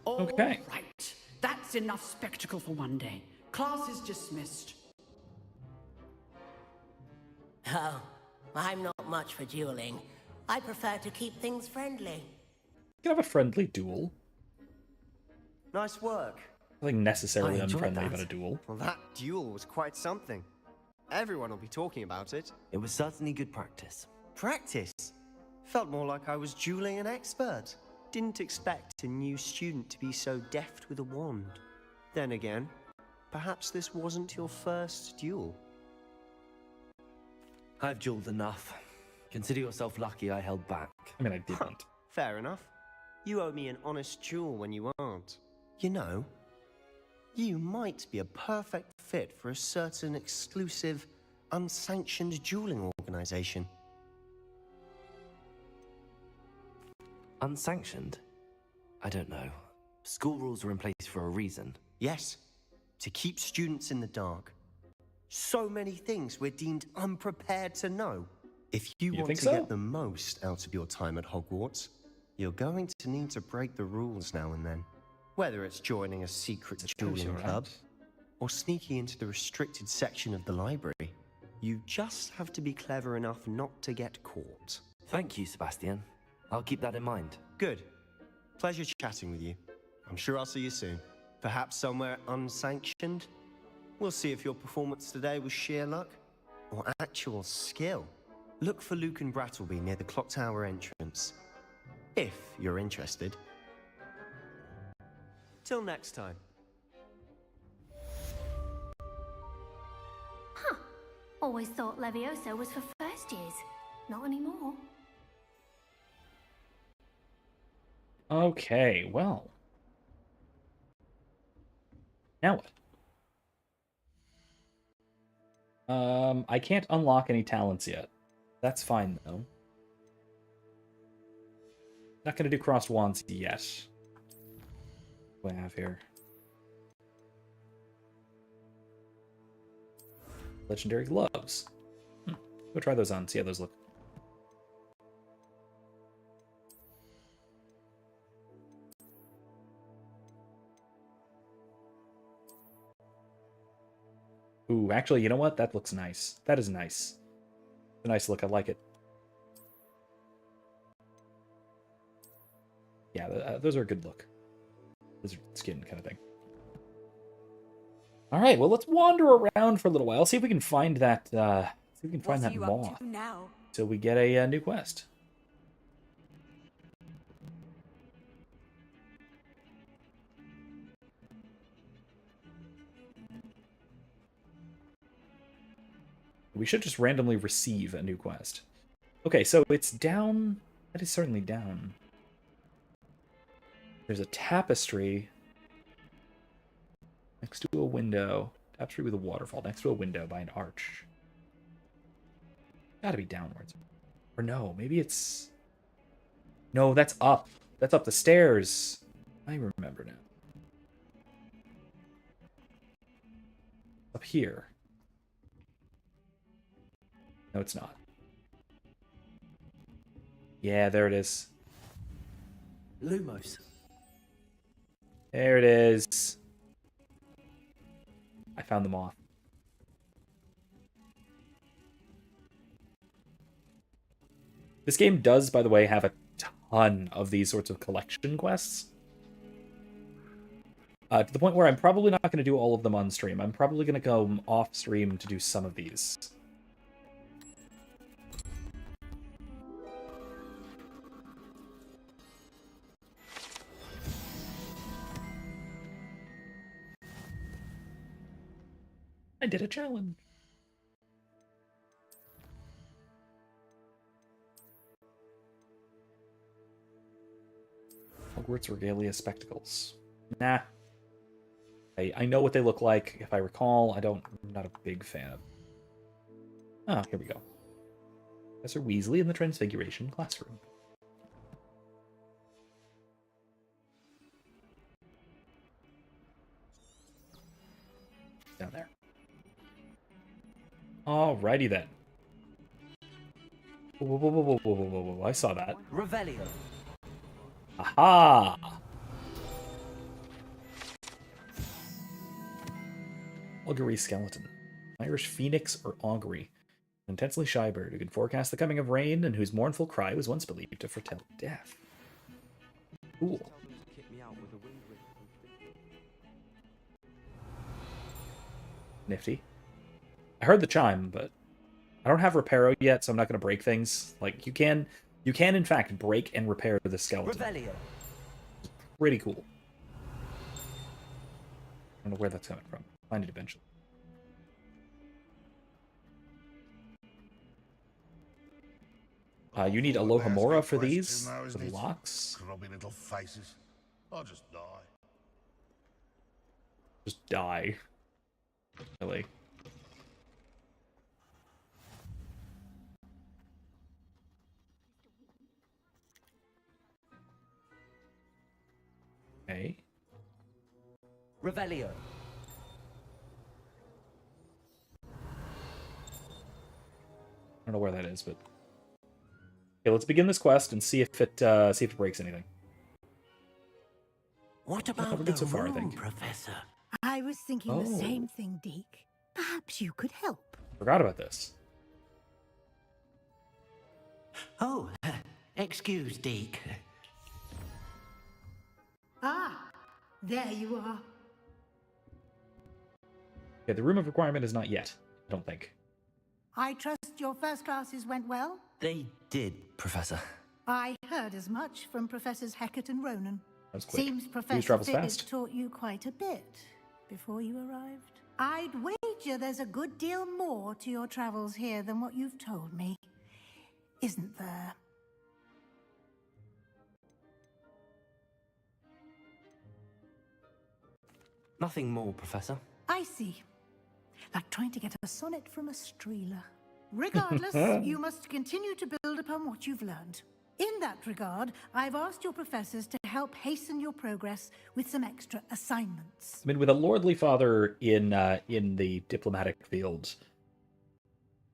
A: Okay.
V: All right, that's enough spectacle for one day. Class is dismissed.
D: Oh, I'm not much for dueling. I prefer to keep things friendly.
A: You can have a friendly duel.
N: Nice work.
A: Nothing necessarily
N: I enjoyed
A: unfriendly
N: that.
A: about a duel.
N: Well, that duel was quite something. Everyone will be talking about it.
B: It was certainly good practice.
N: Practice? Felt more like I was dueling an expert. Didn't expect a new student to be so deft with a wand. Then again, perhaps this wasn't your first duel.
B: I've dueled enough. Consider yourself lucky I held back.
A: I mean, I didn't.
N: Fair enough. You owe me an honest duel when you aren't. You know, you might be a perfect fit for a certain exclusive, unsanctioned dueling organization.
B: Unsanctioned? I don't know. School rules are in place for a reason.
N: Yes, to keep students in the dark. So many things we're deemed unprepared to know. If you want to get the most out of your time at Hogwarts, you're going to need to break the rules now and then. Whether it's joining a secret dueling club, or sneaking into the restricted section of the library, you just have to be clever enough not to get caught.
B: Thank you, Sebastian. I'll keep that in mind.
N: Good. Pleasure chatting with you. I'm sure I'll see you soon. Perhaps somewhere unsanctioned? We'll see if your performance today was sheer luck or actual skill. Look for Luke and Brattleby near the clock tower entrance, if you're interested. Till next time.
L: Huh. Always thought Levioso was for first years. Not anymore.
A: Okay, well. Now what? I can't unlock any talents yet. That's fine, though. Not gonna do crossed wands yet. What do I have here? Legendary gloves. Go try those on, see how those look. Ooh, actually, you know what? That looks nice. That is nice. It's a nice look. I like it. Yeah, those are a good look. Lizard skin kind of thing. All right, well, let's wander around for a little while. See if we can find that. See if we can find that moth. So we get a new quest. We should just randomly receive a new quest. Okay, so it's down. That is certainly down. There's a tapestry next to a window. Tapestry with a waterfall next to a window by an arch. Gotta be downwards. Or no, maybe it's... No, that's up. That's up the stairs. I remember now. Up here. No, it's not. Yeah, there it is.
B: Lumos.
A: There it is. I found the moth. This game does, by the way, have a ton of these sorts of collection quests. To the point where I'm probably not going to do all of them on stream. I'm probably going to go off stream to do some of these. I did a challenge. Hogwarts Regalia Spectacles. Nah. I know what they look like. If I recall, I'm not a big fan of. Ah, here we go. Professor Weasley in the Transfiguration Classroom. Down there. Alrighty then. Whoa, I saw that.
B: Revelio.
A: Aha! Augury skeleton. Irish phoenix or augury. An intensely shy bird who can forecast the coming of rain and whose mournful cry was once believed to foretell death. Cool. Nifty. I heard the chime, but I don't have Reparo yet, so I'm not going to break things. Like, you can in fact break and repair the skeleton.
B: Revelio.
A: Pretty cool. I don't know where that's coming from. Find it eventually. You need Alohomora for these, for the locks.
U: Grubby little faces. I'll just die.
A: Just die. Really. Okay.
B: Revelio.
A: I don't know where that is, but okay, let's begin this quest and see if it breaks anything.
K: What about
A: we're
K: the
A: good so far, I
K: room,
A: think.
K: Professor?
J: I was thinking the same thing, Deke. Perhaps you could help.
A: Forgot about this.
K: Oh, excuse, Deke.
J: Ah, there you are.
A: Okay, the room of requirement is not yet, I don't think.
J: I trust your first classes went well?
B: They did, Professor.
J: I heard as much from Professors Hecat and Ronan.
A: That was quick.
J: Seems
A: News
J: Professor
A: travels
J: Figgis
A: fast.
J: taught you quite a bit before you arrived. I'd wager there's a good deal more to your travels here than what you've told me. Isn't there?
B: Nothing more, Professor.
J: I see. Like trying to get a sonnet from a streeler. Regardless, you must continue to build upon what you've learned. In that regard, I've asked your professors to help hasten your progress with some extra assignments.
A: I mean, with a lordly father in the diplomatic field,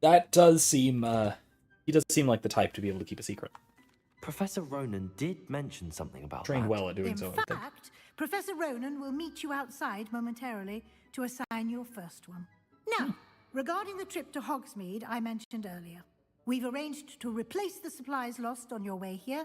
A: that does seem he does seem like the type to be able to keep a secret.
B: Professor Ronan did mention something about
A: Trained
B: that.
A: well at doing
J: In
A: so, I think.
J: fact, Professor Ronan will meet you outside momentarily to assign your first one. Now, regarding the trip to Hogsmeade I mentioned earlier, we've arranged to replace the supplies lost on your way here,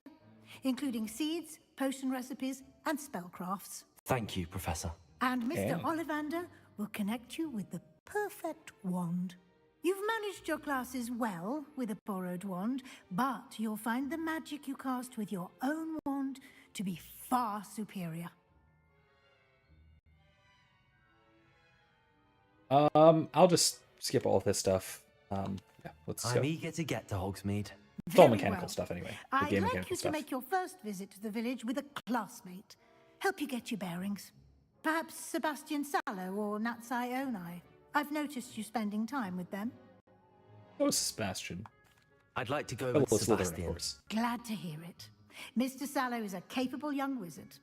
J: including seeds, potion recipes, and spellcrafts.
B: Thank you, Professor.
J: And Mr.
B: Yeah.
J: Ollivander will connect you with the perfect wand. You've managed your classes well with a borrowed wand, but you'll find the magic you cast with your own wand to be far superior.
A: I'll just skip all of this stuff. Yeah, let's
B: I'm
A: go.
B: eager to get to Hogsmeade.
A: It's all
J: Very
A: mechanical
J: well.
A: stuff anyway. The
J: I'd
A: game
J: like
A: mechanical
J: you to
A: stuff.
J: make your first visit to the village with a classmate. Help you get your bearings. Perhaps Sebastian Sallow or Natsai Onai. I've noticed you spending time with them.
A: Oh, Sebastian.
B: I'd like to go
A: Fellow
B: with
A: Slytherin, of
B: Sebastian.
A: course.
J: Glad to hear it. Mr. Sallow is a capable young wizard,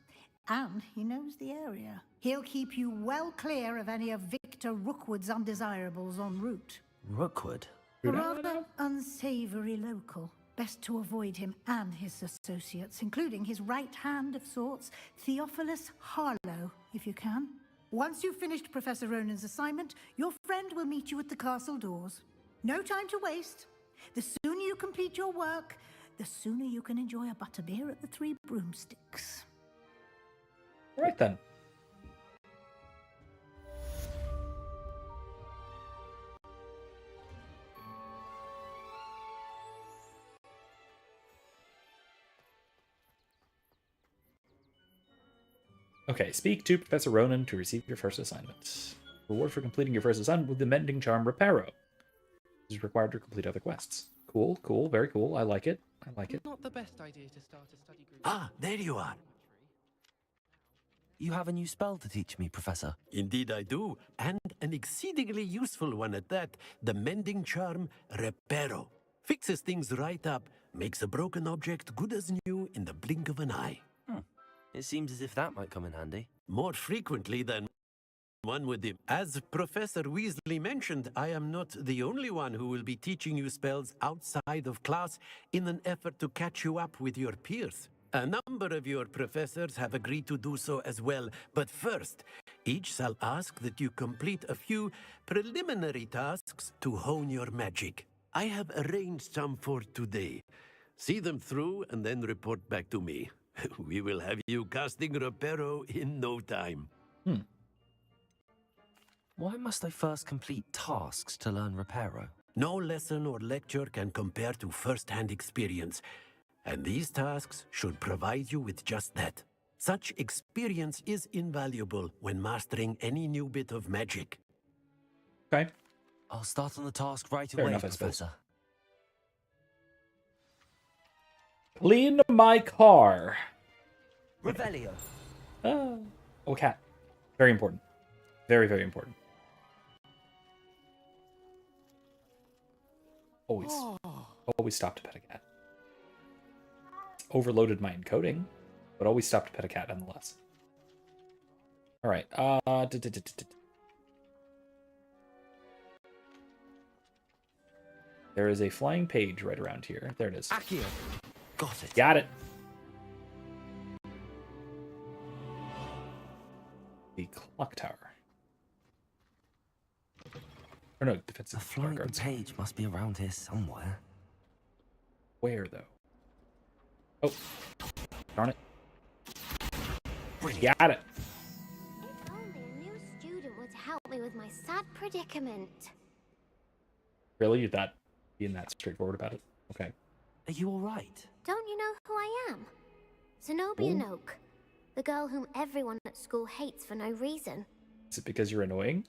J: and he knows the area. He'll keep you well clear of any of Victor Rookwood's undesirables en route.
B: Rookwood?
J: A rather unsavory local. Best to avoid him and his associates, including his right hand of sorts, Theophilus Harlow, if you can. Once you've finished Professor Ronan's assignment, your friend will meet you at the castle doors. No time to waste. The sooner you complete your work, the sooner you can enjoy a butterbeer at the Three Broomsticks.
A: Right then. Okay, speak to Professor Ronan to receive your first assignment. Reward for completing your first assignment with the Mending Charm Reparo. This is required to complete other quests. Cool, cool, very cool. I like it. I like it.
M: Not the best idea to start a study group.
F: Ah, there you are.
B: You have a new spell to teach me, Professor.
F: Indeed I do, and an exceedingly useful one at that. The Mending Charm Reparo. Fixes things right up, makes a broken object good as new in the blink of an eye.
B: It seems as if that might come in handy.
F: More frequently than one would. As Professor Weasley mentioned, I am not the only one who will be teaching you spells outside of class in an effort to catch you up with your peers. A number of your professors have agreed to do so as well, but first, Each shall ask that you complete a few preliminary tasks to hone your magic. I have arranged some for today. See them through and then report back to me. We will have you casting Reparo in no time.
B: Why must I first complete tasks to learn Reparo?
F: No lesson or lecture can compare to first-hand experience, and these tasks should provide you with just that. Such experience is invaluable when mastering any new bit of magic.
A: Okay.
B: I'll start on the task right
A: Fair
B: away,
A: enough, I suppose.
B: Professor.
A: Clean my car.
B: Revelio.
A: Oh, cat. Very important. Very, very important. Always stop to pet a cat. Overloaded my encoding, but always stop to pet a cat nonetheless. All right. There is a flying page right around here. There it is.
B: Accio. Got it.
A: Got it. The clock tower. Or no, defensive.
B: The flying page must be around here somewhere.
A: Where though? Oh, darn it!
B: Brilliant.
A: Got it.
L: If only a new student were to help me with my sad predicament.
A: Really, you're that being that straightforward about it? Okay.
B: Are you all right?
L: Don't you know who I am? Zenobia Noak, the girl whom everyone at school hates for no reason.
A: Is it because you're annoying?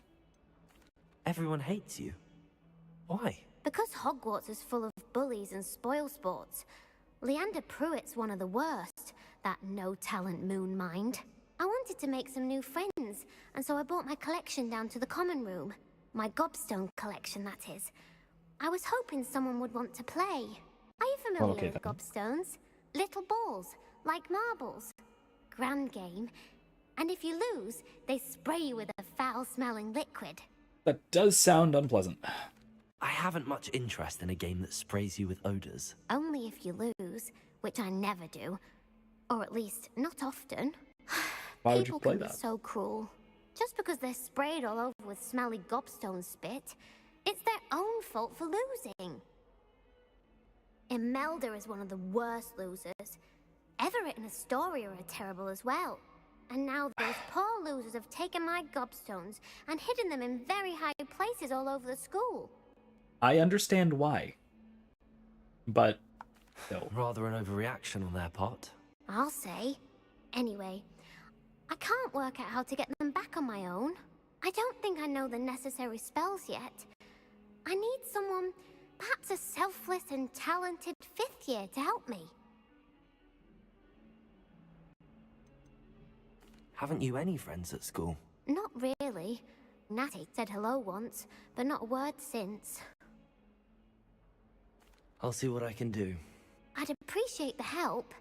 B: Everyone hates you. Why?
L: Because Hogwarts is full of bullies and spoilsports. Leander Pruitt's one of the worst, that no-talent moon mind. I wanted to make some new friends, and so I brought my collection down to the common room. My gobstone collection, that is. I was hoping someone would want to play. Are you familiar with gobstones? Little balls, like marbles. Grand game. And if you lose, they spray you with a foul-smelling liquid.
A: That does sound unpleasant.
B: I haven't much interest in a game that sprays you with odors.
L: Only if you lose, which I never do. Or at least, not often.
A: Why would you
L: People
A: play
L: can
A: that?
L: be so cruel. Just because they're sprayed all over with smelly gobstone spit, it's their own fault for losing. Imelda is one of the worst losers. Everett and Astoria are terrible as well. And now those poor losers have taken my gobstones and hidden them in very high places all over the school.
A: I understand why. But, no.
B: Rather an overreaction on their part.
L: I'll say. Anyway, I can't work out how to get them back on my own. I don't think I know the necessary spells yet. I need someone, perhaps a selfless and talented 5th year to help me.
B: Haven't you any friends at school?
L: Not really. Natty said hello once, but not a word since.
B: I'll see what I can do.
L: I'd appreciate the help.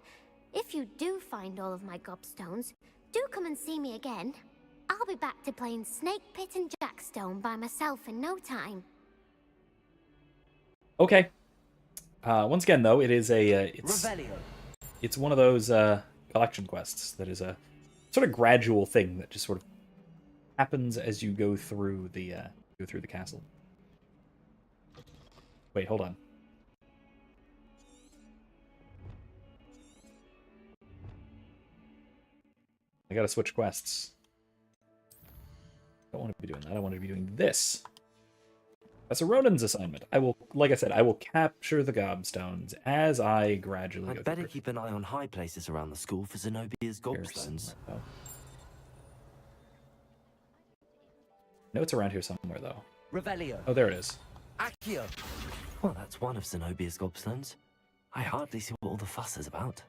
L: If you do find all of my gobstones, do come and see me again. I'll be back to playing Snake Pit and Jackstone by myself in no time.
A: Okay. Once again, though, it is a it's one of those collection quests that is a sort of gradual thing that just sort of happens as you go through the castle. Wait, hold on. I gotta switch quests. I don't want to be doing that. I want to be doing this. That's a Ronin's assignment. I will, like I said, I will capture the gobstones as I gradually go
B: I'd better
A: through.
B: keep an eye on high places around the school for Zenobia's gobstones.
A: No, it's around here somewhere, though.
B: Revelio.
A: Oh, there it is.
B: Accio. Well, that's one of Zenobia's gobstones. I hardly see what all the fuss is about.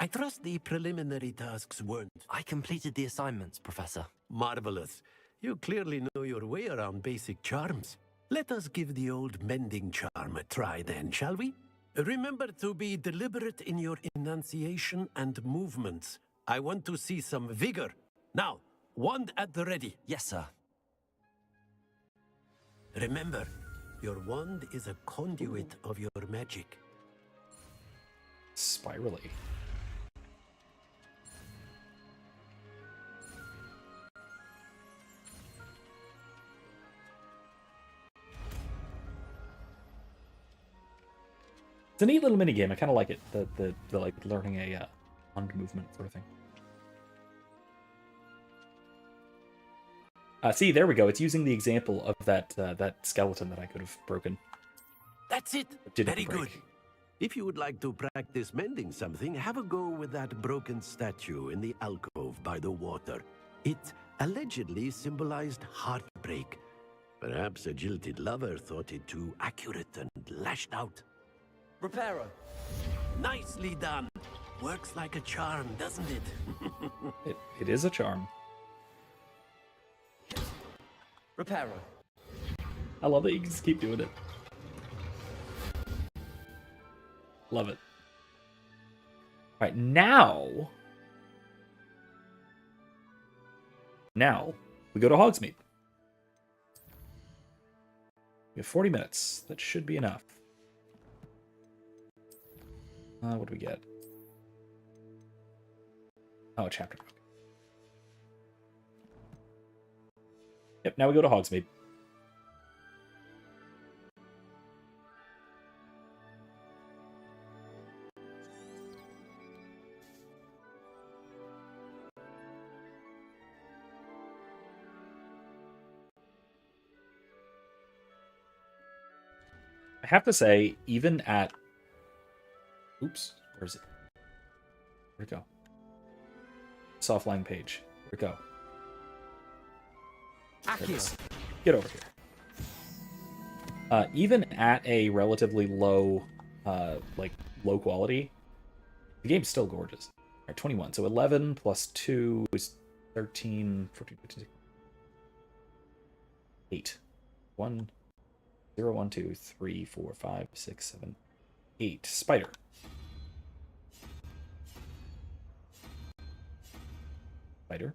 F: I trust the preliminary tasks weren't.
B: I completed the assignments, Professor.
F: Marvelous. You clearly know your way around basic charms. Let us give the old mending charm a try then, shall we? Remember to be deliberate in your enunciation and movements. I want to see some vigor. Now, wand at the ready.
B: Yes, sir.
F: Remember, your wand is a conduit of your magic.
A: It's a neat little mini game. I kind of like it. The like learning a wand movement sort of thing. See, there we go. It's using the example of that skeleton that I could have broken.
F: That's it. Very good. If you would like to practice mending something, have a go with that broken statue in the alcove by the water. It allegedly symbolized heartbreak. Perhaps a jilted lover thought it too accurate and lashed out.
B: Reparo.
F: Nicely done. Works like a charm, doesn't it?
A: It is a charm.
B: Reparo.
A: I love that you can just keep doing it. Love it. All right, now we go to Hogsmeade. We have 40 minutes. That should be enough. What do we get? Oh, a chapter book. Yep, now we go to Hogsmeade. I have to say, even at... Oops, where is it? Where'd it go? Softline page. Where'd it go? There it is. Get over here. Even at a relatively low, low quality, the game's still gorgeous. All right, 21. So 11 plus 2 is 13, 14, 15, 8. 1, 0, 1, 2, 3, 4, 5, 6, 7, 8. Spider. Spider.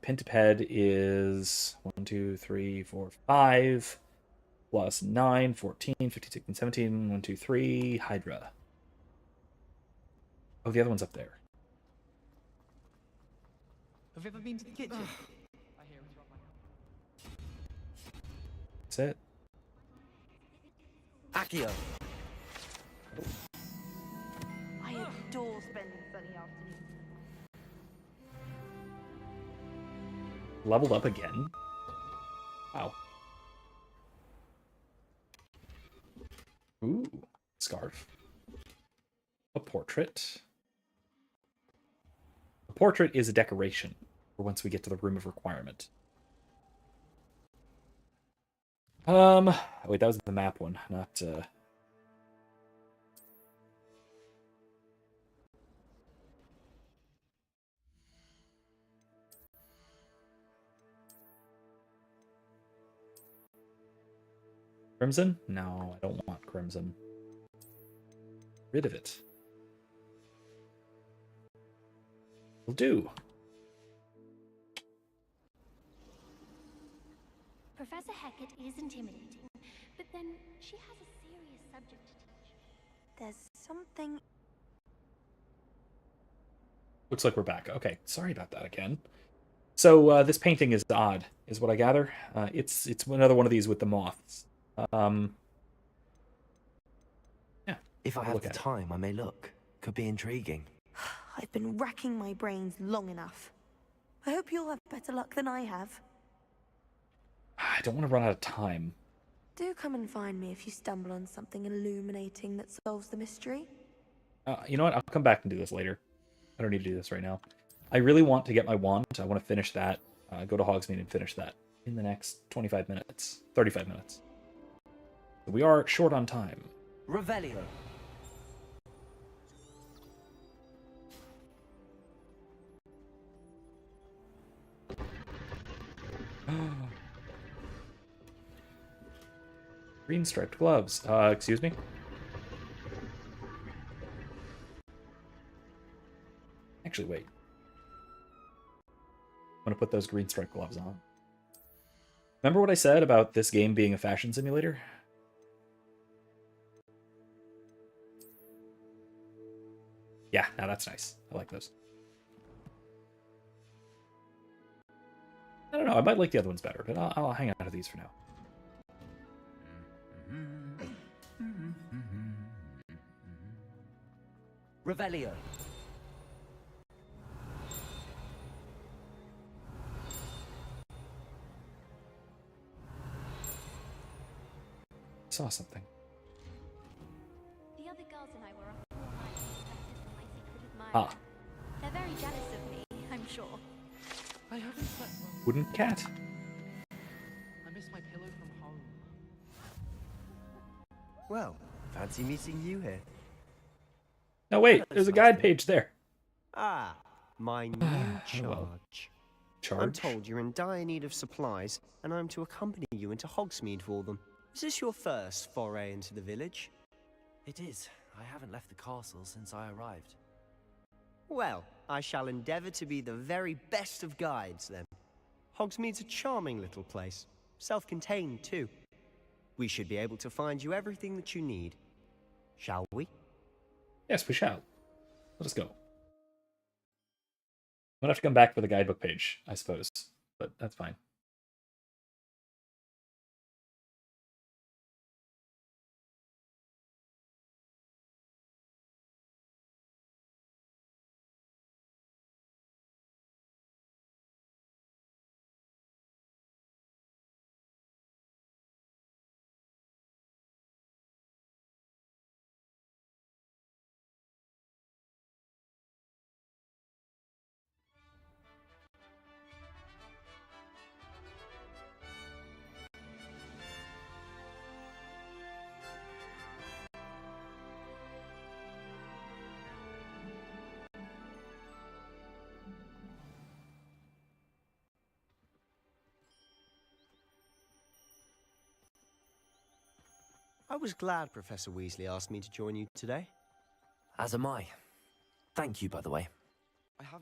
A: Pentaped is 1, 2, 3, 4, 5, plus 9, 14, 15, 16, 17, 1, 2, 3, Hydra. Oh, the other one's up there.
S: Have you ever been to the kitchen? I hear it's right
A: That's it.
B: Accio.
R: I adore spending sunny afternoons.
A: Leveled up again. Wow. Ooh, scarf. A portrait. A portrait is a decoration for once we get to the room of requirement. Wait, that was the map one, not Crimson? No, I don't want crimson. Rid of it. Will do.
L: Professor Hecat is intimidating, but then she has a serious subject to teach.
R: There's something...
A: Looks like we're back. Okay, sorry about that again. So this painting is odd, is what I gather. It's another one of these with the moths. Yeah.
B: If I have the time, I may look. Could be intriguing.
R: I've been racking my brains long enough. I hope you'll have better luck than I have.
A: I don't want to run out of time.
R: Do come and find me if you stumble on something illuminating that solves the mystery.
A: You know what? I'll come back and do this later. I don't need to do this right now. I really want to get my wand. I want to finish that. Go to Hogsmeade and finish that in the next 25 minutes. 35 minutes. We are short on time.
B: Revelio.
A: Green striped gloves. Excuse me? Actually, wait. I'm gonna put those green striped gloves on. Remember what I said about this game being a fashion simulator? Yeah, now that's nice. I like those. I don't know, I might like the other ones better, but I'll hang out to these for now.
B: Revelio.
A: Saw something.
O: The other girls and I were up all night discussing my secret admirer.
A: Ah.
O: They're very jealous of me, I'm sure.
S: I haven't slept well.
A: Wooden cat.
S: I miss my pillow from home.
N: Well, fancy meeting you here.
A: No, wait, there's a guide page there.
N: Ah, my new charge.
A: Well.
N: I'm
A: Charge?
N: told you're in dire need of supplies, and I'm to accompany you into Hogsmeade for them. Is this your first foray into the village?
B: It is. I haven't left the castle since I arrived.
N: Well, I shall endeavour to be the very best of guides, then. Hogsmeade's a charming little place. Self-contained, too. We should be able to find you everything that you need. Shall we?
A: Yes, we shall. Let us go. I'm gonna have to come back for the guidebook page, I suppose, but that's fine.
N: I was glad Professor Weasley asked me to join you today.
B: As am I. Thank you, by the way.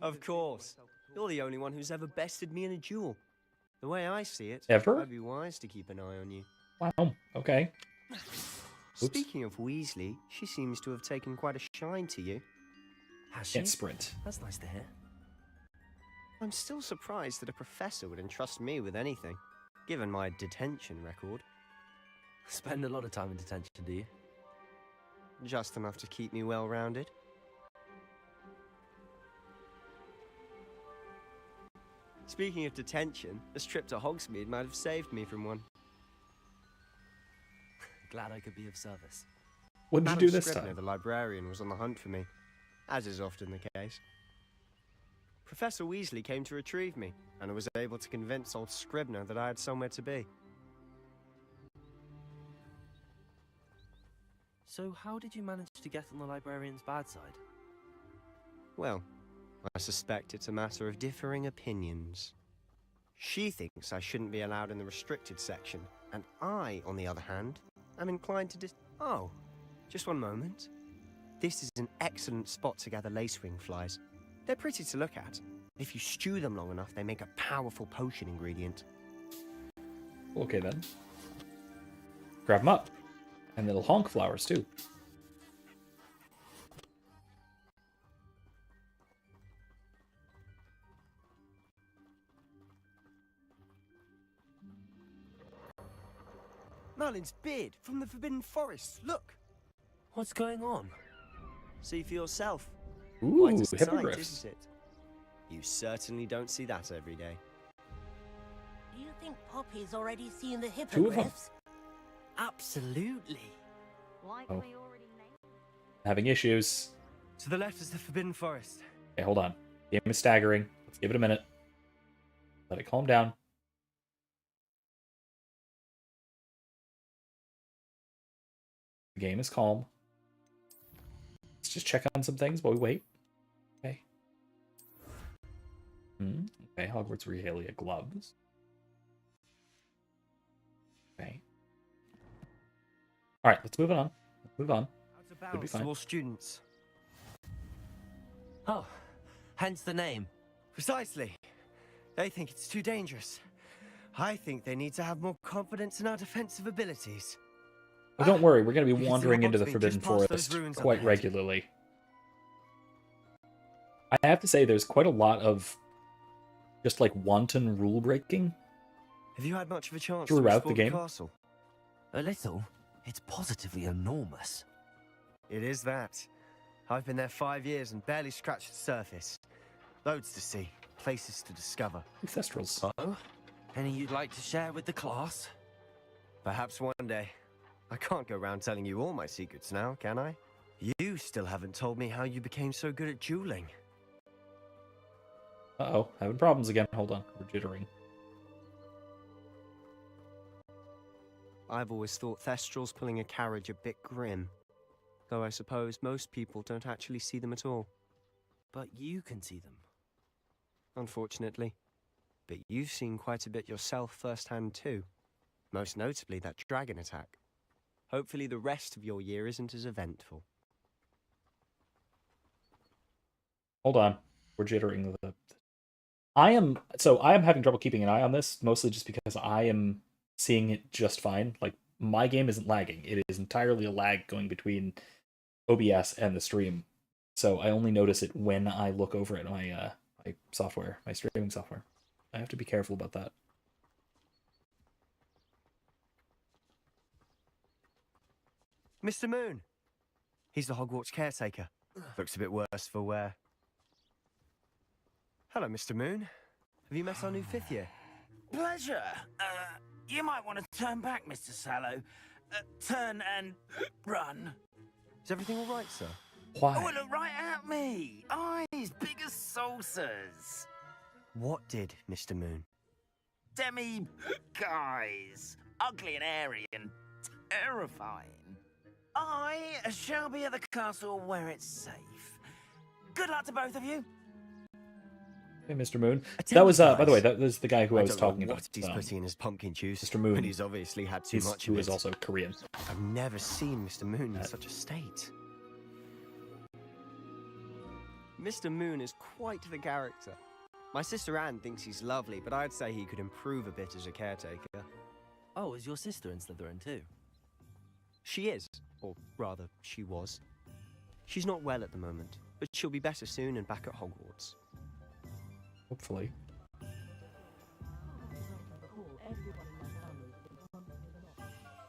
N: Of course. You're the only one who's ever bested me in a duel. The way I see it,
A: Ever?
N: I'd be wise to keep an eye on you.
A: Wow, okay.
N: Speaking of Weasley, she seems to have taken quite a shine to you.
B: Has she?
A: Can't sprint.
B: That's nice to hear.
N: I'm still surprised that a professor would entrust me with anything, given my detention record.
B: Spend a lot of time in detention, do you?
N: Just enough to keep me well-rounded. Speaking of detention, this trip to Hogsmeade might have saved me from one.
B: Glad I could be of service.
A: What did you
N: Madam
A: do this
N: Scribner,
A: time?
N: the librarian, was on the hunt for me, as is often the case. Professor Weasley came to retrieve me, and I was able to convince old Scribner that I had somewhere to be.
B: So how did you manage to get on the librarian's bad side?
N: Well, I suspect it's a matter of differing opinions. She thinks I shouldn't be allowed in the restricted section, and I, on the other hand, am inclined to Oh, just one moment. This is an excellent spot to gather lacewing flies. They're pretty to look at. If you stew them long enough, they make a powerful potion ingredient.
A: Okay then. Grab them up. And little honk flowers too.
N: Merlin's beard from the Forbidden Forest. Look.
B: What's going on?
N: See for yourself.
A: Ooh,
N: Quite a sight,
A: hippogriffs.
N: isn't it? You certainly don't see that every day.
D: Do you think Poppy's already seen the
A: Two of them.
D: hippogriffs?
B: Absolutely.
A: Oh. Having issues.
N: To the left is the Forbidden Forest.
A: Okay, hold on. Game is staggering. Let's give it a minute. Let it calm down. The game is calm. Let's just check on some things while we wait. Okay. Okay, Hogwarts regalia gloves. Okay. Alright, let's move on. Let's move on. Should be fine.
N: More students.
B: Oh, hence the name.
N: Precisely. They think it's too dangerous. I think they need to have more confidence in our defensive abilities.
A: Oh, don't worry, we're going to be
N: You can see
A: wandering into the
N: Hogsmeade
A: Forbidden
N: just past those
A: Forest
N: ruins up
A: quite
N: ahead.
A: regularly. I have to say, there's quite a lot of just like wanton rule breaking
N: Have you had much of a chance to
A: throughout
N: explore
A: the game.
N: castle?
B: A little. It's positively enormous.
N: It is that. I've been there 5 years and barely scratched the surface. Loads to see, places to discover.
A: Ancestrals.
K: Oh? Any you'd like to share with the class?
N: Perhaps one day. I can't go around telling you all my secrets now, can I? You still haven't told me how you became so good at dueling.
A: Uh-oh, having problems again. Hold on, we're jittering.
N: I've always thought Thestrals pulling a carriage a bit grim. Though I suppose most people don't actually see them at all.
K: But you can see them.
N: Unfortunately. But you've seen quite a bit yourself firsthand too. Most notably that dragon attack. Hopefully the rest of your year isn't as eventful.
A: Hold on, we're jittering. I am having trouble keeping an eye on this, mostly just because I am seeing it just fine. Like, my game isn't lagging. It is entirely a lag going between OBS and the stream. So I only notice it when I look over at my my software, my streaming software. I have to be careful about that.
N: Mr. Moon! He's the Hogwarts caretaker. Looks a bit worse for wear. Hello, Mr. Moon. Have you met our new 5th year?
K: Pleasure. You might want to turn back, Mr. Sallow. Turn and run.
N: Is everything all right, sir?
A: Why?
K: Oh, look right at me. Eyes big as saucers.
N: What did, Mr. Moon?
K: Demi guys. Ugly and airy and terrifying. I shall be at the castle where it's safe. Good luck to both of you.
A: Hey, Mr. Moon. That was, by the way, that was the guy who I was talking about.
N: What he's putting in his pumpkin juice.
A: Mr. Moon.
N: But he's obviously had too much
A: who
N: of
A: is
N: it.
A: also Korean.
N: I've never seen Mr. Moon in such a state. Mr. Moon is quite the character. My sister Anne thinks he's lovely, but I'd say he could improve a bit as a caretaker.
B: Oh, is your sister in Slytherin too?
N: She is, or rather, she was. She's not well at the moment, but she'll be better soon and back at Hogwarts.
A: Hopefully.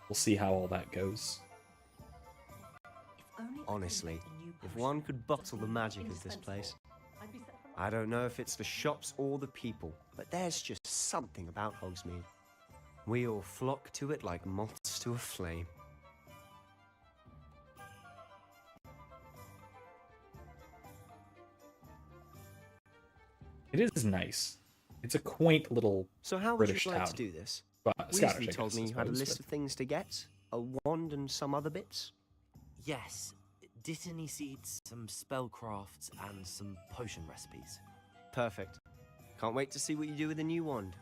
A: We'll see how all that goes.
N: Honestly, if one could bottle the magic of this place. I don't know if it's the shops or the people, but there's just something about Hogsmeade. We all flock to it like moths to a flame.
A: It is nice. It's a quaint little
N: So how
A: British
N: would you like
A: town.
N: to do this?
A: Scottish,
N: Weasley told me you had a list of things to get, a wand and some other bits.
B: Yes. Dittany seeds, some spellcrafts, and some potion recipes.
N: Perfect. Can't wait to see what you do with the new wand.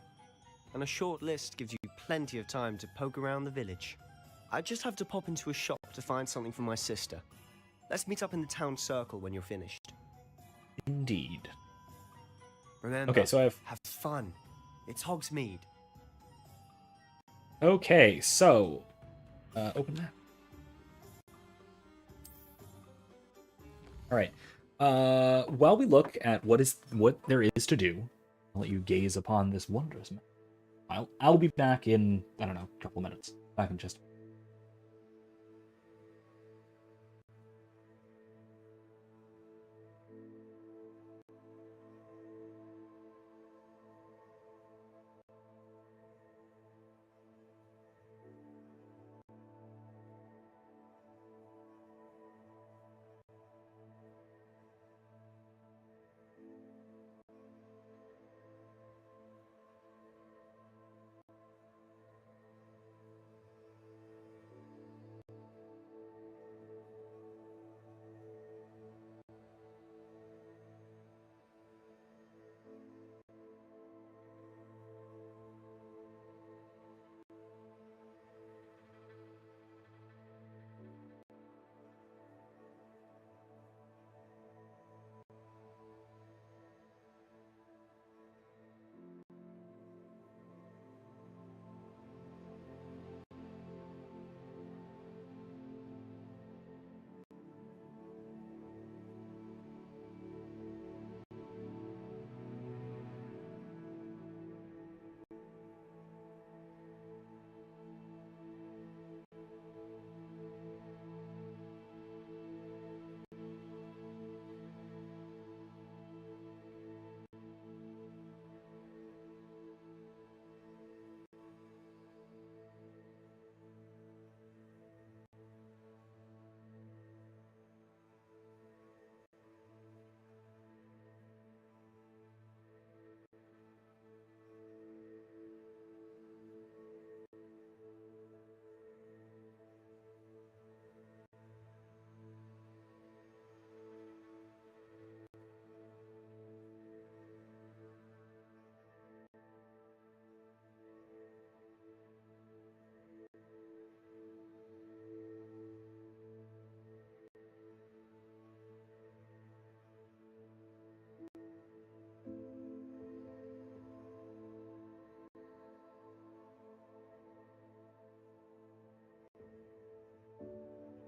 N: And a short list gives you plenty of time to poke around the village. I just have to pop into a shop to find something for my sister. Let's meet up in the town circle when you're finished.
A: Indeed.
N: Remember,
A: Okay, so
N: have fun. It's Hogsmeade.
A: Okay, so open that. All right. While we look at what there is to do, I'll let you gaze upon this wondrous map. I'll be back in, I don't know, a couple minutes. Back in just.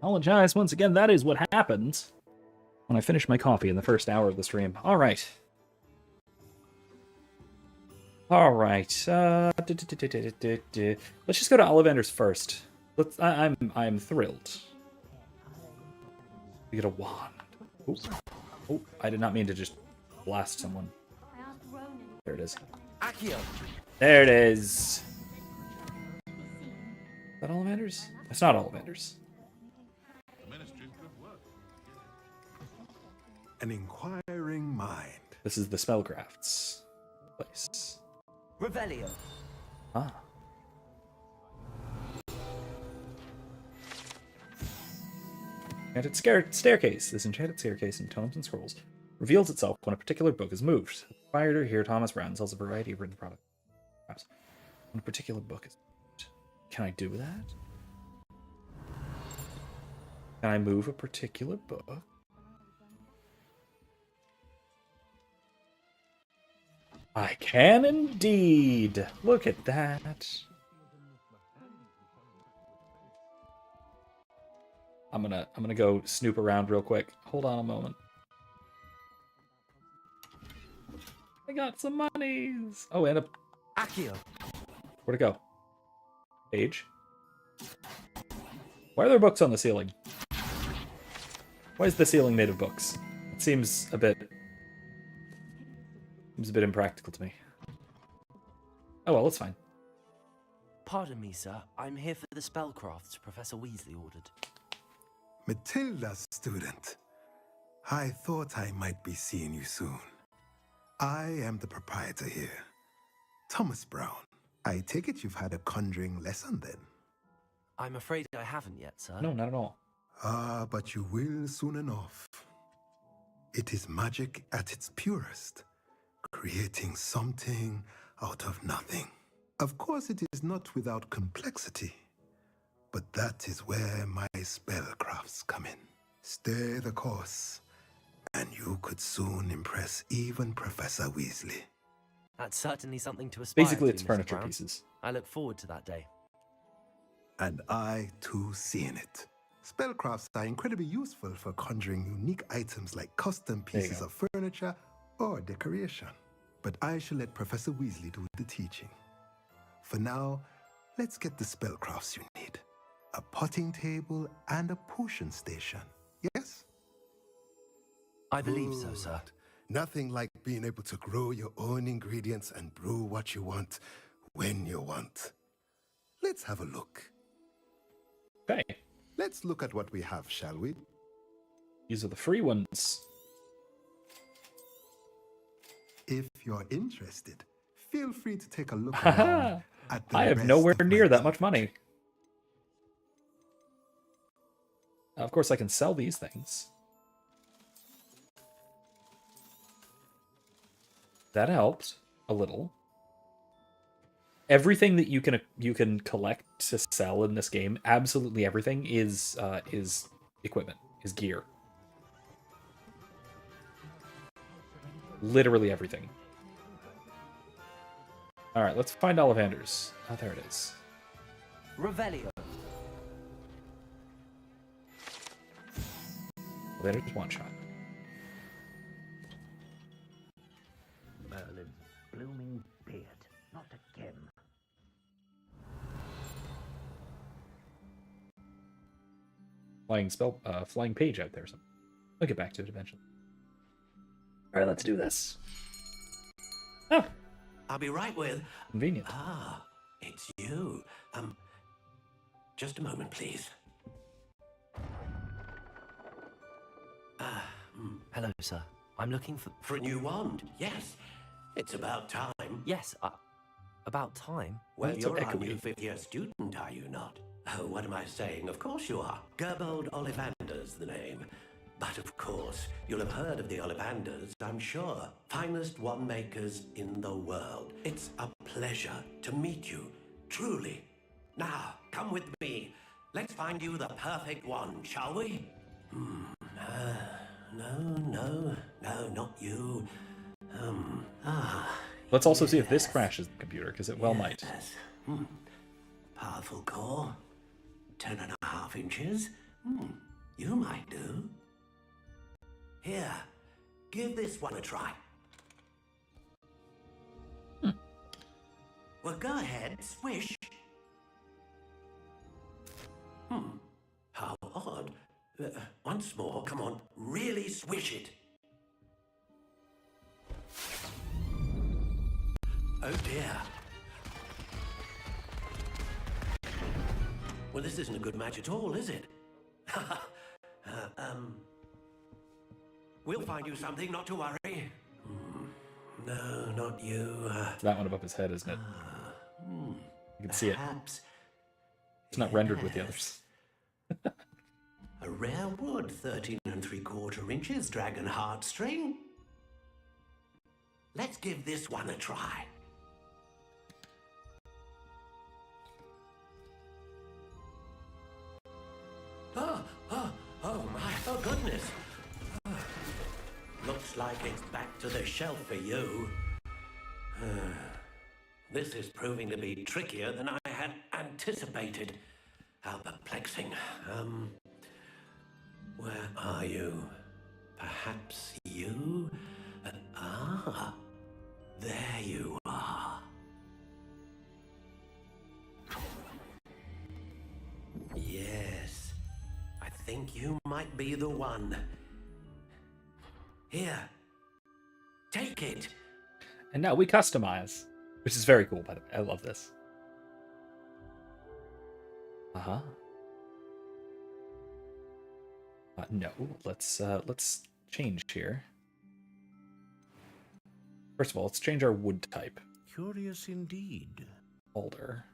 A: Apologize once again. That is what happens when I finish my coffee in the first hour of the stream. All right. All right. Let's just go to Ollivander's first. I'm thrilled. We get a wand. Oops. Oh, I did not mean to just blast someone. There it is. There it is. Is that Ollivander's? That's not Ollivander's.
E: An inquiring mind.
A: This is the Spellcraft's place.
B: Revelio.
A: Ah. Enchanted staircase. This enchanted staircase in Tomes and Scrolls reveals itself when a particular book is moved. The proprietor here, Thomas Brown, sells a variety of written products. Perhaps when a particular book is moved. Can I do that? Can I move a particular book? I can indeed. Look at that. I'm gonna go snoop around real quick. Hold on a moment. I got some monies. Oh, and a
B: Accio.
A: Where'd it go? Page. Why are there books on the ceiling? Why is the ceiling made of books? It seems a bit impractical to me. Oh well, it's fine.
B: Pardon me, sir. I'm here for the spellcrafts Professor Weasley ordered.
E: Matilda, student. I thought I might be seeing you soon. I am the proprietor here, Thomas Brown. I take it you've had a conjuring lesson then?
B: I'm afraid I haven't yet, sir.
A: No, not at all.
E: Ah, but you will soon enough. It is magic at its purest, creating something out of nothing. Of course, it is not without complexity, but that is where my spellcrafts come in. Stay the course, and you could soon impress even Professor Weasley.
B: That's certainly something to aspire
A: Basically,
B: to,
A: it's
B: Mr.
A: furniture
B: Brown.
A: pieces.
B: I look forward to that day.
E: And I, too, seeing it. Spellcrafts are incredibly useful for conjuring unique items like custom pieces of furniture or decoration. But I shall let Professor Weasley do the teaching. For now, let's get the spellcrafts you need. A potting table and a potion station, yes?
B: I believe so, sir.
E: Nothing like being able to grow your own ingredients and brew what you want, when you want. Let's have a look.
A: Okay.
E: Let's look at what we have, shall we?
A: These are the free ones.
E: If you're interested, feel free to take a look around at the
A: I have
E: rest
A: nowhere
E: of
A: near
E: my
A: that much money. Of course, I can sell these things. That helps a little. Everything that you can collect to sell in this game, absolutely everything is equipment, is gear. Literally everything. All right, let's find Ollivander's. Oh, there it is.
B: Revelio.
A: Ollivander's one shot.
K: Merlin's blooming beard, not again.
A: Flying page out there. I'll get back to it eventually. All right, let's do this. Oh,
F: I'll be right with...
A: convenient.
F: Ah, it's you. Just a moment, please.
B: Hello, sir. I'm looking for...
F: For a new wand, yes. It's about time.
B: Yes, about time?
F: Well,
A: That's so
F: you're our
A: echoey.
F: new fifth-year student, are you not? Oh, what am I saying? Of course you are. Gerbold Ollivander's the name. But of course, you'll have heard of the Ollivanders, I'm sure. Finest wand makers in the world. It's a pleasure to meet you, truly. Now, come with me. Let's find you the perfect wand, shall we? No, not you.
A: Let's also see if this crashes the computer, because it well might.
F: Powerful core. 10.5 inches. You might do. Here, give this one a try. Well, go ahead, swish. How odd. Once more, come on, really swish it. Oh dear. Well, this isn't a good match at all, is it? We'll find you something, not to worry. No, not you.
A: It's that one above his head, isn't it? You can see it. It's not rendered with the others.
F: A rare wood, 13 3/4 inches, dragon heartstring. Let's give this one a try. Oh my, oh goodness. Looks like it's back to the shelf for you. This is proving to be trickier than I had anticipated. How perplexing. Where are you? Perhaps you? There you are. Yes, I think you might be the one. Here, take it.
A: And now we customize, which is very cool, by the way. I love this. No, let's change here. First of all, let's change our wood type.
F: Curious indeed.
A: Alder.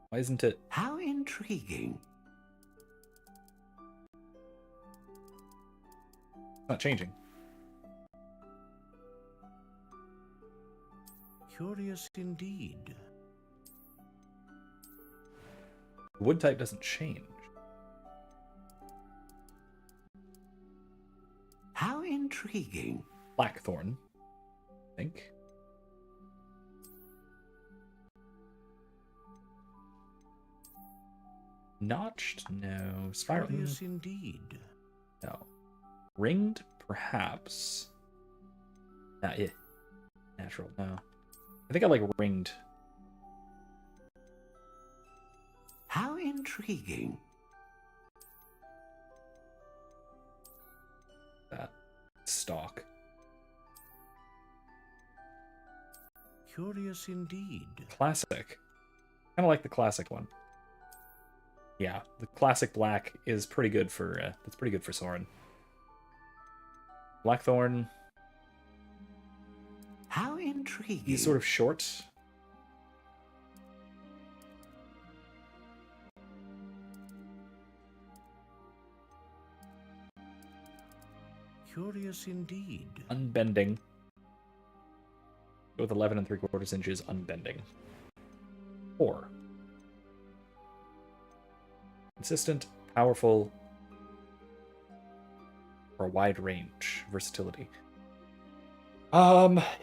A: Why isn't it?
F: How intriguing.
A: It's not changing.
F: Curious indeed.
A: The wood type doesn't change.
F: How intriguing.
A: Blackthorn, I think. Notched? No. Spiral?
F: Curious indeed.
A: No. Ringed? Perhaps. Natural, no. I think I like ringed.
F: How intriguing.
A: That stalk.
F: Curious indeed.
A: Classic. Kind of like the classic one. Yeah, the classic black is pretty good for that's pretty good for Soren. Blackthorn.
F: How intriguing.
A: He's sort of short.
F: Curious indeed.
A: Unbending. Go with 11 3/4 inches unbending. 4. Consistent, powerful, or a wide range. Versatility.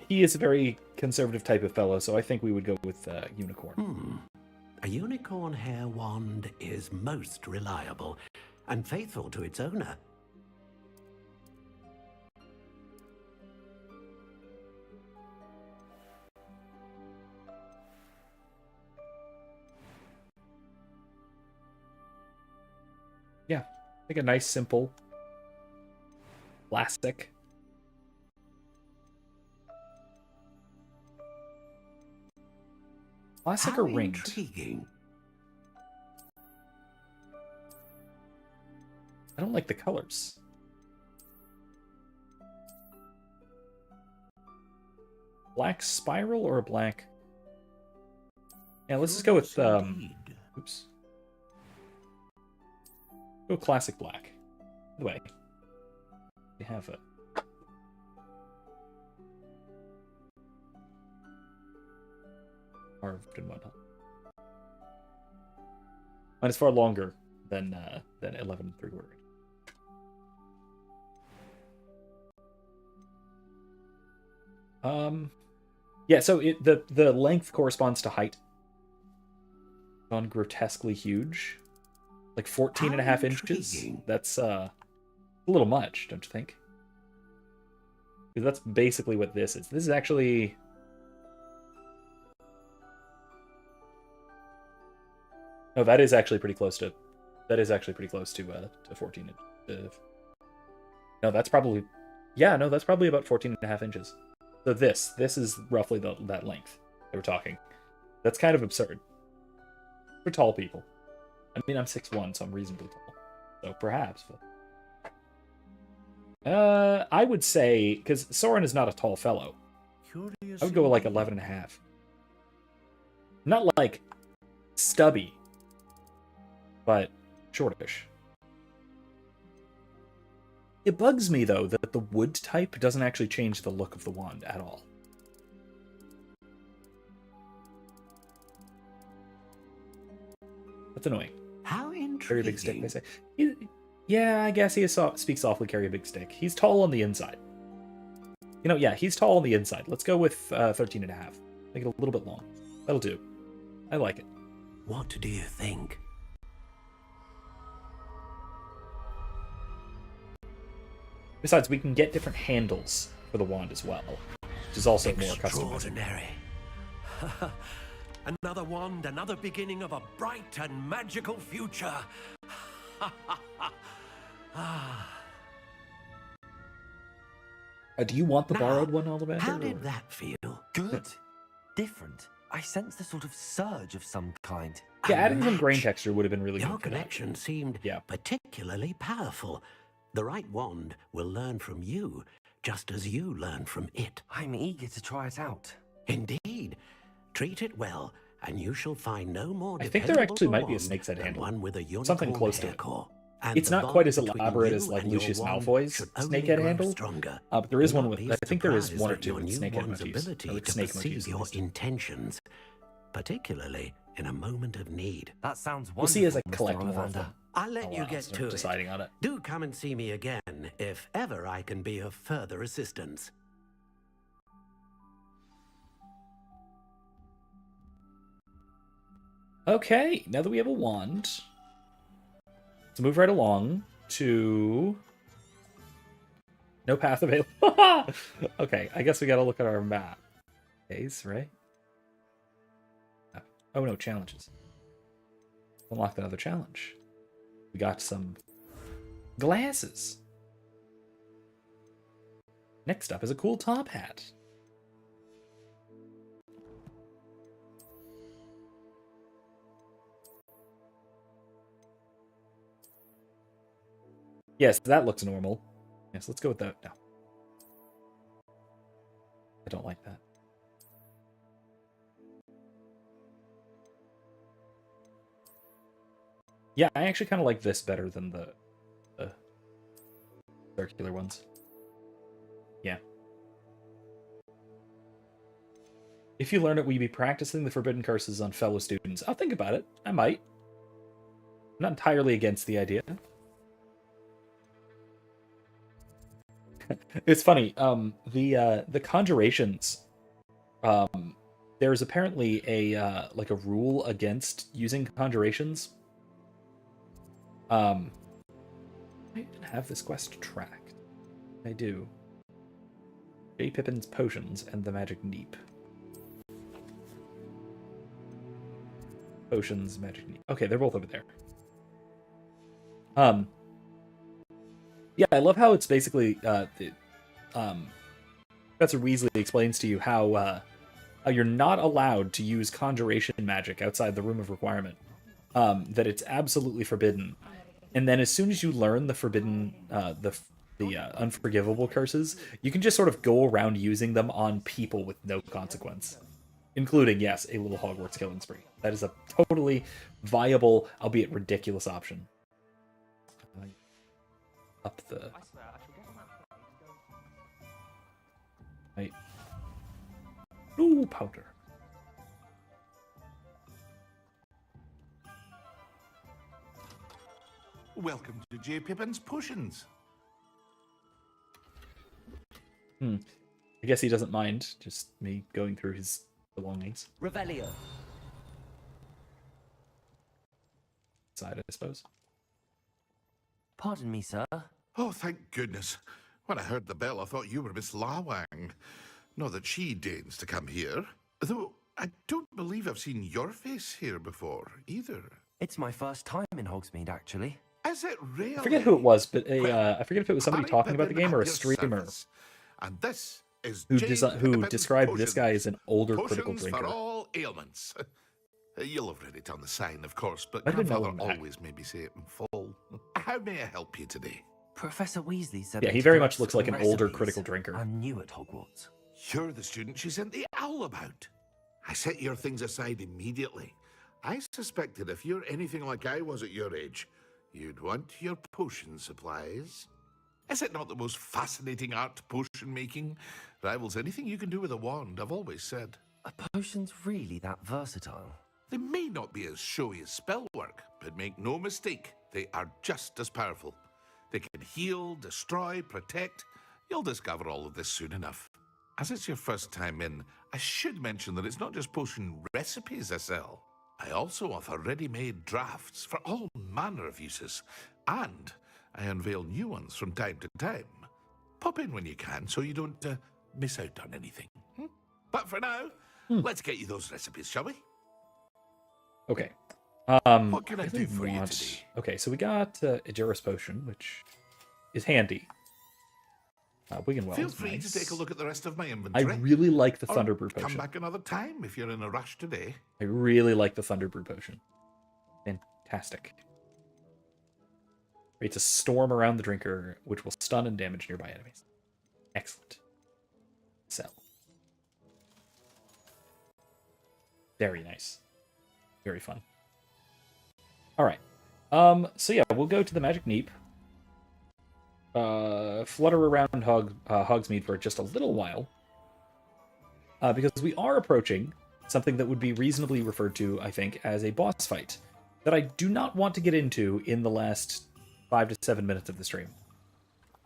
A: He is a very conservative type of fellow, so I think we would go with unicorn.
F: A unicorn hair wand is most reliable and faithful to its owner.
A: Yeah, I think a nice, simple, classic. Classic or ringed?
F: Intriguing.
A: I don't like the colors. Black spiral or a black? Yeah, let's just go with oops. Go classic black. By the way, we have it. Carved and whatnot. And it's far longer than 11 3/4. Yeah, so the length corresponds to height. On grotesquely huge. Like 14 and a half inches. That's a little much, don't you think? Because that's basically what this is. This is actually... No, that is actually pretty close to... That is actually pretty close to 14 inches. No, that's probably... Yeah, no, that's probably about 14 and a half inches. So this is roughly that length they were talking. That's kind of absurd. For tall people. I mean, I'm 6'1", so I'm reasonably tall. So perhaps. But... I would say, because Soren is not a tall fellow, I would go like 11 and a half. Not like stubby, but shortish. It bugs me, though, that the wood type doesn't actually change the look of the wand at all. That's annoying.
F: How intriguing.
A: Carry a big stick, they say. Yeah, I guess he speaks softly, carry a big stick. He's tall on the inside. You know, yeah, he's tall on the inside. Let's go with 13 and a half. Make it a little bit long. That'll do. I like it.
F: What do you think?
A: Besides, we can get different handles for the wand as well, which is also more customizable.
F: Extraordinary. Another wand, another beginning of a bright and magical future.
A: Do you want the borrowed one, Alderman?
F: How did that feel?
B: Good. Different. I sensed a sort of surge of some kind.
A: Yeah, adding some grain texture would have been really
F: Your
A: good for that.
F: connection seemed particularly powerful. The right wand will learn from you, just as you learn from it.
B: I'm eager to try it out.
F: Indeed. Treat it well, and you shall find no more
A: I think there actually might be a snake's head handle.
F: one with a
A: Something close to it.
F: core.
A: It's not quite as elaborate as like Lucius Malfoy's snakehead handle, but there is one with. I think there is one or two with snakehead motifs. Or with snake motifs.
F: Your intentions, particularly in a moment of need.
B: That sounds wonderful.
A: We'll see as I collect
B: Mr.
A: more of
B: Ollivander.
A: them.
F: I'll let you get to
A: deciding on it.
F: Do come and see me again if ever I can be of further assistance.
A: Okay, now that we have a wand, let's move right along to no path available. Okay, I guess we gotta look at our map. Days, right? Oh no, challenges. Unlocked another challenge. We got some glasses. Next up is a cool top hat. Yes, that looks normal. Yes, let's go with that now. I don't like that. Yeah, I actually kind of like this better than the circular ones. Yeah. If you learn it, will you be practicing the forbidden curses on fellow students? I'll think about it. I might. I'm not entirely against the idea. It's funny. The conjurations. There's apparently a like a rule against using conjurations. I even have this quest tracked. I do. J. Pippin's potions and the magic neep. Potions, magic neep. Okay, they're both over there. Yeah, I love how it's basically Professor Weasley explains to you how you're not allowed to use conjuration magic outside the room of requirement. That it's absolutely forbidden. And then as soon as you learn the forbidden, the unforgivable curses, you can just sort of go around using them on people with no consequence. Including, yes, a little Hogwarts killing spree. That is a totally viable, albeit ridiculous option. Up the... Right. Ooh, powder.
U: Welcome to J. Pippin's Potions.
A: A I guess he doesn't mind just me going through his belongings.
B: Revelio.
A: Side, I suppose.
B: Pardon me, sir.
U: Oh, thank goodness. When I heard the bell, I thought you were Miss Lawang. Not that she deigns to come here. Though I don't believe I've seen your face here before, either.
B: It's my first time in Hogsmeade, actually.
U: Is it really?
A: I forget who it was, but I forget if it was somebody
U: Harry
A: talking about the
U: Pippin
A: game or a
U: at your
A: streamer
U: service. And this is
A: who
U: Jane
A: who
U: Pippin's
A: described
U: potions.
A: this guy as an older critical
U: Potions
A: drinker.
U: for all ailments. You'll have read it on the sign, of course, but
A: I didn't know
U: Grandfather
A: that.
U: always made me say it in full. How may I help you today?
B: Professor Weasley said.
A: Yeah,
B: that
A: he
B: to
A: very
B: collect
A: much looks like
B: some
A: an older
B: recipes.
A: critical drinker.
B: I'm new at Hogwarts.
U: You're the student she sent the owl about. I set your things aside immediately. I suspected if you're anything like I was at your age, you'd want your potion supplies. Is it not the most fascinating art, potion making? Rivals anything you can do with a wand, I've always said.
B: Are potions really that versatile?
U: They may not be as showy as spell work, but make no mistake, they are just as powerful. They can heal, destroy, protect. You'll discover all of this soon enough. As it's your first time in, I should mention that it's not just potion recipes I sell. I also offer ready-made drafts for all manner of uses, and I unveil new ones from time to time. Pop in when you can so you don't miss out on anything. But for now, let's get you those recipes, shall we?
A: Okay.
U: What can I
A: really
U: do for you today?
A: Okay, so we got a Jerris potion, which is handy. Wiggenwell
U: Feel
A: is
U: free
A: nice.
U: to take a look at the rest of my
A: I
U: inventory.
A: really like the
U: Or
A: Thunderbrew
U: come
A: potion.
U: back another time if you're in a rush today.
A: I really like the Thunderbrew potion. Fantastic. Creates a storm around the drinker, which will stun and damage nearby enemies. Excellent. Sell. Very nice. Very fun. Alright. So yeah, we'll go to the Magic Neep. Flutter around Hogsmeade for just a little while. Because we are approaching something that would be reasonably referred to, I think, as a boss fight. That I do not want to get into in the last 5 to 7 minutes of the stream.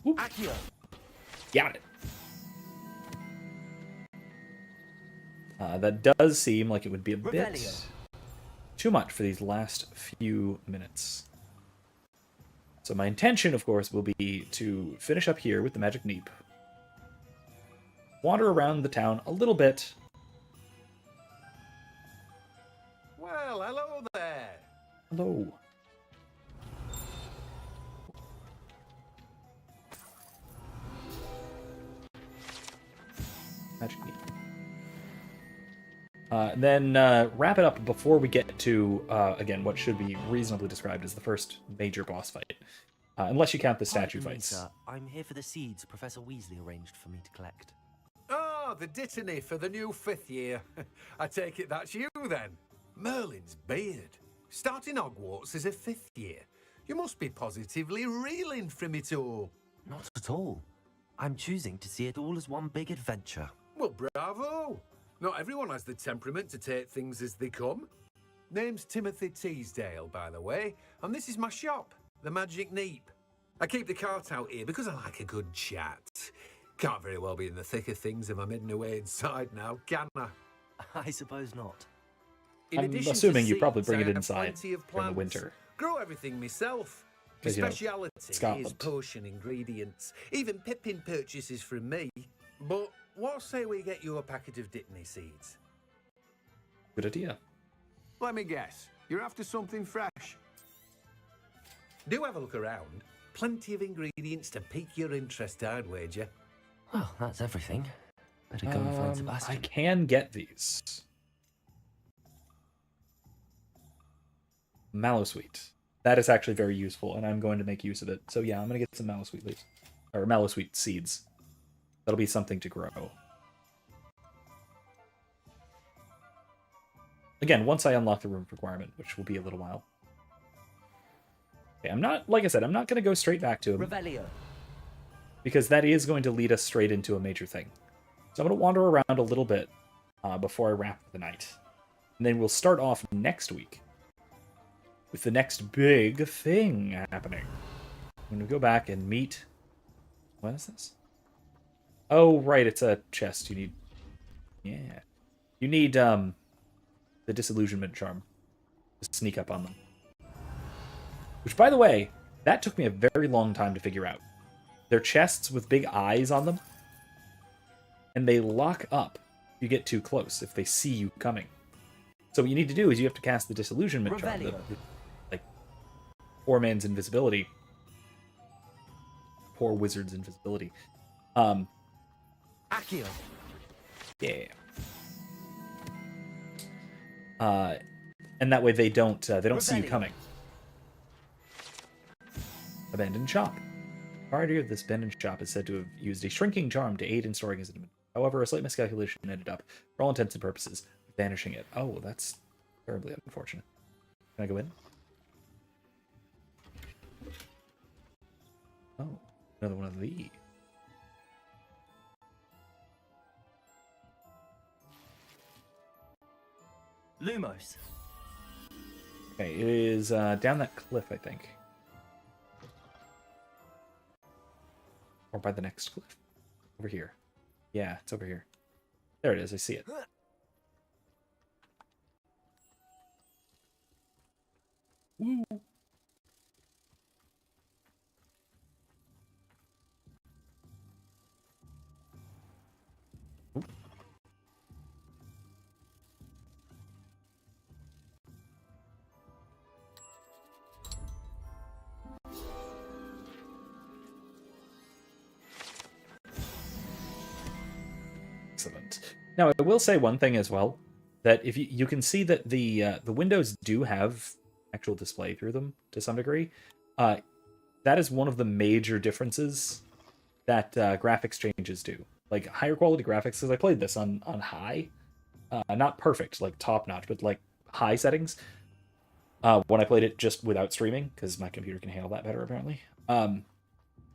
B: Accio.
A: Got it. That does seem like it would be a bit
B: Revelio.
A: too much for these last few minutes. So my intention, of course, will be to finish up here with the Magic Neep. Wander around the town a little bit.
G: Well, hello there.
A: Hello. Magic Neep. And then wrap it up before we get to, again, what should be reasonably described as the first major boss fight. Unless you count the statue
B: Pardon me,
A: fights.
B: sir. I'm here for the seeds Professor Weasley arranged for me to collect.
G: Ah, the dittany for the new 5th year. I take it that's you then. Merlin's beard. Starting Hogwarts as a 5th year. You must be positively reeling from it all.
B: Not at all. I'm choosing to see it all as one big adventure.
G: Well, bravo. Not everyone has the temperament to take things as they come. Name's Timothy Teasdale, by the way, and this is my shop, the Magic Neep. I keep the cart out here because I like a good chat. Can't very well be in the thick of things if I'm hidden away inside now, can I?
B: I suppose not.
G: In
A: I'm
G: addition to
A: assuming you probably
G: seeds,
A: bring
G: I
A: it
G: have
A: inside
G: plenty of
A: during the
G: plants.
A: winter.
G: Grow everything myself. My
A: 'Cause, you know,
G: speciality is
A: Scotland.
G: potion ingredients. Even Pippin purchases from me. But what say we get you a packet of Dittany seeds?
A: Good idea.
G: Let me guess. You're after something fresh. Do have a look around. Plenty of ingredients to pique your interest, I'd wager.
B: Well, that's everything. Better go and find
A: I
B: Sebastian.
A: can get these. Mallowsweet. That is actually very useful, and I'm going to make use of it. So yeah, I'm going to get some Mallowsweet leaves. Or Mallowsweet seeds. That'll be something to grow. Again, once I unlock the room requirement, which will be a little while. Okay, I'm not, like I said, I'm not going to go straight back to him.
B: Revelio.
A: Because that is going to lead us straight into a major thing. So I'm going to wander around a little bit before I wrap the night. And then we'll start off next week with the next big thing happening. I'm going to go back and meet... What is this? Oh, right, it's a chest. You need... Yeah. You need, the disillusionment charm to sneak up on them. Which, by the way, that took me a very long time to figure out. They're chests with big eyes on them, and they lock up if you get too close, if they see you coming. So what you need to do is you have to cast the disillusionment charm, like, poor man's invisibility. Poor wizard's invisibility.
B: Accio.
A: Yeah. And that way they don't see you coming. Abandoned shop. The proprietor of this abandoned shop is said to have used a shrinking charm to aid in storing his inventory. However, a slight miscalculation ended up, for all intents and purposes, vanishing it. Oh, that's terribly unfortunate. Can I go in? Oh, another one of these.
B: Lumos.
A: Okay, it is down that cliff, I think. Or by the next cliff. Over here. Yeah, it's over here. There it is, I see it. Woo! Oop. Excellent. Now, I will say one thing as well, that if you can see that the windows do have actual display through them to some degree. That is one of the major differences that graphics changes do. Like higher quality graphics, because I played this on high, not perfect, like top notch, but like high settings. When I played it just without streaming, because my computer can handle that better apparently.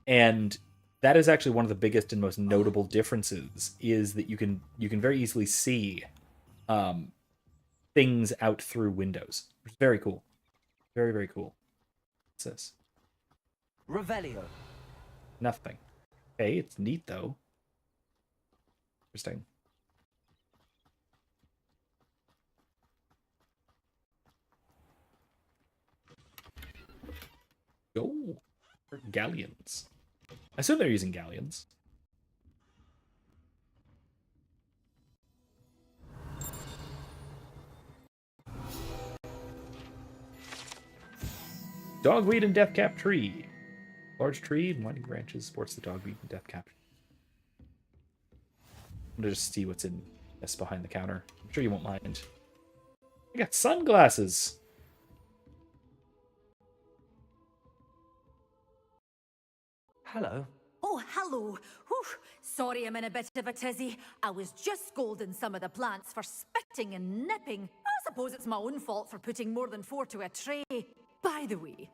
A: And that is actually one of the biggest and most notable differences, is that you can very easily see things out through windows, which is very cool. Very, very cool. What's this?
B: Revelio.
A: Nothing. Okay, it's neat though. Interesting. Oh, galleons. I assume they're using galleons. Dogweed and Deathcap tree. Large tree and winding branches supports the dogweed and Deathcap. I'm gonna just see what's in this behind the counter. I'm sure you won't mind. I got sunglasses.
B: Hello.
H: Oh, hello. Whew. Sorry I'm in a bit of a tizzy. I was just scolding some of the plants for spitting and nipping. I suppose it's my own fault for putting more than 4 to a tray. By the way,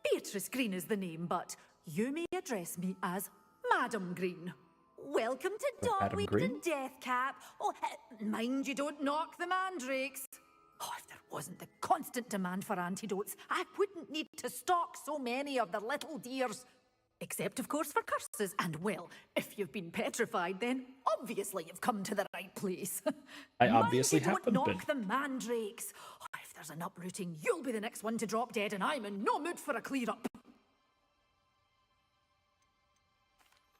H: Beatrice Green is the name, but you may address me as Madam Green. Welcome to Dogweed and Deathcap. Oh, mind you don't knock the mandrakes. Oh, if there wasn't the constant demand for antidotes, I wouldn't need to stock so many of the little dears. Except, of course, for curses. And, well, if you've been petrified, then obviously you've come to the right place.
A: I obviously
H: haven't been. Don't knock
A: been.
H: the mandrakes. Oh, if there's an uprooting, you'll be the next one to drop dead, and I'm in no mood for a clear-up.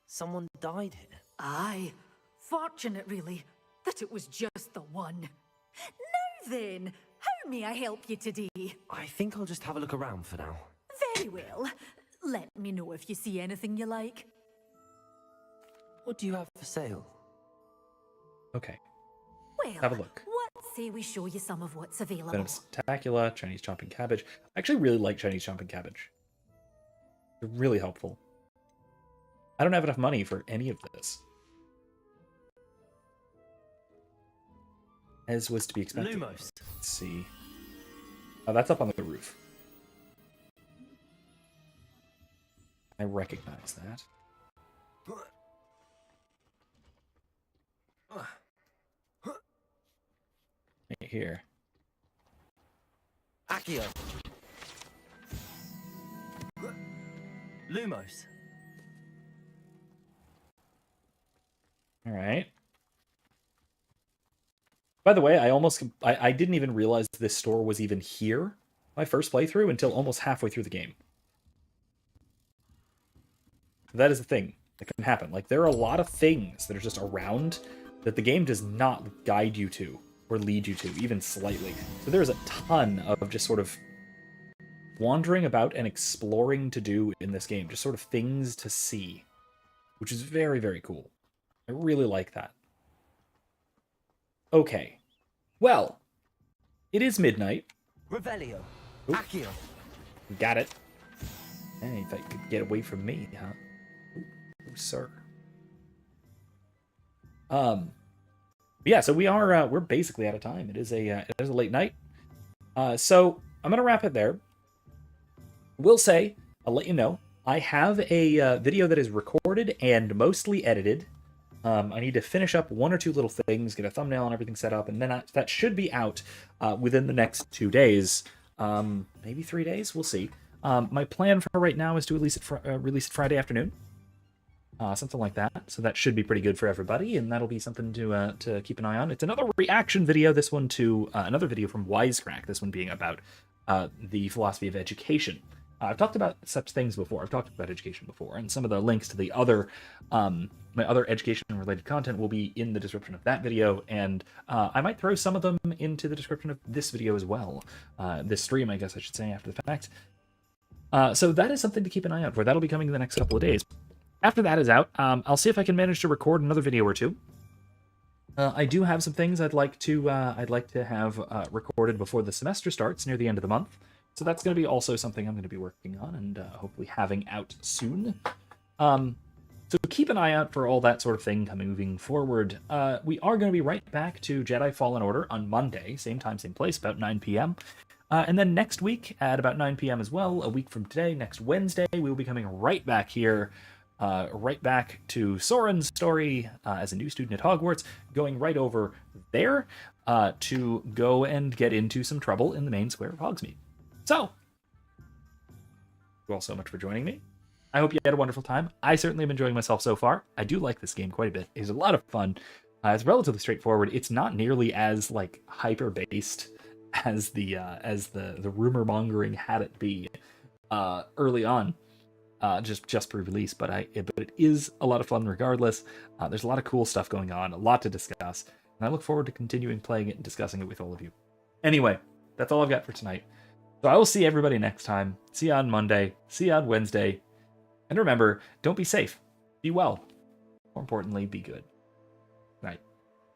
B: Someone died here.
H: Aye. Fortunate, really, that it was just the one. Now then, how may I help you today?
B: I think I'll just have a look around for now.
H: Very well. Let me know if you see anything you like.
B: What do you have for sale?
A: Okay.
H: Well,
A: have a look.
H: What say we show you some of what's available?
A: Venom Spectacular, Chinese chopping cabbage. I actually really like Chinese chopping cabbage. They're really helpful. I don't have enough money for any of this, as was to be expected.
B: Lumos.
A: Let's see. Oh, that's up on the roof. I recognize that. Right here.
B: Accio. Lumos.
A: All right. By the way, I didn't even realize this store was even here my first playthrough until almost halfway through the game. That is the thing that can happen. Like, there are a lot of things that are just around that the game does not guide you to or lead you to, even slightly. So there's a ton of just sort of wandering about and exploring to do in this game. Just sort of things to see, which is very, very cool. I really like that. Okay. Well, it is midnight.
B: Revelio.
A: Oop.
B: Accio.
A: Got it. Hey, if I could get away from me, huh? Ooh, sir. Yeah, so we're basically out of time. It is a late night. So I'm gonna wrap it there. Will say, I'll let you know, I have a video that is recorded and mostly edited. I need to finish up one or two little things, get a thumbnail and everything set up, and then that should be out within the next 2 days, maybe 3 days. We'll see. My plan for right now is to release it Friday afternoon, something like that. So that should be pretty good for everybody, and that'll be something to keep an eye on. It's another reaction video. This one to another video from Wisecrack. This one being about the philosophy of education. I've talked about such things before. I've talked about education before, and some of the links to the other my other education-related content will be in the description of that video, and I might throw some of them into the description of this video as well. This stream, I guess I should say, after the fact. So that is something to keep an eye out for. That'll be coming in the next couple of days. After that is out, I'll see if I can manage to record another video or two. I do have some things I'd like to have recorded before the semester starts near the end of the month. So that's going to be also something I'm going to be working on and hopefully having out soon. So keep an eye out for all that sort of thing moving forward. We are going to be right back to Jedi Fallen Order on Monday, same time, same place, about 9 p.m. And then next week at about 9 p.m. as well, a week from today, next Wednesday, we will be coming right back here, right back to Soren's story as a new student at Hogwarts, going right over there to go and get into some trouble in the main square of Hogsmeade. So, thank you all so much for joining me. I hope you had a wonderful time. I certainly am enjoying myself so far. I do like this game quite a bit. It's a lot of fun. It's relatively straightforward. It's not nearly as like hyper-based as the rumor mongering had it be early on, just pre-release. But it is a lot of fun regardless. There's a lot of cool stuff going on, a lot to discuss, and I look forward to continuing playing it and discussing it with all of you. Anyway, that's all I've got for tonight. So I will see everybody next time. See you on Monday. See you on Wednesday. And remember, don't be safe. Be well. More importantly, be good.